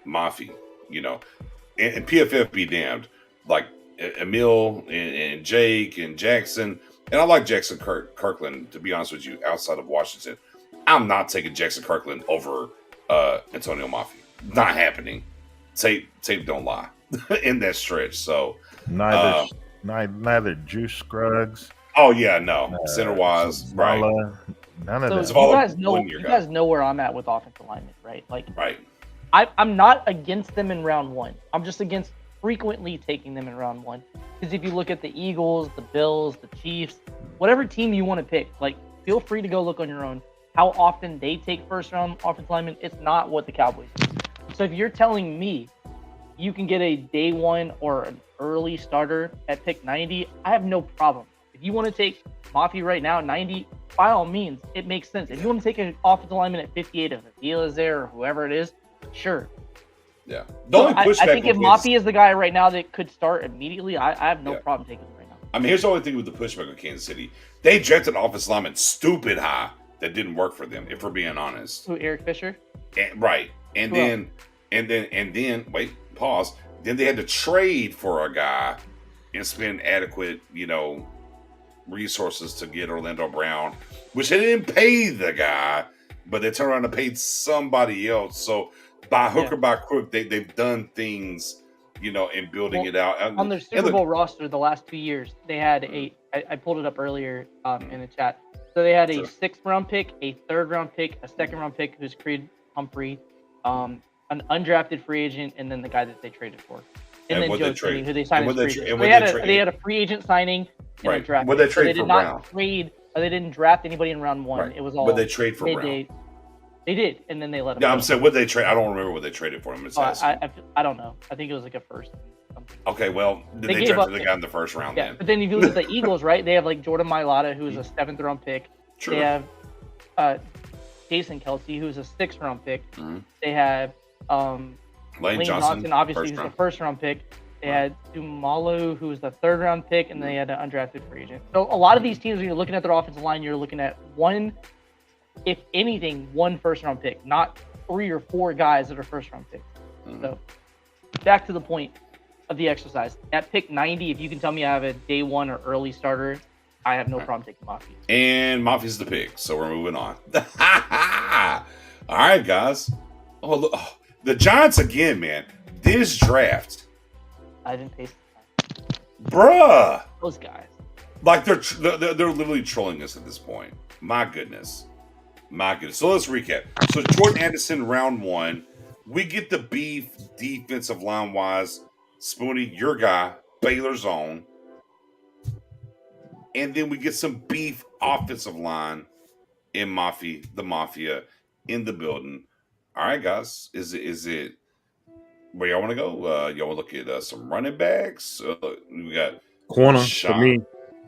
Mafi, and PFF be damned, like Emil and Jake and Jackson. And I like Jackson Kirkland, to be honest with you, outside of Washington. I'm not taking Jackson Kirkland over Antonio Mafi. Not happening. Tape don't lie in that stretch. So neither Juice Scruggs. Oh yeah, no. Center wise, right. None of So that. you guys know where I'm at with offensive linemen, right? Like, right. I'm not against them in round one. I'm just against frequently taking them in round one. Because if you look at the Eagles, the Bills, the Chiefs, whatever team you want to pick, like, feel free to go look on your own how often they take first round offensive linemen. It's not what the Cowboys do. So if you're telling me you can get a day one or an early starter at pick 90, I have no problem. If you want to take Mafi right now, 90, by all means, it makes sense. If you want to take an offensive lineman at 58, if Avila is there or whoever it is, sure. Yeah. The only pushback I think if Mafi is the guy right now that could start immediately, I have no problem taking him right now. I mean, here's the only thing with the pushback with Kansas City. They drafted an offensive lineman stupid high that didn't work for them, if we're being honest. Who, Eric Fisher? Right. And then, wait, pause. Then they had to trade for a guy and spend adequate, resources to get Orlando Brown, which they didn't pay the guy, but they turned around and paid somebody else. So by hook or by crook, they've done things, in building it out. On their Super Bowl roster the last 2 years, they had I pulled it up earlier in the chat. So they had a 6th round pick, a 3rd round pick, a 2nd round pick, who's Creed Humphrey, an undrafted free agent, and then the guy that they traded for. And then Joe Thuney, who they signed as free agent. They had a free agent signing and a draft. What they trade for Brown? They didn't draft anybody in round one. Right. It was all. What they trade for Brown? They did, and then they let him. No, I'm saying what they trade. I don't remember what they traded for him. I don't know. I think it was like a first. Okay, well, they drafted the guy in the first round. Yeah, then. But then if you look at the Eagles, right? They have like Jordan Mailata, who's a 7th round pick. True. They have Jason Kelsey, who's a 6th round pick. Mm-hmm. They have Lane Johnson, obviously, who's a 1st round pick. They had Dumalo, who was the 3rd round pick, and they had an undrafted free agent. So a lot of these teams, when you're looking at their offensive line, you're looking at one, if anything, 1 first round pick, not 3 or 4 guys that are first round picks. Mm-hmm. So back to the point of the exercise. At pick 90, if you can tell me I have a day one or early starter, I have no problem taking Mafi. And Mafi's the pick, so we're moving on. All right, guys. Oh, look, the Giants again, man. This draft. I didn't taste it. Bruh. Those guys. Like they're literally trolling us at this point. My goodness. So let's recap. So Jordan Anderson, round 1. We get the beef defensive line wise. Spoonie, your guy, Baylor's own. And then we get some beef offensive line in the Mafia in the building. All right, guys. Is it where y'all want to go? Y'all want to look at some running backs? We got corner Sean, for me.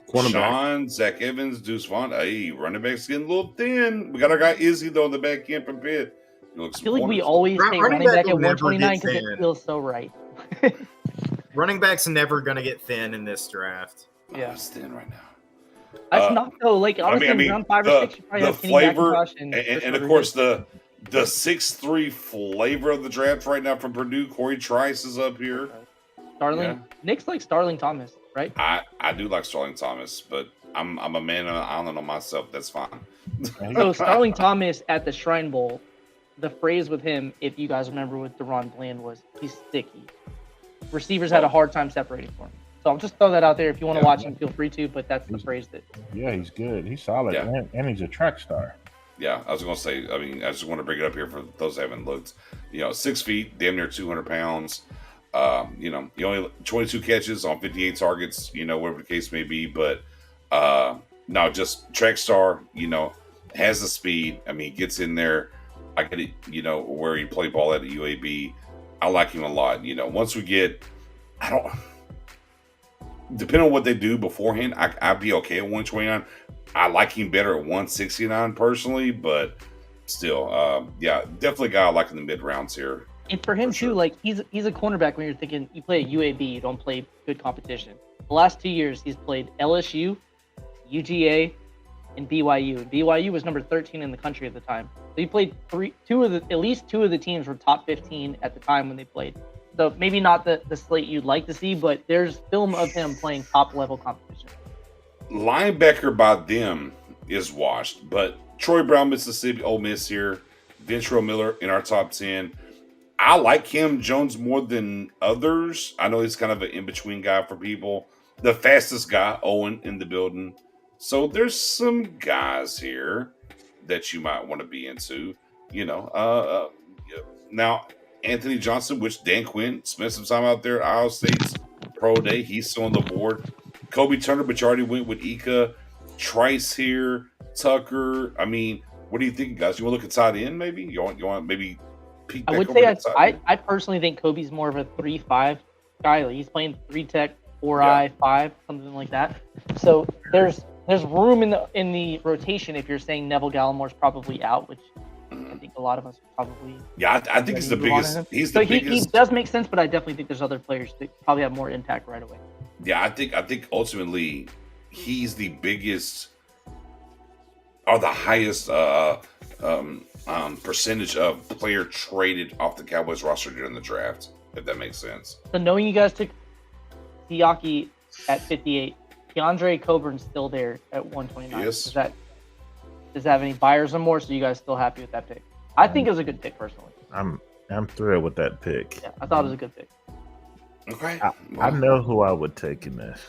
Cornerback. Sean, Zach Evans, Deuce Vaughn. Hey, running back's getting a little thin. We got our guy Izzy though on the back end from Pitt. I feel like we always say running back at 129 because it feels so right. Running back's never going to get thin in this draft. Yeah, it's thin right now. That's not though. Like honestly, I mean, round 5 or 6, you probably have flavor and of course the 6'3" flavor of the draft right now from Purdue. Corey Trice is up here. Starling, Nick's like Starling Thomas, right? I do like Starling Thomas, but I'm a man on an island on myself. That's fine. So Starling Thomas at the Shrine Bowl, the phrase with him, if you guys remember with DeRon Bland, was he's sticky. Receivers had a hard time separating for him. So I'll just throw that out there. If you want to watch him, feel free to. But that's the phrase that. Yeah, he's good. He's solid, and he's a track star. Yeah, I was going to say. I mean, I just want to bring it up here for those that haven't looked. 6 feet, damn near 200 pounds. He only 22 catches on 58 targets, whatever the case may be. But no, just track star, has the speed. I mean, gets in there. I get it, where he played ball at UAB. I like him a lot. Once we get, depending on what they do beforehand, I'd be okay at 129. I like him better at 169 personally, but still, definitely a guy I like in the mid rounds here. And for him too, like he's a cornerback when you're thinking you play at UAB, you don't play good competition. The last 2 years he's played LSU, UGA, and BYU. And BYU was number 13 in the country at the time. So he played at least two of the teams were top 15 at the time when they played. So maybe not the slate you'd like to see, but there's film of him playing top level competition. Linebacker by them is washed, but Troy Brown, Mississippi, Ole Miss here, Ventrell Miller in our top 10. I like Cam Jones more than others. I know he's kind of an in-between guy for people. The fastest guy, Owen, in the building. So there's some guys here that you might want to be into. Now, Anthony Johnson, which Dan Quinn spent some time out there at Iowa State's pro day. He's still on the board. Kobe Turner, but you already went with Ika. Trice here. Tucker. I mean, what do you think, guys? You want to look at tight end maybe? You want maybe peek back I would say I personally think Kobe's more of a 3-5 guy. Like he's playing 3-tech, 4-eye, 5, something like that. So there's room in the rotation if you're saying Neville Gallimore's probably out, which I think a lot of us probably. Yeah, I think he's the biggest. He's the biggest. He does make sense, but I definitely think there's other players that probably have more impact right away. Yeah, I think ultimately he's the biggest or the highest percentage of player traded off the Cowboys roster during the draft, if that makes sense. So knowing you guys took Siaki at 58, DeAndre Coburn's still there at 129. Yes. Does that have any buyers or more? So you guys still happy with that pick? I think it was a good pick personally. I'm thrilled with that pick. Yeah, I thought it was a good pick. Okay. I know who I would take in this.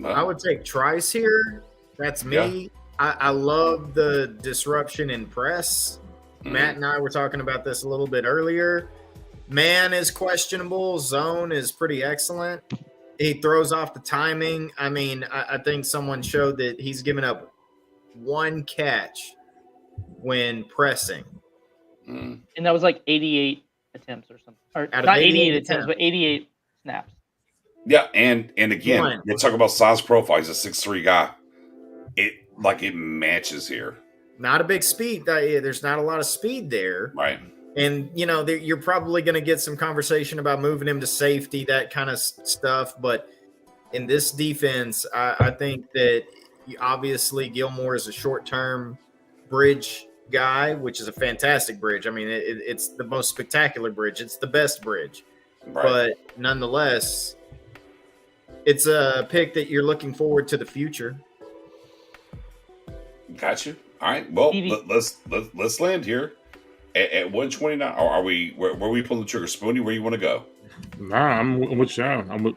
I would take Trice here. That's me. Yeah. I love the disruption in press. Matt and I were talking about this a little bit earlier. Man is questionable. Zone is pretty excellent. He throws off the timing. I mean, I think someone showed that he's given up one catch when pressing. And that was like 88 attempts or something. Or Out of not 88 88 attempts, but 88 snaps. Yeah, and again, we're talking about size profile. He's a 6'3" guy. It matches here. Not a big speed. There's not a lot of speed there. Right. And, you're probably going to get some conversation about moving him to safety, that kind of stuff. But in this defense, I think that obviously Gilmore is a short-term bridge guy, which is a fantastic bridge. I mean, it's the most spectacular bridge. It's the best bridge. Right. But nonetheless, it's a pick that you're looking forward to the future. Got you. All right. Well, Evie. let's land here at 129. Or are we where we pulling the trigger? Spoony, where you want to go? Nah, I'm with y'all. I'm with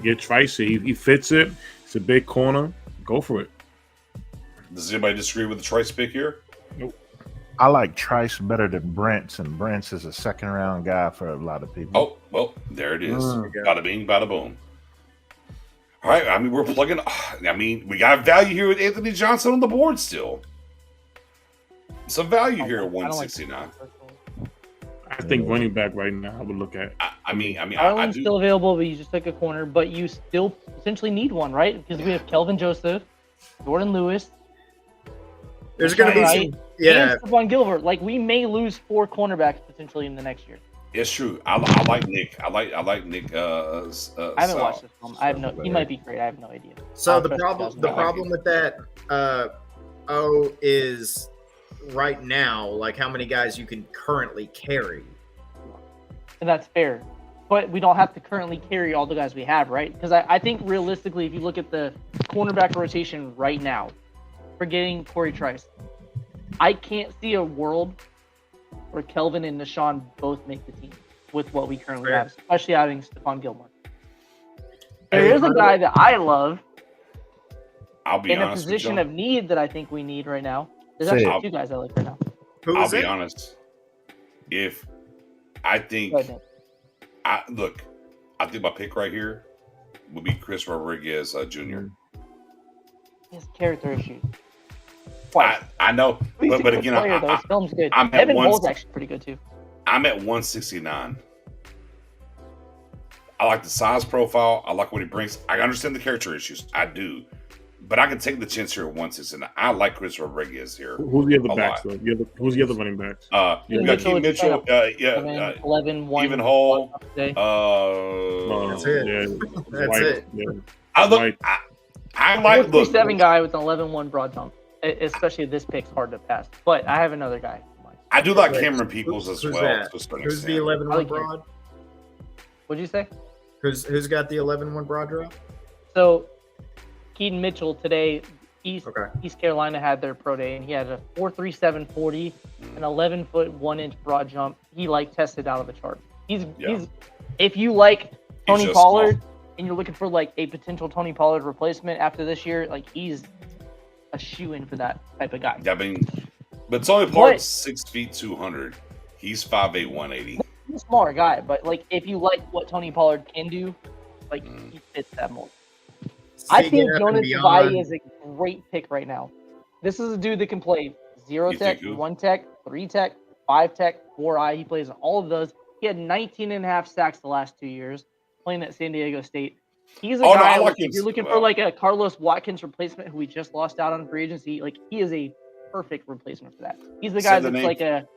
get Tracy. He fits it. It's a big corner. Go for it. Does anybody disagree with the Trice pick here? Nope. I like Trice better than Brents, and Brents is a second-round guy for a lot of people. Oh, well, there it is. Bada bing, bada boom. All right. I mean, we're plugging. I mean, we got value here with Anthony Johnson on the board still. Some value here at 169. I think running back right now I would look at. I mean, Ireland's still available, but you just took a corner. But you still potentially need one, right? Because we have Kelvin Joseph, Jordan Lewis. There's going to be some, and Stephon Gilbert. Like we may lose 4 cornerbacks potentially in the next year. It's true. I like Nick. I like Nick. I haven't watched this film. I have no. He might be great. I have no idea. So the problem with that is right now, like how many guys you can currently carry. And that's fair. But we don't have to currently carry all the guys we have, right? Because I think realistically, if you look at the cornerback rotation right now, forgetting Corey Trice, I can't see a world where Kelvin and Nashawn both make the team with what we currently have, especially adding Stephon Gilmore. There is a guy that I love I'll be in a honest position with of need that I think we need right now. There's actually 2 guys I like right now. I'll be honest. If I think Look, I think my pick right here would be Chris Rodriguez Jr. He has character issues. Twice. I know, He's a but good again, player, though. His film's good. I'm at Evan one- Hull's actually pretty good too. I'm at 169. I like the size profile. I like what he brings. I understand the character issues. I do. But I can take the chance here at 169. I like Chris Rodriguez here. Who's the other a backs, lot. though? Who's the other running backs? You got Keaton Mitchell. 11, 1. Even Hole. That's it. Yeah, That's White, it. Yeah. I look. White. I like look. 7 guy with an 11-1 broad jump. Especially this pick's hard to pass. But I have another guy. I do like Cameron Peoples as Who's well. that? to a certain Who's the extent. 11-1 I like broad? What'd you say? Who's got the 11-1 broad drop? So, Keaton Mitchell today, East Okay. Carolina had their pro day, and he had a 4.37 40, an 11-foot 1-inch broad jump. He tested out of the chart. He's if you like Tony just Pollard small. and you're looking for like a potential Tony Pollard replacement after this year, like he's a shoe-in for that type of guy. I mean, but Tony Pollard's 6 feet 200. He's 5'8", 180. He's a smaller guy, but like if you like what Tony Pollard can do, like he fits that mold. I think Jonas Savai is a great pick right now. This is a dude that can play 0 You tech, think who? 1 tech, 3 tech, 5 tech, 4i. He plays in all of those. He had 19.5 sacks the last 2 years playing at San Diego State. He's a guy, I like him. if you're looking for like a Carlos Watkins replacement who we just lost out on free agency, like he is a perfect replacement for that. He's the guy Say the that's name. like a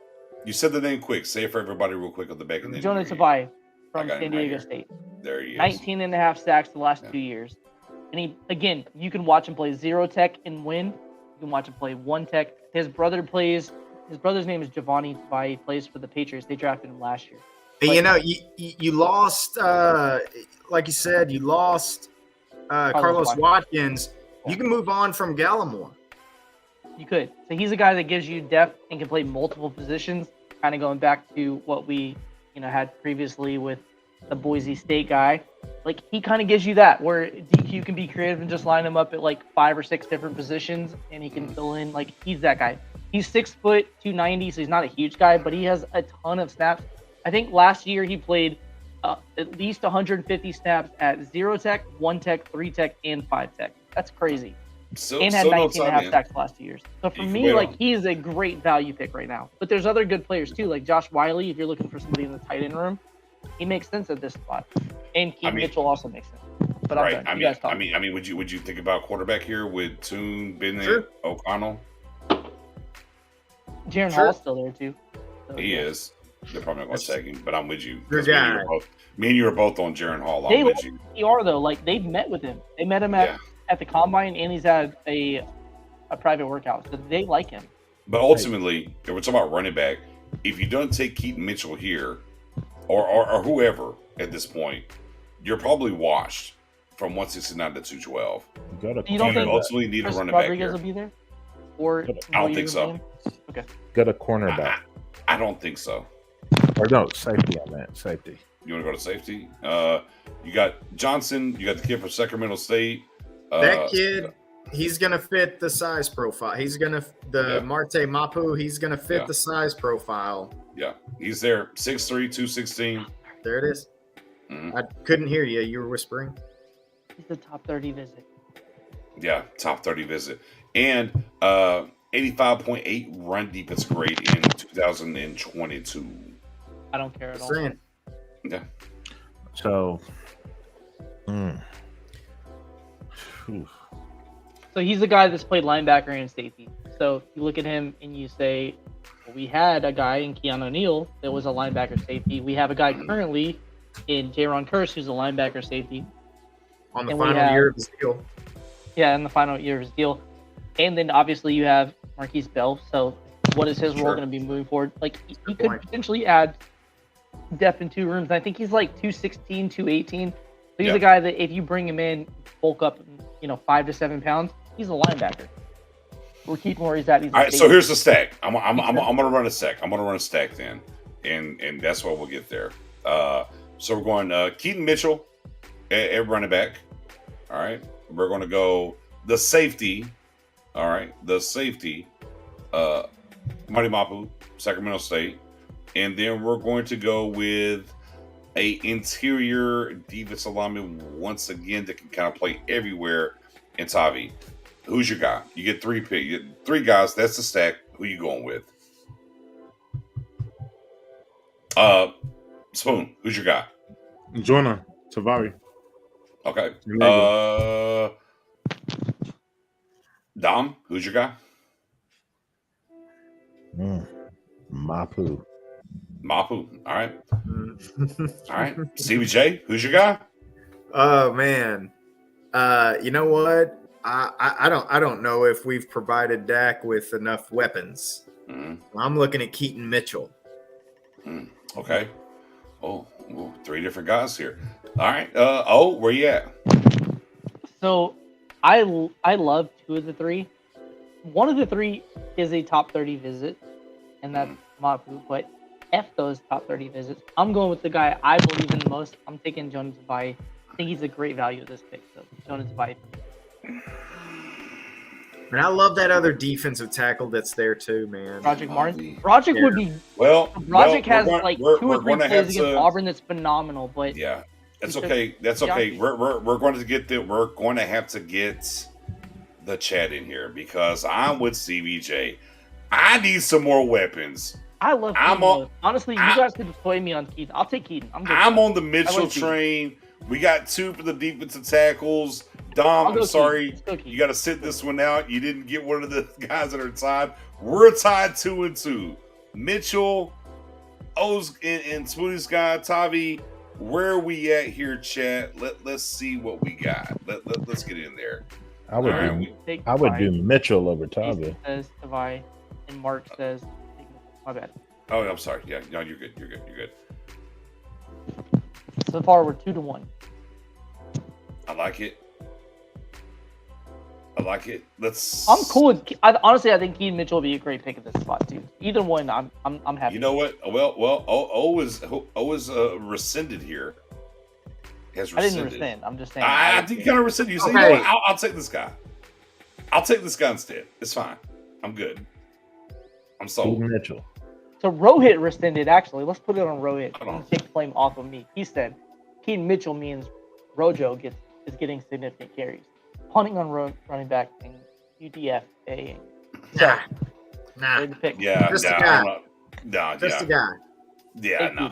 You said the name quick. Say it for everybody real quick on the back. And then Jonas you- Savai I from got him San right Diego here. State. There he is. 19.5 sacks the last Yeah. 2 years. And he, again, you can watch him play 0 tech and win. You can watch him play 1 tech. His brother's name is Giovanni Savai. He plays for the Patriots. They drafted him last year. You know, you lost, like you said, you lost Carlos Watkins. You can move on from Gallimore. You could. So he's a guy that gives you depth and can play multiple positions, kind of going back to what we, had previously with the Boise State guy. Like, he kind of gives you that, where DQ can be creative and just line him up at, 5 or 6 different positions, and he can fill in. Like, he's that guy. He's 6 foot, 290, so he's not a huge guy, but he has a ton of snaps. I think last year he played at least 150 snaps at 0 tech, 1 tech, 3 tech, and 5 tech. That's crazy. And had 19.5 sacks the last 2 years. So for me, he's a great value pick right now. But there's other good players too, like Josh Wiley. If you're looking for somebody in the tight end room, he makes sense at this spot. And Keaton Mitchell also makes sense. But right. I'm done. I mean, would you think about quarterback here with Toon, Bennett, O'Connell? Jaron Hall's still there too. So, He is. They're probably not going to take him, but I'm with you. Good Me guy. and you are both on Jaron Hall. They I'm with you. are though. Like they've met with him. They met him at the combine, and he's had a private workout. So they like him. But ultimately, if we're talking about running back, if you don't take Keaton Mitchell here, or whoever at this point, you're probably washed from 169 to 212. You don't think ultimately need a Chris running back Rodriguez here? will be there? Or I don't think so. Okay. Got a cornerback. I don't think so. Or no, safety on that. Safety. You want to go to safety? You got Johnson. You got the kid from Sacramento State. That kid, he's gonna fit the size profile. He's gonna Marte Mapu. He's gonna fit the size profile. Yeah, he's there. 6'3", 216. There it is. Mm-hmm. I couldn't hear you. You were whispering. He's the top 30 visit. Yeah, top 30 visit. And 85.8 run defense grade in 2022. I don't care at all. Saying. Yeah. So, So he's the guy that's played linebacker and safety. So you look at him and you say, well, we had a guy in Keanu Neal that was a linebacker safety. We have a guy currently in Jaron Kearse who's a linebacker safety. On the And final year of his deal. Yeah, in the final year of his deal. And then obviously you have Marquise Bell. So what is his role going to be moving forward? Like he could potentially add depth in 2 rooms. I think he's like 216, 218. So he's a guy that if you bring him in, bulk up, 5 to 7 pounds, he's a linebacker. We're keeping where he's at. He's all right, so here's the stack. I'm gonna run a stack. I'm gonna run a stack then, and that's why we'll get there. So we're going Keaton Mitchell at running back. All right, we're going to go the safety. All right, the safety, Marty Mapu, Sacramento State, and then we're going to go with a interior defensive lineman once again that can kind of play everywhere in Tavi. Who's your guy? You get three pick. You get three guys. That's the stack. Who you going with? Spoon. Who's your guy? Jonah Tavari. Okay. Dom. Who's your guy? Mapu. Mapu. All right. All right. CBJ. Who's your guy? Oh man. You know what? I don't know if we've provided Dak with enough weapons. I'm looking at Keaton Mitchell. Okay. Oh, three different guys here. All right. Where you at? So I love two of the three. One of the three is a top 30 visit, and that's Mapu. But F those top 30 visits. I'm going with the guy I believe in the most. I'm taking Jonah Tavai. I think he's a great value at this pick. So Jonah Tavai. And I love that other defensive tackle that's there too, man. Roderick Martin. Roderick would be. Well, Roderick has like we're 2 or 3 gonna plays have against to- Auburn that's phenomenal. But Yeah, that's because okay. That's okay. Yaki- We're going to get the. We're going to have to get the chat in here because I'm with CBJ. I need some more weapons. I love I'm Keaton. on- though. Honestly, you guys could play me on Keaton. I'll take Keaton. I'm on the Mitchell like Keaton. train. We got 2 for the defensive tackles. Dom, I'll I'm go sorry. Keaton. Let's go Keaton. You got to sit this one out. You didn't get one of the guys that are tied. We're tied 2-2. Mitchell, O's and Spoonie's guy, Tavi. Where are we at here, chat? Let's see what we got. Let's get in there. I would All right, do. Take I would do Tavai. Mitchell over Jason Tavi. says Tavai, and Mark says, my bad. Oh, I'm sorry. Yeah, no, you're good. You're good. You're good. So far, we're 2-1. I like it. I like it. Let's. I'm cool with. Honestly, I think Keaton Mitchell will be a great pick at this spot too. Either one, I'm happy. You know what? Well. O is rescinded here. Has I rescinded. didn't rescind. I'm just saying. I think you kind of rescinded. You say, you know what? I'll take this guy. I'll take this guy instead. It's fine. I'm good. I'm sold. Keaton Mitchell. So Rohit rescinded. Actually, let's put it on Rohit. Hold on. Take the blame off of me. He said Keaton Mitchell means Rojo is getting significant carries. Punting on running back and UDFA. So, Nah. ready to pick. Yeah. Just yeah. a guy. I'm not- No. Just Yeah. a guy. Yeah. Take No.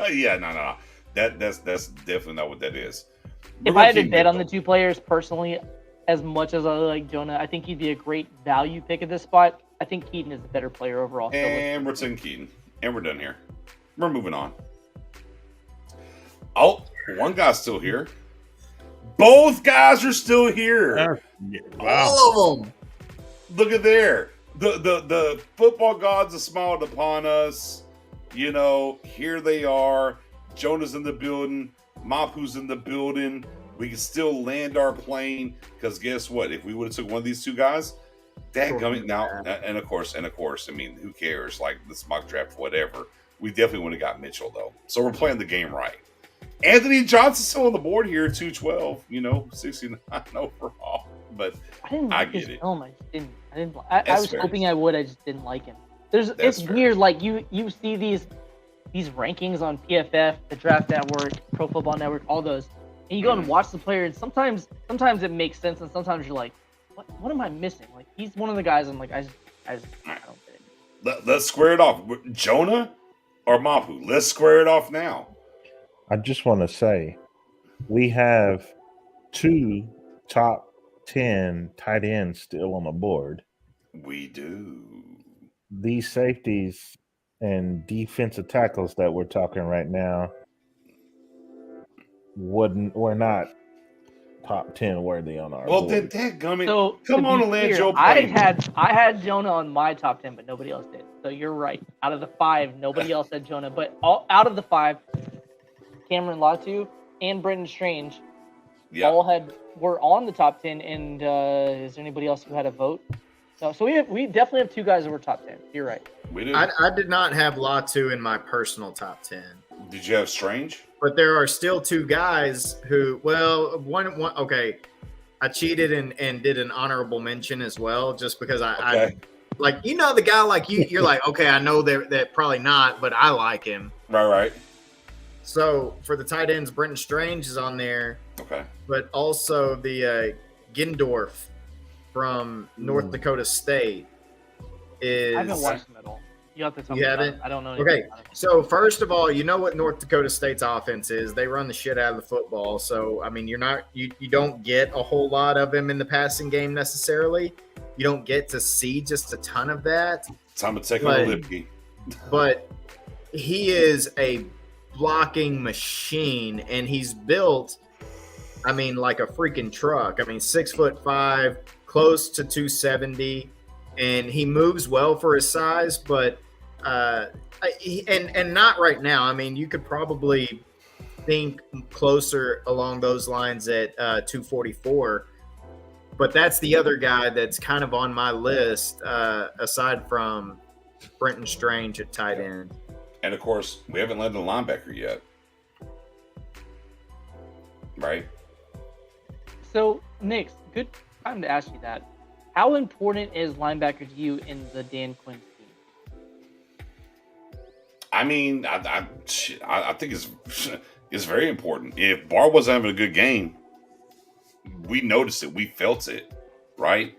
Yeah. No. That's definitely not what that is. We're If gonna I had to keep bet on the Mitchell. 2 players personally, as much as I like Jonah, I think he'd be a great value pick at this spot. I think Keaton is the better player overall. So And we're taking Keaton. And we're done here. We're moving on. Oh, one guy's still here. Both guys are still here. Wow. All of them. Look at there. The football gods have smiled upon us. You know, here they are. Jonah's in the building. Mapu's in the building. We can still land our plane because guess what? If we would have took one of these 2 guys, that coming now, and of course, I mean, who cares? Like this mock draft, whatever. We definitely would have got Mitchell though. So we're playing the game right. Anthony Johnson's still on the board here, 212. You know, 69 overall. But I didn't I like his get it. film. I just didn't. I That's was fair. hoping I would. I just didn't like him. That's It's fair. weird. Like you see these rankings on PFF, the Draft Network, Pro Football Network, all those, and you go and watch the player, and sometimes it makes sense, and sometimes you're like, what am I missing? Like he's one of the guys. I'm like, I don't get it. let's square it off. Jonah or Mapu? Let's square it off now. I just want to say, we have 2 top 10 tight ends still on the board. We do. These safeties and defensive tackles that we're talking right now were not top 10 worthy on our Well, board. then, dadgummit. So Come to on be and land clear, your I plane. had Jonah on my top 10, but nobody else did. So you're right. Out of the 5, nobody else had Jonah. But out of the 5, Cameron Latu and Brendan Strange Yeah. all were on the top 10. And is there anybody else who had a vote? No. So we definitely have 2 guys that were top 10. You're right. We do. I did not have Latu in my personal top 10. Did you have Strange? But there are still 2 guys who, well, one okay. I cheated and did an honorable mention as well, just because I Okay. like, you know, the guy like you're like, okay, I know that probably not, but I like him. Right. So for the tight ends, Brenton Strange is on there, Okay. but also the Gindorf from North Dakota State is. I haven't watched them at all. You have to tell me. You about haven't? it. I don't know. Okay, About it. so first of all, you know what North Dakota State's offense is. They run the shit out of the football. So I mean, you don't get a whole lot of him in the passing game necessarily. You don't get to see just a ton of that. Time to take a But- Lipke. But he is a blocking machine, and he's built, I mean, like a freaking truck. I mean, 6'5", close to 270, and he moves well for his size, but and not right now. I mean, you could probably think closer along those lines at 244. But that's the other guy that's kind of on my list, aside from Brenton Strange at tight end. And of course, we haven't landed a linebacker yet. Right? So, Nick, good time to ask you that. How important is linebacker to you in the Dan Quinn scheme? I mean, I think it's very important. If Barr wasn't having a good game, we noticed it. We felt it, right?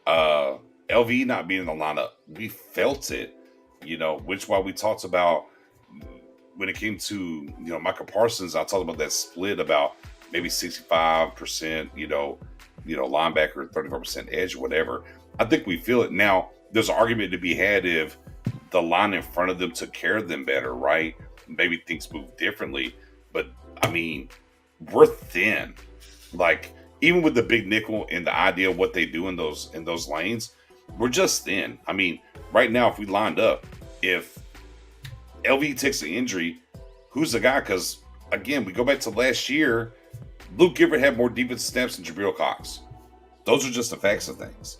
LV not being in the lineup, we felt it, which why we talked about when it came to, Michael Parsons, I talked about that split about maybe 65%, linebacker, 34% edge, whatever. I think we feel it. Now, there's an argument to be had if the line in front of them took care of them better, right? Maybe things move differently. But, I mean, we're thin. Like, even with the big nickel and the idea of what they do in those lanes, we're just thin. I mean, right now, if we lined up, if LV takes an injury, who's the guy? Because, again, we go back to last year, Luke Gifford had more defensive snaps than Jabril Cox. Those are just the facts of things.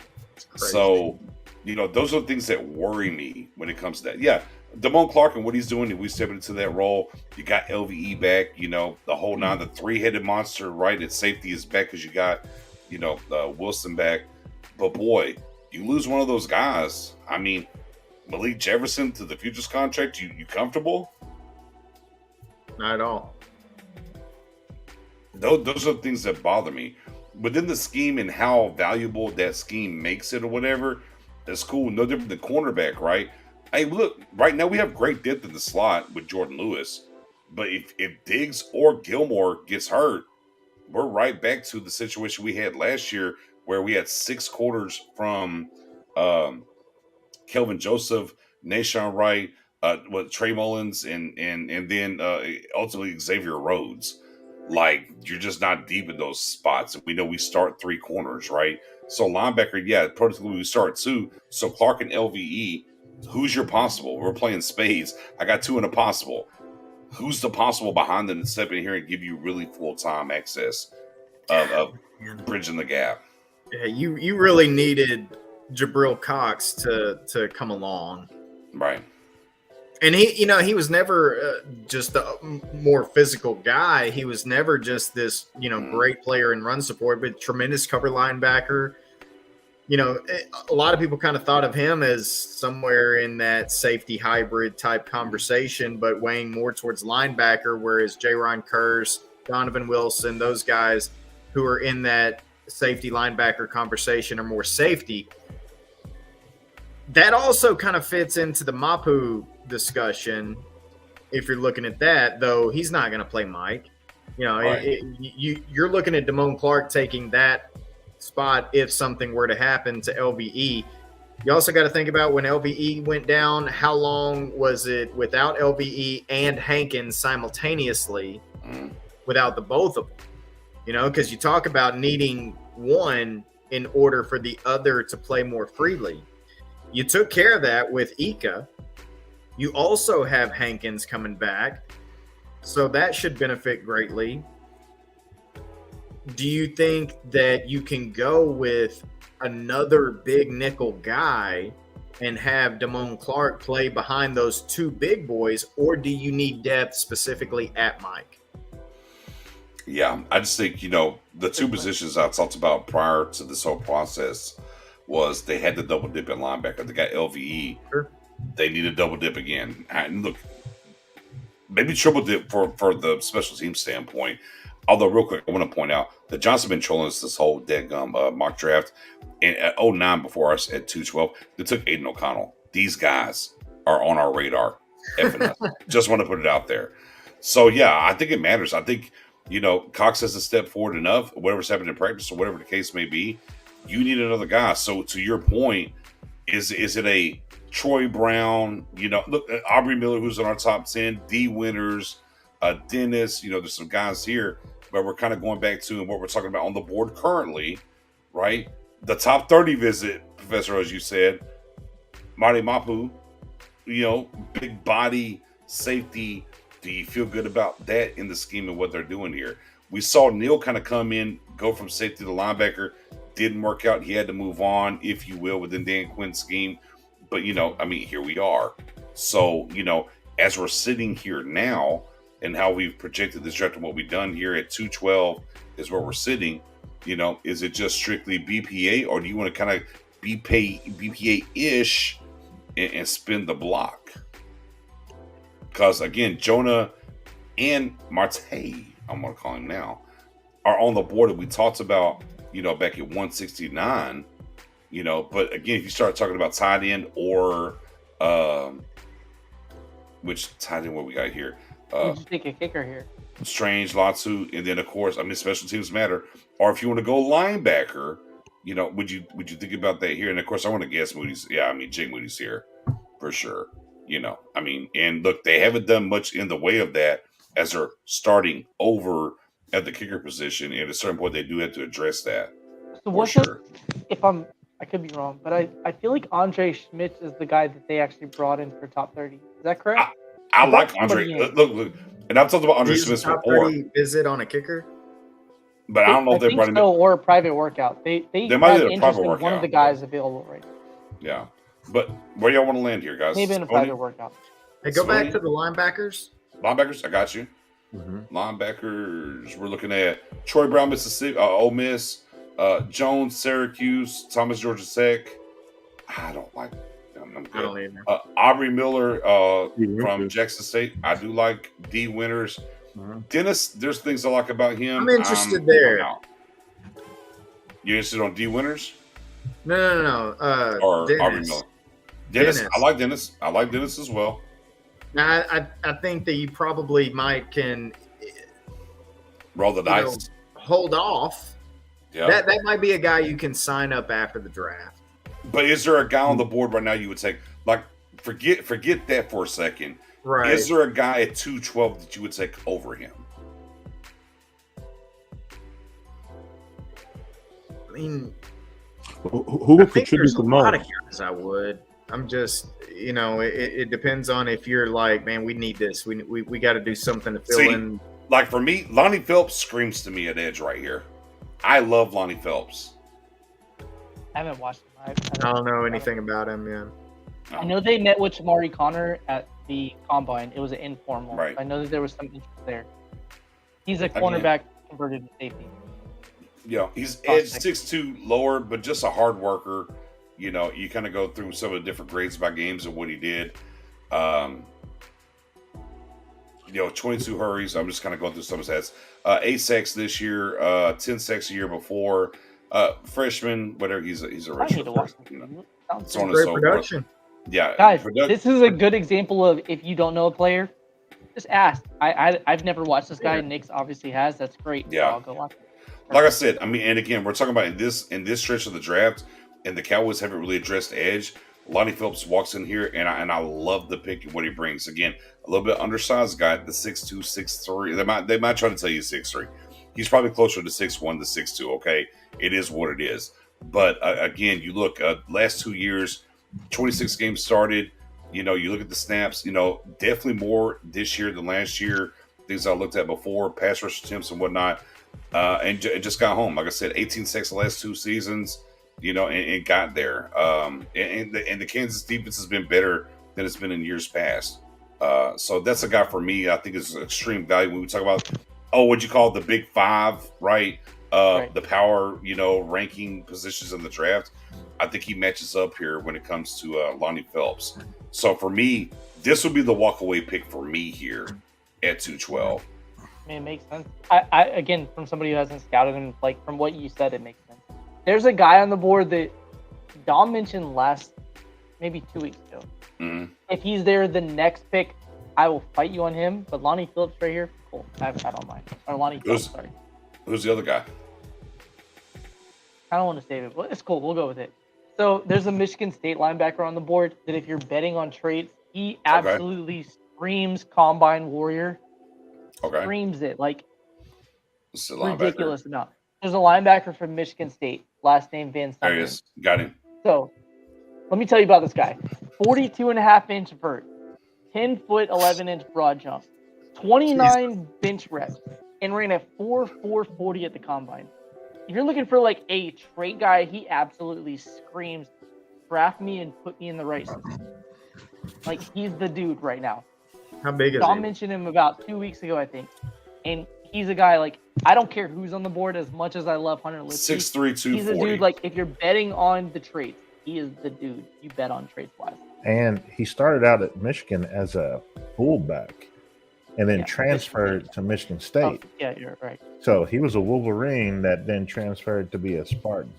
So, those are the things that worry me when it comes to that. Yeah, Damone Clark and what he's doing, if we step into that role, you got LVE back, the whole nine, the three-headed monster, right, at safety is back because you got, Wilson back. But, boy, you lose one of those guys. I mean, Malik Jefferson to the futures contract, you comfortable? Not at all. Those are the things that bother me. Within the scheme and how valuable that scheme makes it or whatever, that's cool. No different than cornerback, right? Hey, look, right now we have great depth in the slot with Jordan Lewis. But if Diggs or Gilmore gets hurt, we're right back to the situation we had last year where we had 6 quarters from Kelvin Joseph, Nashawn Wright, Trey Mullins, and then ultimately Xavier Rhodes. Like, you're just not deep in those spots. We know we start 3 corners, right? So linebacker, yeah, practically we start 2. So Clark and LVE, who's your possible? We're playing spades. I got 2 in a possible. Who's the possible behind them to step in here and give you really full-time access of bridging the gap? Yeah, you really needed Jabril Cox to come along. Right. And he was never just a more physical guy. He was never just this, great player in run support, but tremendous cover linebacker. A lot of people kind of thought of him as somewhere in that safety hybrid type conversation, but weighing more towards linebacker, whereas J-Ron Kurz, Donovan Wilson, those guys who are in that safety linebacker conversation are more safety. That also kind of fits into the Mapu discussion. If you're looking at that, though, he's not going to play Mike. Right. You're looking at Damone Clark taking that spot if something were to happen to LVE. You also got to think about when LVE went down, how long was it without LVE and Hankins simultaneously without the both of them? Because you talk about needing one in order for the other to play more freely. You took care of that with Ika. You also have Hankins coming back, so that should benefit greatly. Do you think that you can go with another big nickel guy and have Damone Clark play behind those 2 big boys, or do you need depth specifically at Mike? Yeah, I just think, the 2 positions I talked about prior to this whole process was they had the double dip at linebacker. They got LVE. Sure. They need a double dip again. And look, maybe tripled it for the special team standpoint. Although, real quick, I want to point out that Johnson been trolling us this whole deadgum mock draft. And at 09 before us at 212, they took Aiden O'Connell. These guys are on our radar. Effing us. Just want to put it out there. So, yeah, I think it matters. I think, Cox has a step forward enough, whatever's happened in practice or whatever the case may be. You need another guy. So, to your point, is it a Troy Brown, look, Aubrey Miller, who's in our top 10, D Winters, Dennis, there's some guys here, but we're kind of going back to what we're talking about on the board currently, right? The top 30 visit, Professor, as you said, Marty Mapu, big body, safety. Do you feel good about that in the scheme of what they're doing here? We saw Neal kind of come in, go from safety to linebacker. Didn't work out. He had to move on, if you will, within Dan Quinn's scheme. But, here we are. So, as we're sitting here now and how we've projected this draft and what we've done here at 212 is where we're sitting, is it just strictly BPA, or do you want to kind of BPA-ish and spin the block? Because, again, Jonah and Marte, I'm going to call him now, are on the board that we talked about, back at 169, but again, if you start talking about tight end or which tight end what we got here? Just take a kicker here. Strange, Latu, and then of course, special teams matter. Or if you want to go linebacker, would you think about that here? And of course, I want to guess Moody's. Yeah, Jake Moody's here for sure. And look, they haven't done much in the way of that as they're starting over at the kicker position. And at a certain point, they do have to address that. So what's sure. I could be wrong, but I feel like Andre Schmitz is the guy that they actually brought in for top 30. Is that correct? I like Andre. Look, and I've talked about Andre Schmitz before. Visit on a kicker, but I don't know if they brought him or a private workout. They might have a private workout. One of the guys available right now. Yeah, but where y'all want to land here, guys? Maybe in a private workout. Hey, go back to the linebackers. Linebackers, I got you. Mm-hmm. Linebackers, we're looking at Troy Brown, Mississippi, Ole Miss, Jones, Syracuse, Thomas Georgia Tech. I don't like them. I don't either. Aubrey Miller from Jackson State. I do like D Winters. Mm-hmm. Dennis, there's things I like about him. I'm interested there. You interested on D Winters? No. Or Dennis. Aubrey Miller. Dennis. I like Dennis. I like Dennis as well. Now, I think that you probably can roll the dice. Hold off. Yeah. That might be a guy you can sign up after the draft. But is there a guy on the board right now you would take? Like, forget that for a second. Right. Is there a guy at 212 that you would take over him? I mean, who would contribute the most? A lot of guys I would. I'm just, it depends on if you're like, man, we need this. We got to do something to fill in. Like for me, Lonnie Phelps screams to me at edge right here. I love Lonnie Phelps. I haven't watched him. I don't know anything about him, man. I know they met with Tamari Connor at the combine. It was an informal. Right. I know that there was some interest there. He's a cornerback converted to safety. He's edge 6'2", lower, but just a hard worker. You kind of go through some of the different grades by games of what he did. 22 hurries. I'm just kind of going through some of his stats. 8 sacks this year, 10 sacks a year before. Freshman, whatever. He's a redshirt. So on and so production. forth. Yeah, guys, this is a good example of if you don't know a player, just ask. I've never watched this guy. Nick's obviously has. That's great. Yeah, I'll go watch it. Like I said, and again, we're talking about in this stretch of the draft, and the Cowboys haven't really addressed edge. Lonnie Phillips walks in here, and I love the pick and what he brings. Again, a little bit undersized guy, the 6'2", 6'3". They might try to tell you 6'3". He's probably closer to 6'1" to 6'2". Okay, it is what it is. But again, you look last 2 years, 26 games started. You look at the snaps. Definitely more this year than last year. Things I looked at before, pass rush attempts and whatnot, and just got home. Like I said, 18 sacks the last 2 seasons. And got there. And the Kansas defense has been better than it's been in years past. So that's a guy for me. I think is extreme value when we talk about what you call the Big Five, right? Right. The power, ranking positions in the draft. I think he matches up here when it comes to Lonnie Phelps. So for me, this would be the walkaway pick for me here. at 212. I mean, it makes sense. I again, from somebody who hasn't scouted him, like from what you said, it makes sense. There's a guy on the board that Dom mentioned maybe 2 weeks ago. Mm-hmm. If he's there, the next pick, I will fight you on him. But Lonnie Phillips right here, cool. I have that on mine. Or Lonnie Phillips, sorry. Who's the other guy? I don't want to save it, but it's cool. We'll go with it. So there's a Michigan State linebacker on the board that if you're betting on traits, he absolutely screams combine warrior. Okay. Screams it like It's a linebacker. ridiculous amount. There's a linebacker from Michigan State, last name Van There he Sumeren. is. Got him. So let me tell you about this guy. 42.5-inch vert, 10 foot 11-inch broad jump, 29 bench reps, and ran a 4.40 at the combine. If you're looking for like a trait guy, he absolutely screams, draft me and put me in the race. Like he's the dude right now. How big is Dom he? mentioned him about 2 weeks ago, I think. And he's a guy like, I don't care who's on the board as much as I love Hunter Lipsky. 6'3", He's a 240. dude, like, if you're betting on the traits, he is the dude you bet on traits-wise. And he started out at Michigan as a fullback and then Yeah, transferred to Michigan State. Oh, yeah, you're right. So he was a Wolverine that then transferred to be a Spartan.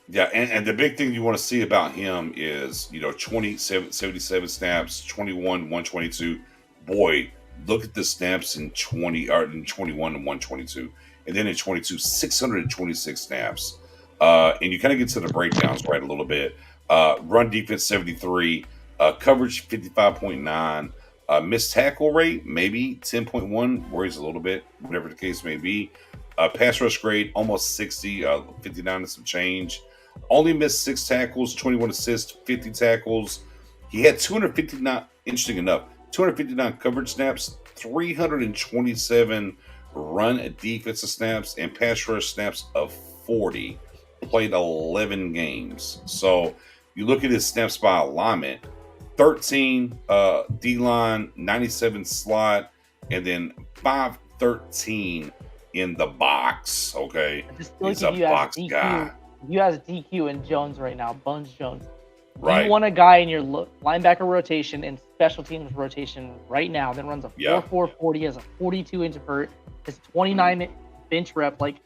Yeah, and the big thing you want to see about him is, 77 snaps, 21, 122. Boy, look at the snaps in 21 and 122. And then in 22, 626 snaps. And you kind of get to the breakdowns right a little bit. Run defense 73, coverage 55.9, missed tackle rate maybe 10.1, worries a little bit, whatever the case may be. Pass rush grade almost 60, 59 and some change. Only missed 6 tackles, 21 assists, 50 tackles. He had 259, interesting enough, 259 coverage snaps, 327 run defensive snaps, and pass rush snaps of 40. Played 11 games. So you look at his snaps by alignment, 13 D-line, 97 slot, and then 513 in the box. Okay, I just feel he's like a if you box have guy. you have DQ and Jones right now, Bones Jones. Right. You want a guy in your linebacker rotation and special teams rotation right now that runs a 4.40, has a 42-inch vert, has 29 bench rep. Like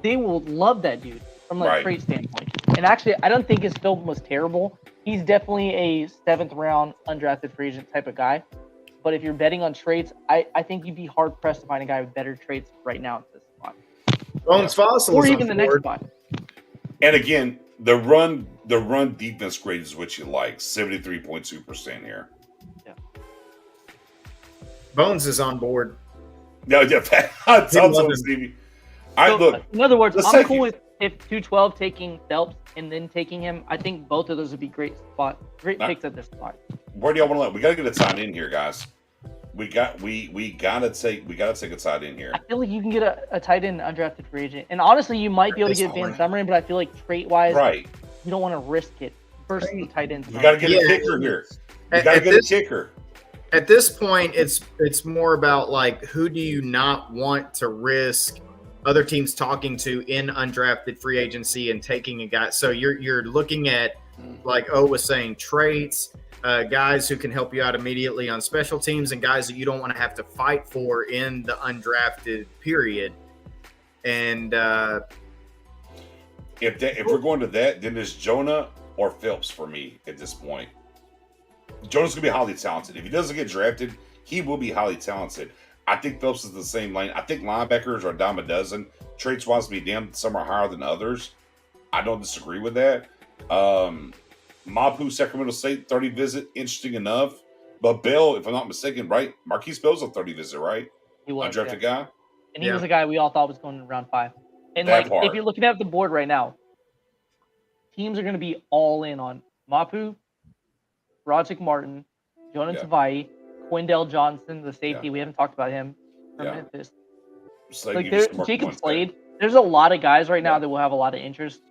they will love that dude from a trait standpoint. And actually, I don't think his film was terrible. He's definitely a 7th round undrafted free agent type of guy. But if you're betting on traits, I think you'd be hard pressed to find a guy with better traits right now at this spot. Bones Fossil Or is even on the next board. spot. And again, the run defense grade is what you like, 73.2% here. Bones is on board. No, yeah, I'll tell Stevie. All right, look. In other words, let's I'm take cool it. with if 212 taking Phelps and then taking him. I think both of those would be great picks at this spot. Where do y'all want to let? We got to get a tight end here, guys. We gotta take a tight end here. I feel like you can get a tight end undrafted free agent, and honestly, you might be able to get Van Sumeren, but I feel like trait wise, you don't want to risk it versus the tight ends. We got to get a kicker here. We got to get a kicker. At this point, it's more about like who do you not want to risk other teams talking to in undrafted free agency and taking a guy. So you're looking at, like O was saying, traits, guys who can help you out immediately on special teams, and guys that you don't want to have to fight for in the undrafted period. And if we're going to that, then it's Jonah or Phelps for me at this point. Jonah's gonna be highly talented. If he doesn't get drafted, he will be highly talented. I think Phelps is the same lane. I think linebackers are a dime a dozen. Traits wise, be damned, some are higher than others. I don't disagree with that. Mapu, Sacramento State, 30 visit, interesting enough. But Bell, if I'm not mistaken, right? Marquise Bell's a 30 visit, right? He was Undrafted guy. And he was a guy we all thought was going in round 5. And That like, part. if you're looking at the board right now, teams are going to be all in on Mapu, Roderick Martin, Jonah Tavai, Quindell Johnson, the safety. We haven't talked about him from Memphis. Like Jacob Slade. There's a lot of guys right now that will have a lot of interest.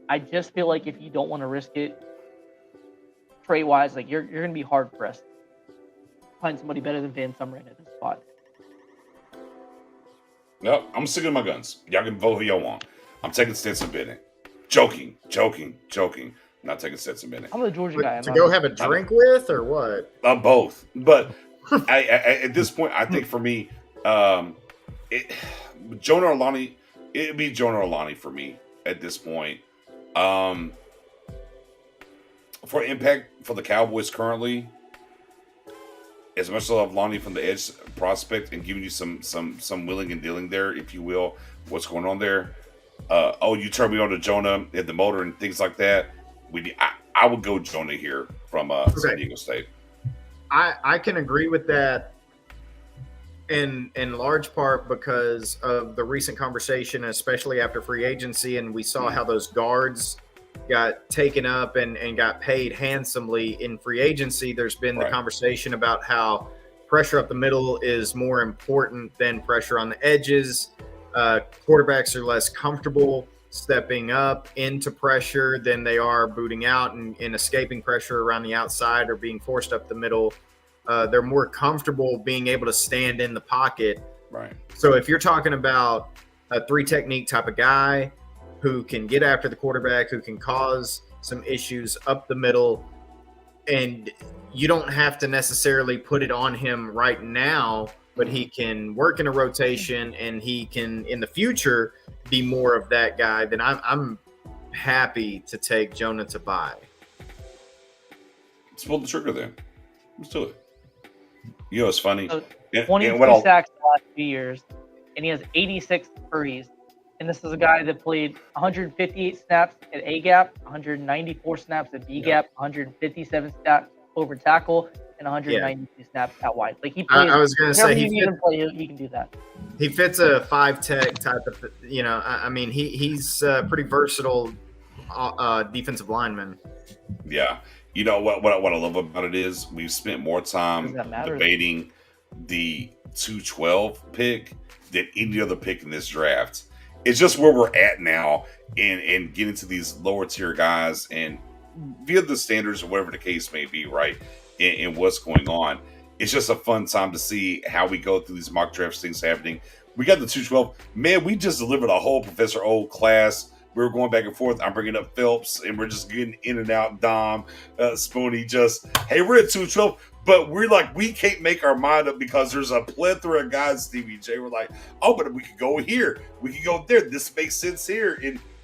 I just feel like if you don't want to risk it, trade wise, like you're going to be hard pressed to find somebody better than Van Sumeren at this spot. No, I'm sticking to my guns. Y'all can vote who y'all want. I'm taking Stetson Bennett. Joking. Not taking Stetson Bennett. I'm a Georgia guy. To go have a drink with or what? Both. But I at this point, I think for me, It, Jonah or Lonnie, it'd be Jonah or Lonnie for me at this point. For impact for the Cowboys currently, as much as I love Lonnie from the edge prospect and giving you some willing and dealing there, if you will, what's going on there. You turn me on to Jonah and the motor and things like that. I would go Jonah here from San Diego State. I can agree with that in large part because of the recent conversation, especially after free agency, and we saw how those guards got taken up and got paid handsomely in free agency. There's been the conversation about how pressure up the middle is more important than pressure on the edges. Quarterbacks are less comfortable stepping up into pressure than they are booting out and escaping pressure around the outside or being forced up the middle. They're more comfortable being able to stand in the pocket. Right. So if you're talking about a 3-technique type of guy who can get after the quarterback, who can cause some issues up the middle, and you don't have to necessarily put it on him right now, but he can work in a rotation and he can in the future be more of that guy, then I'm happy to take Jonah to buy. Let's pull the trigger then. Let's do it. You know, it's funny. So 22 sacks the last 2 years, and he has 86 hurries. And this is a guy that played 158 snaps at A gap, 194 snaps at B gap, 157 snaps over tackle, and 192 snaps at wide. Like he plays. I was going to say he can do that. He fits a 5-tech type of. I mean, he's pretty versatile defensive lineman. Yeah. You know what I love about it is we've spent more time debating the 212 pick than any other pick in this draft. It's just where we're at now in getting to these lower tier guys and via the standards or whatever the case may be, right? And what's going on. It's just a fun time to see how we go through these mock drafts, things happening. We got the 212. Man, we just delivered a whole Professor O class. We were going back and forth. I'm bringing up Phelps, and we're just getting in and out. Dom, Spoony, hey, we're at 212. But we're like, we can't make our mind up because there's a plethora of guys, Stevie J. We're like, oh, but we could go here. We could go there. This makes sense here.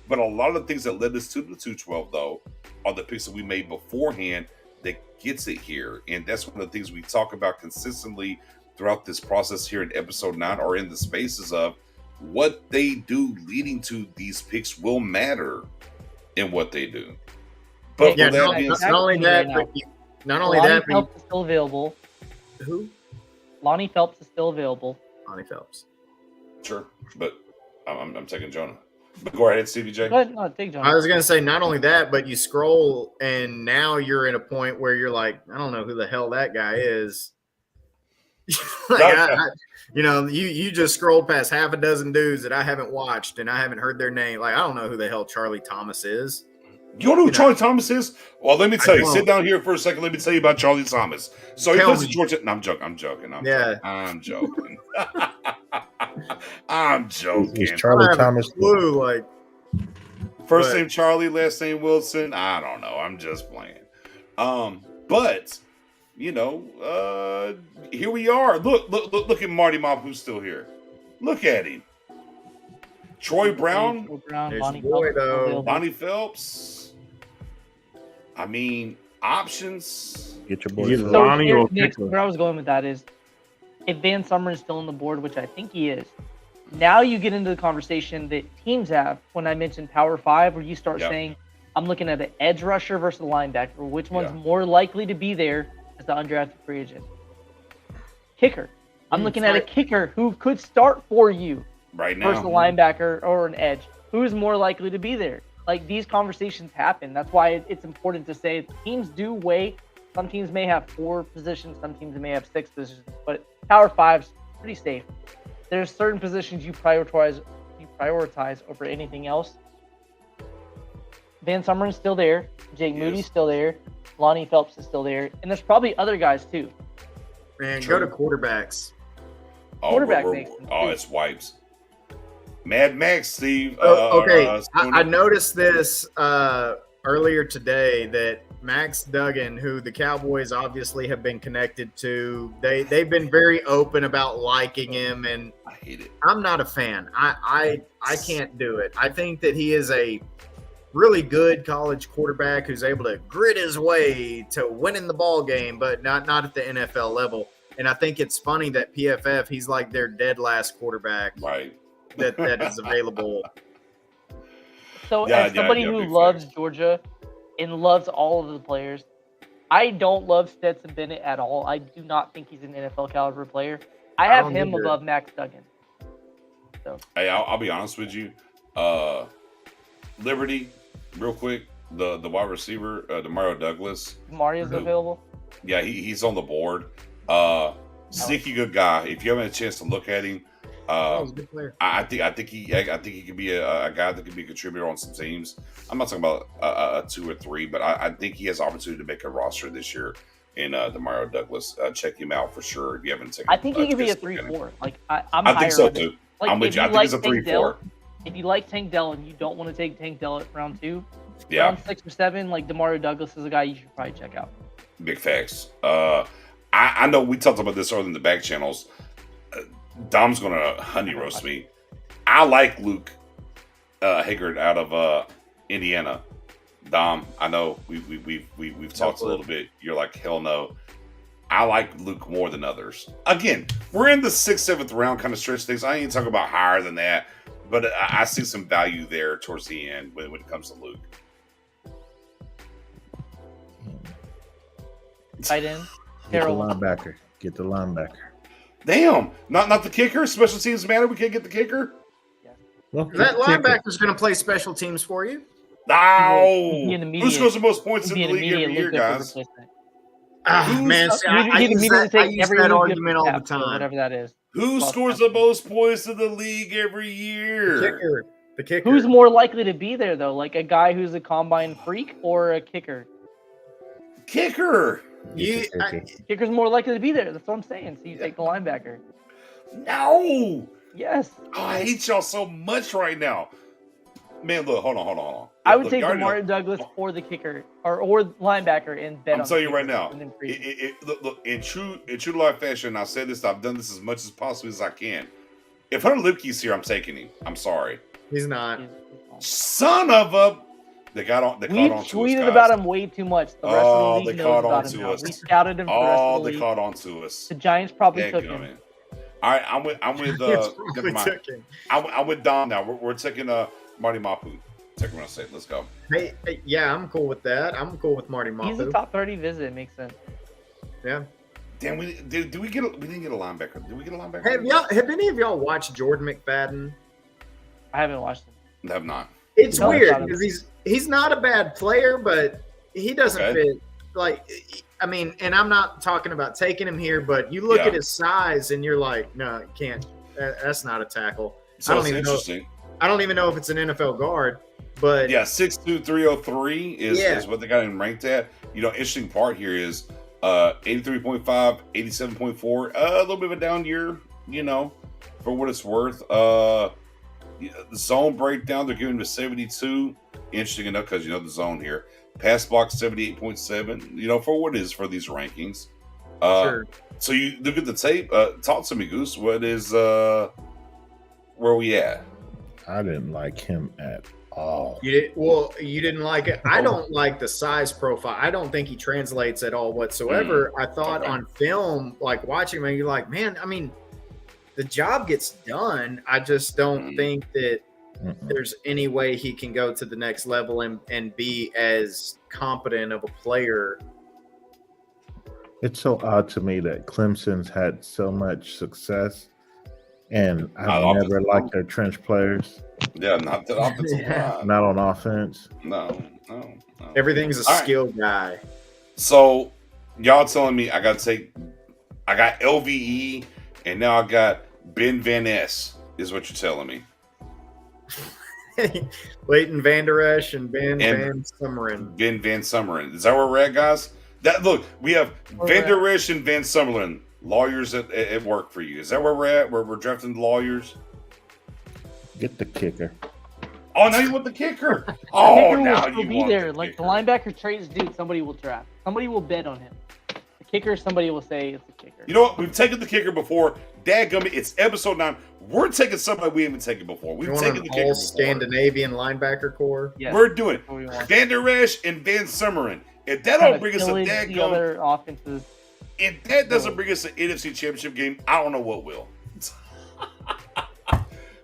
But a lot of the things that led us to the 212, though, are the picks that we made beforehand that gets it here. And that's one of the things we talk about consistently throughout this process here in episode 9 or in the spaces of what they do leading to these picks will matter in what they do. But yeah, not only that, Phelps is still available. Who? Lonnie Phelps is still available. Lonnie Phelps. Sure, but I'm taking Jonah. But go ahead, Stevie J. Go ahead, no, take Jonah. I was going to say not only that, but you scroll and now you're in a point where you're like, I don't know who the hell that guy is. You just scrolled past half a dozen dudes that I haven't watched and I haven't heard their name. Like, I don't know who the hell Charlie Thomas is. You don't know who Charlie Thomas is? Well, let me tell you. Sit down here for a second. Let me tell you about Charlie Thomas. So he plays at Georgia. No, I'm joking. I'm joking. I'm joking. I'm joking. Is Charlie Thomas blue? First name Charlie, last name Wilson. I don't know. I'm just playing. But here we are. Look at Marty Mob, who's still here. Look at him. Troy Brown. Lonnie Phelps. I mean, options. Get your boy. Lonnie or where I was going with that is, if Van Summer is still on the board, which I think he is, now you get into the conversation that teams have when I mentioned Power 5, where you start saying, I'm looking at an edge rusher versus a linebacker. Which one's more likely to be there as the undrafted free agent? Kicker. I'm looking at a kicker who could start for you right now versus a linebacker or an edge. Who's more likely to be there? Like, these conversations happen. That's why it's important to say teams do weigh. Some teams may have 4 positions. Some teams may have 6 positions. But Power 5's pretty safe. There's certain positions you prioritize over anything else. Van Summer is still there. Jake Moody's still there. Lonnie Phelps is still there. And there's probably other guys too. Man, go to quarterbacks. It's wipes. Mad Max, Steve. I noticed this earlier today that Max Duggan, who the Cowboys obviously have been connected to. They've been very open about liking him, and I hate it. I'm not a fan. I can't do it. I think that he is a really good college quarterback who's able to grit his way to winning the ball game, but not at the NFL level. And I think it's funny that PFF, he's like their dead last quarterback Right. that is available. So Yeah, as somebody yeah, who big loves facts. Georgia and loves all of the players, I don't love Stetson Bennett at all. I do not think he's an NFL caliber player. I have don't him either. above Max Duggan. Hey, I'll be honest with you. Liberty, real quick, the wide receiver, Demario Douglas. Mario's Who? available. Yeah, he's on the board. Sneaky good guy. If you haven't had a chance to look at him, He's a good player. I think he could be a guy that could be a contributor on some teams. I'm not talking about a 2 or 3, but I think he has opportunity to make a roster this year. In Demario Douglas, check him out for sure. If you haven't taken, I think he could be a chance to look at him. 3-4. Like I'm I higher think so on him. too. Like, I'm with if you. I you think it's a like Tank 3-4. Dell, if you like Tank Dell and you don't want to take Tank Dell at round 2, Yeah, round 6 or 7, like Demario Douglas is a guy you should probably check out. big facts. I know we talked about this earlier in the back channels. Dom's gonna honey roast me. I like Luke Haggard out of Indiana. Dom, I know we've talked a little bit. You're like, hell no. I like Luke more than others. Again, we're in the 6th, 7th round kind of stretch things. I ain't talking about higher than that, but I see some value there towards the end when it comes to Luke. Tight end. Get the Terrible. linebacker. Get the linebacker. Damn, not the kicker. Special teams matter. We can't get the kicker. Well, That kicker. linebacker's going to play special teams for you. Ow! He'd be an Who immediate- scores the most points in He'd the be an league every immediate year, Luke Haggard guys? replacement. Man, see, I He'd use immediately that, I take use every that Luke argument all the Haggard snap or time. whatever that is. Who Well, scores the most points in the league every year? The kicker. Who's more likely to be there though? Like a guy who's a combine freak or a kicker? Kicker. You, Get the kicker. Kicker's more likely to be there. That's what I'm saying. So you take the linebacker. No. Yes. Oh, I hate y'all so much right now. Man, look, hold on. I would Look, take you already know- Demario Douglas or the kicker or linebacker and bet I'm on telling the you right kicker now. and then free. Look, in true life fashion, I said this. I've done this as much as possible as I can. If Hunter Lipke's here, I'm taking him. I'm sorry. he's not. Son of a. They caught on. They We've caught on to us, tweeted guys. about him way too much. The rest Oh, of the they league caught knows on about him to now. us. We scouted him for the rest Oh, of the they league. caught on to us. The Giants probably Heck, took you know, him. man. All right, I'm with It's never probably mind. took him. I'm with Dom now. We're taking Marty Mapu. Second round state. Let's go. Hey, yeah, I'm cool with that. I'm cool with Marty He's a Mapu. top 30 visit. It makes sense. Yeah. Damn, we didn't get a linebacker. Did we get a linebacker? Have any of y'all watched Jordan McFadden? I haven't watched him. Have not. It's No, weird about him. because he's not a bad player, but he doesn't Okay. fit. Like, I mean, and I'm not talking about taking him here, but you look Yeah. at his size and you're like, no, you can't. That's not a tackle. So I it's don't even know. interesting. I don't even know if it's an NFL guard, but Yeah, 6'2", 303 is what they got him ranked at. You know, interesting part here is 83.5, 87.4. A little bit of a down year, you know, for what it's worth. The zone breakdown, they're giving him a 72. Interesting enough because, you know, the zone here. Pass block, 78.7. You know, for what it is for these rankings. sure. So you look at the tape. Talk to me, Goose. What is, where we at? I didn't like him at all. You didn't like it. I don't like the size profile. I don't think he translates at all whatsoever. I thought Okay. on film, like watching him, you're like, man, I mean, the job gets done. I just don't think that Mm-mm. there's any way he can go to the next level and be as competent of a player. It's so odd to me that Clemson's had so much success, and Not I've never offensive liked their trench players. Yeah, not the offensive Yeah. line. Not on offense. No. Everything's a All right. skill guy. So y'all telling me I got LVE and now I got Ben Van Ness is what you're telling me. Leighton Vander Esch and Ben And- Van Summeren. Ben Van Summeren. Is that where we're at, guys? Look, we have Van Der Esch and Van Summerlin, lawyers at work for you. Is that where we're at? Where we're drafting lawyers? Get the kicker. Oh, now you want the kicker. The Oh, kicker will now still you be want there. the Like kicker. the linebacker trades dude, somebody will draft. Somebody will bet on him. The kicker, somebody will say it's the kicker. You know what? We've taken the kicker before. Dadgummit, it's episode 9. We're taking somebody we haven't taken before. We've You want taken an the kicker all before. Scandinavian linebacker core? Yes, We're doing that's what we want. Van Der Esch and Van Summeren. If that Kinda don't bring us a pillage the dadgum, other offenses. if that doesn't bring us an NFC Championship game, I don't know what will.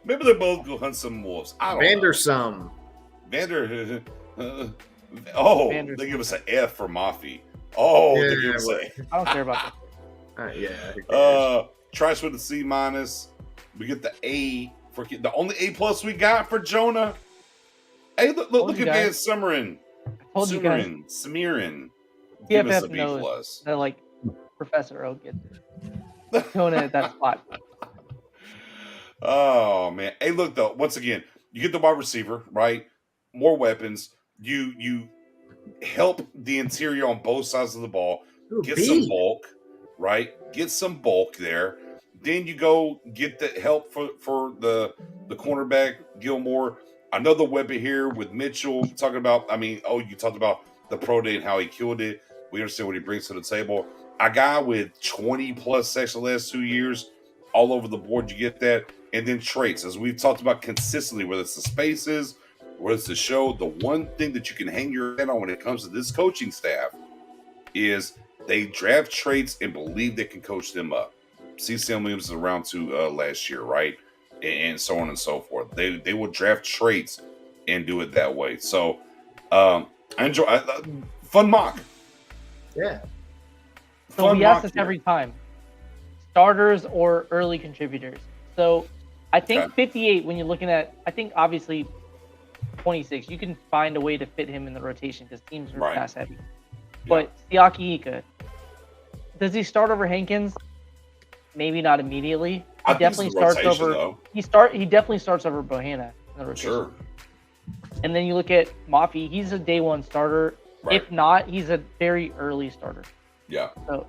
Maybe they'll both go hunt some wolves. I don't know. Vandersum. Vander. Vandersum. They give us an F for Mafi. Oh, Yeah, they give us well, I don't care about yeah. who a cares? Trice with a C minus. We get the A for the only A plus we got for Jonah. Hey, look you at Van guys. Summeren. that. I told you guys. Samirin. Give us a TFF B knows plus. that like Professor O gets Jonah at that spot. Oh man. Hey, look though. Once again, you get the wide receiver, right? More weapons. You help the interior on both sides of the ball. Ooh, Get B. some bulk, right? Get some bulk there. Then you go get the help for the cornerback Gilmore. Another weapon here with Mitchell. Talking about, you talked about the pro day and how he killed it. We understand what he brings to the table. A guy with 20 plus sacks the last 2 years, all over the board. You get that, and then traits, as we've talked about consistently, whether it's the spaces, whether it's the show. The one thing that you can hang your head on when it comes to this coaching staff is they draft traits and believe they can coach them up. See, Sam Williams is around to last year, right? And so on and so forth. They will draft traits and do it that way. So I enjoy fun mock. Yeah. So Fun we ask mock this here. every time. Starters or early contributors. So I think Okay. 58, when you're looking at, I think obviously 26, you can find a way to fit him in the rotation because teams are Right. pass heavy. But Siaki Ika, does he start over Hankins? Maybe not immediately. I He think it's definitely the starts rotation, over. though. He definitely starts over Bohanna in the rotation. Sure. And then you look at Mafi, he's a day one starter. Right. If not, he's a very early starter. Yeah. So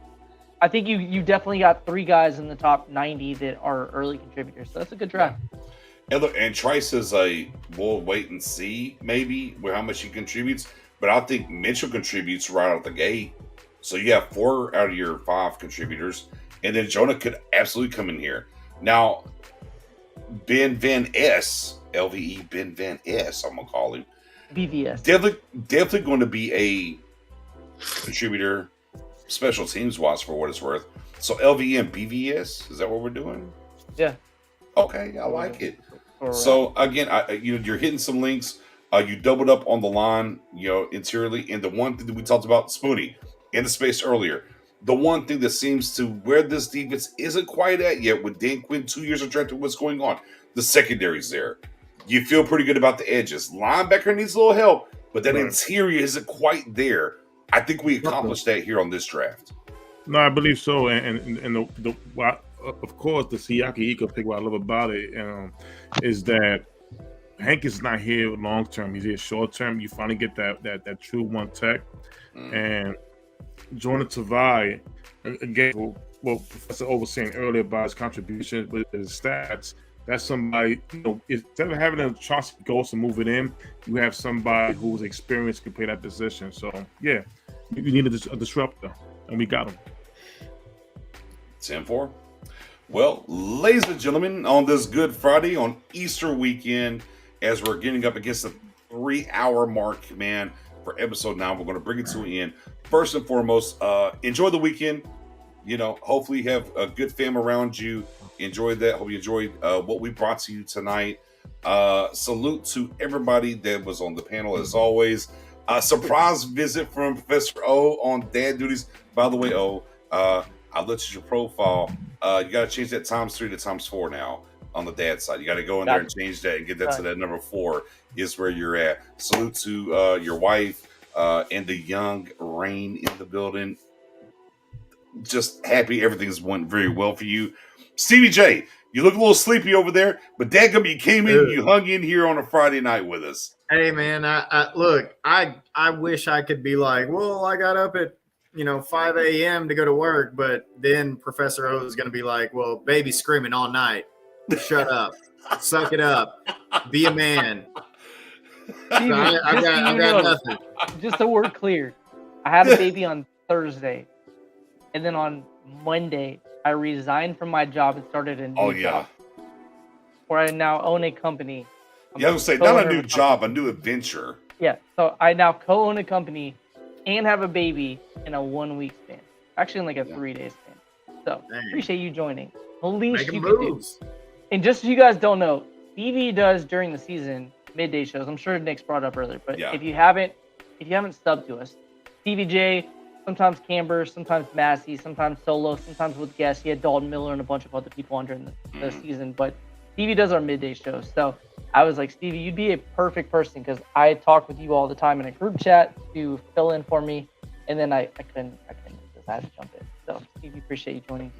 I think you definitely got 3 guys in the top 90 that are early contributors. So that's a good draft. And look, and Trice is we'll wait and see maybe with how much he contributes. But I think Mitchell contributes right out the gate. So you have 4 out of your 5 contributors. And then Jonah could absolutely come in here. Now, Ben Van S, LVE Ben Van S, I'm going to call him. BVS. Definitely going to be a contributor, special teams wise for what it's worth. So LVE and BVS, is that what we're doing? Yeah. Okay, I like it. Or, So again, you're hitting some links. You doubled up on the line, interiorly. And the one thing that we talked about, Spoonie, in the space earlier, the one thing that seems to where this defense isn't quite at yet with Dan Quinn, 2 years of draft, what's going on? The secondary's there. You feel pretty good about the edges. Linebacker needs a little help, but that Right. interior isn't quite there. I think we accomplished that here on this draft. No, I believe so. And of course, the Siaki Ika pick, what I love about it is that Hank is not here long term. He's here short term. You finally get that true one tech. And Jordan Tavai, again, what Professor O was saying earlier about his contribution with his stats, that's somebody, instead of having a Chauncey Ghost and move it in, you have somebody who's experienced can play that position. So, yeah, you needed a disruptor, and we got him. 10-4. Well, ladies and gentlemen, on this Good Friday, on Easter weekend, as we're getting up against the 3-hour mark, man, for episode 9, we're going to bring it to an end. First and foremost, enjoy the weekend. Hopefully you have a good fam around you. Enjoy that. Hope you enjoyed what we brought to you tonight. Salute to everybody that was on the panel, as always. Surprise visit from Professor O on dad duties. By the way, O, I looked at your profile. You got to change that ×3 to ×4 now on the dad side. You got to go in there and change that and get that to that number 4 is where you're at. Salute to your wife and the young Rain in the building. Just happy everything's went very well for you. Stevie J, you look a little sleepy over there, but dadgum, you came in, you hung in here on a Friday night with us. Hey man, I wish I could be like, well, I got up at 5 a.m. to go to work, but then Professor O is going to be like, well, baby's screaming all night. Shut up, suck it up, be a man. Stevie, I got nothing. just so we're clear, I had a baby on Thursday, and then on Monday, I resigned from my job and started a new job where I now own a company. Yeah, I was going to say, not a new job, a new adventure. Yeah, so I now co-own a company and have a baby in a 1 week span. Actually, in like a 3 day span. So, appreciate you joining. The least you can do. And just so you guys don't know, Stevie does during the season midday shows. I'm sure Nick's brought up earlier, but if you haven't subbed to us, Stevie J, sometimes Camber, sometimes Massey, sometimes solo, sometimes with guests. He had Dalton Miller and a bunch of other people on during the season, but Stevie does our midday shows. So I was like, Stevie, you'd be a perfect person because I talk with you all the time in a group chat to fill in for me, and then I couldn't because I had to jump in. So Stevie, appreciate you joining.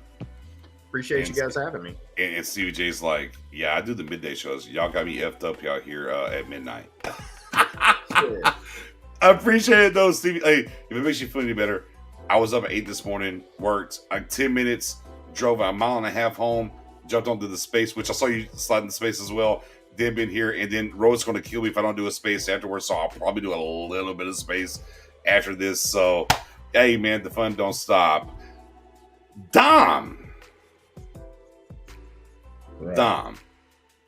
Appreciate you guys having me. And Stevie J's like, yeah, I do the midday shows. Y'all got me effed up out here at midnight. I appreciate it though, Stevie. Hey, if it makes you feel any better, I was up at 8 this morning, worked like 10 minutes, drove a mile and a half home, jumped onto the space, which I saw you slide in the space as well. Then been here, and then Road's going to kill me if I don't do a space afterwards. So I'll probably do a little bit of space after this. So, hey man, the fun don't stop. Dom, I'm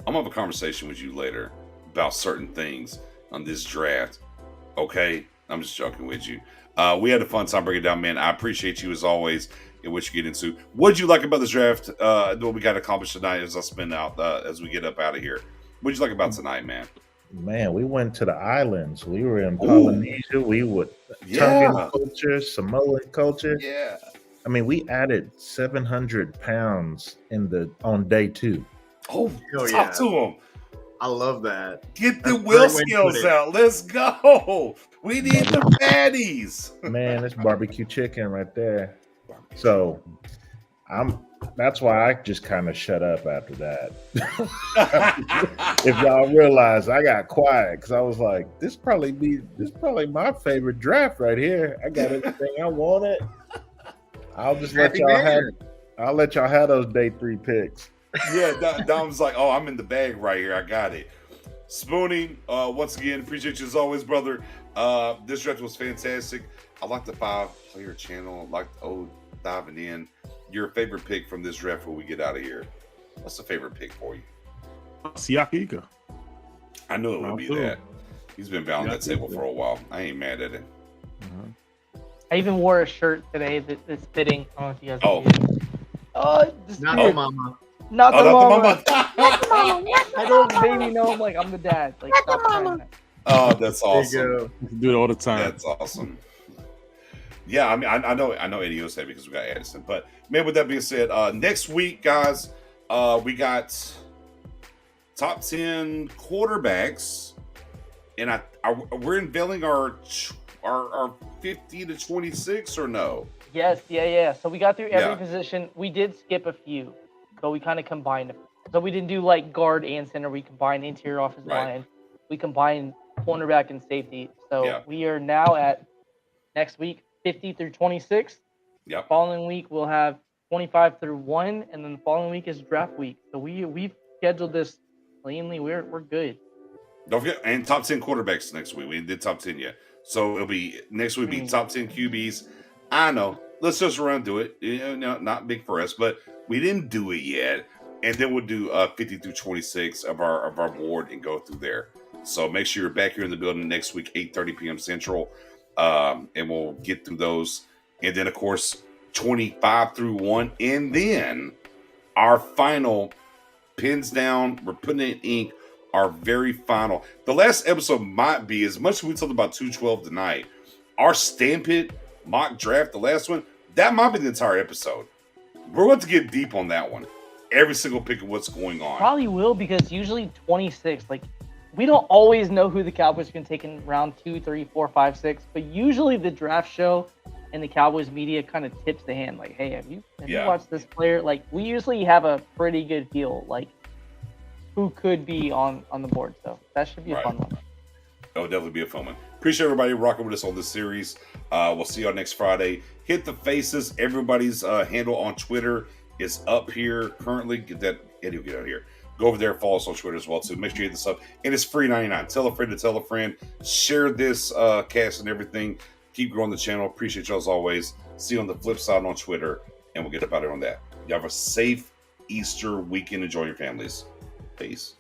gonna have a conversation with you later about certain things on this draft. Okay, I'm just joking with you. We had a fun time breaking it down, man. I appreciate you as always in what you get into. What'd you like about this draft? What we got accomplished tonight as I spin out as we get up out of here. What'd you like about tonight, man? Man, we went to the islands. We were in Polynesia. We would Tongan culture, Samoan culture. Yeah. I mean, we added 700 pounds on day 2. Oh, talk to him. I love that. Get the wheel scales out. Let's go. We need the fatties. Man, it's barbecue chicken right there. So that's why I just kind of shut up after that. If y'all realize, I got quiet because I was like, this probably my favorite draft right here. I got everything I wanted. I'll just let y'all have those day 3 picks. Yeah, Dom's like, oh, I'm in the bag right here. I got it. Spoonie, once again, appreciate you as always, brother. This draft was fantastic. I like the 5-player channel. I like diving in. Your favorite pick from this draft when we get out of here? What's the favorite pick for you? Siaki Ika. I knew it would be that. He's been bound that table for a while. I ain't mad at him. I even wore a shirt today that's fitting. I don't know if you guys can see it. Not the mama. Not the mama. Not the mama. I don't baby know. I'm like, I'm the dad. Like, Not the mama. Oh, that's awesome. You do it all the time. That's awesome. Yeah, I mean, I know Eddie was happy because we got Addison. But man, with that being said, next week, guys, we got top 10 quarterbacks, and we're unveiling our 50 to 26 or no? Yes, yeah. So we got through every position. We did skip a few, but we kind of combined them. So we didn't do like guard and center. We combined interior offensive line. We combined cornerback and safety. So we are now at next week 50 through 26. Yep. Following week we'll have 25 through 1, and then the following week is draft week. So we've scheduled this cleanly. We're good. Don't forget, and top 10 quarterbacks next week. We did top 10 yet. So it'll be next week. Be top 10 QBs. I know. Let's just run do it. Not big for us, but we didn't do it yet. And then we'll do 50 through 26 of our board and go through there. So make sure you're back here in the building next week, 8:30 p.m. Central, and we'll get through those. And then of course 25 through 1, and then our final pins down. We're putting it in ink. Our very final. The last episode might be, as much as we talked about 212 tonight, our Stamp It mock draft, the last one, that might be the entire episode. We're going to get deep on that one. Every single pick of what's going on. Probably will, because usually 26, like, we don't always know who the Cowboys are going to take in round 2, 3, 4, 5, 6, but usually the draft show and the Cowboys media kind of tips the hand. Like, hey, have you watched this player? Like, we usually have a pretty good feel, like, who could be on the board. So that should be a fun one. That'll definitely be a fun one. Appreciate everybody rocking with us on this series. We'll see y'all next Friday. Hit the faces. Everybody's handle on Twitter is up here currently. Get that. Eddie will get out of here. Go over there, follow us on Twitter as well too. Make sure you hit this up, and it's free 99. Tell a friend to tell a friend. Share this cast and everything. Keep growing the channel. Appreciate you as always. See you on the flip side on Twitter, and we'll get up out there on that. You have a safe Easter weekend. Enjoy your families. Peace.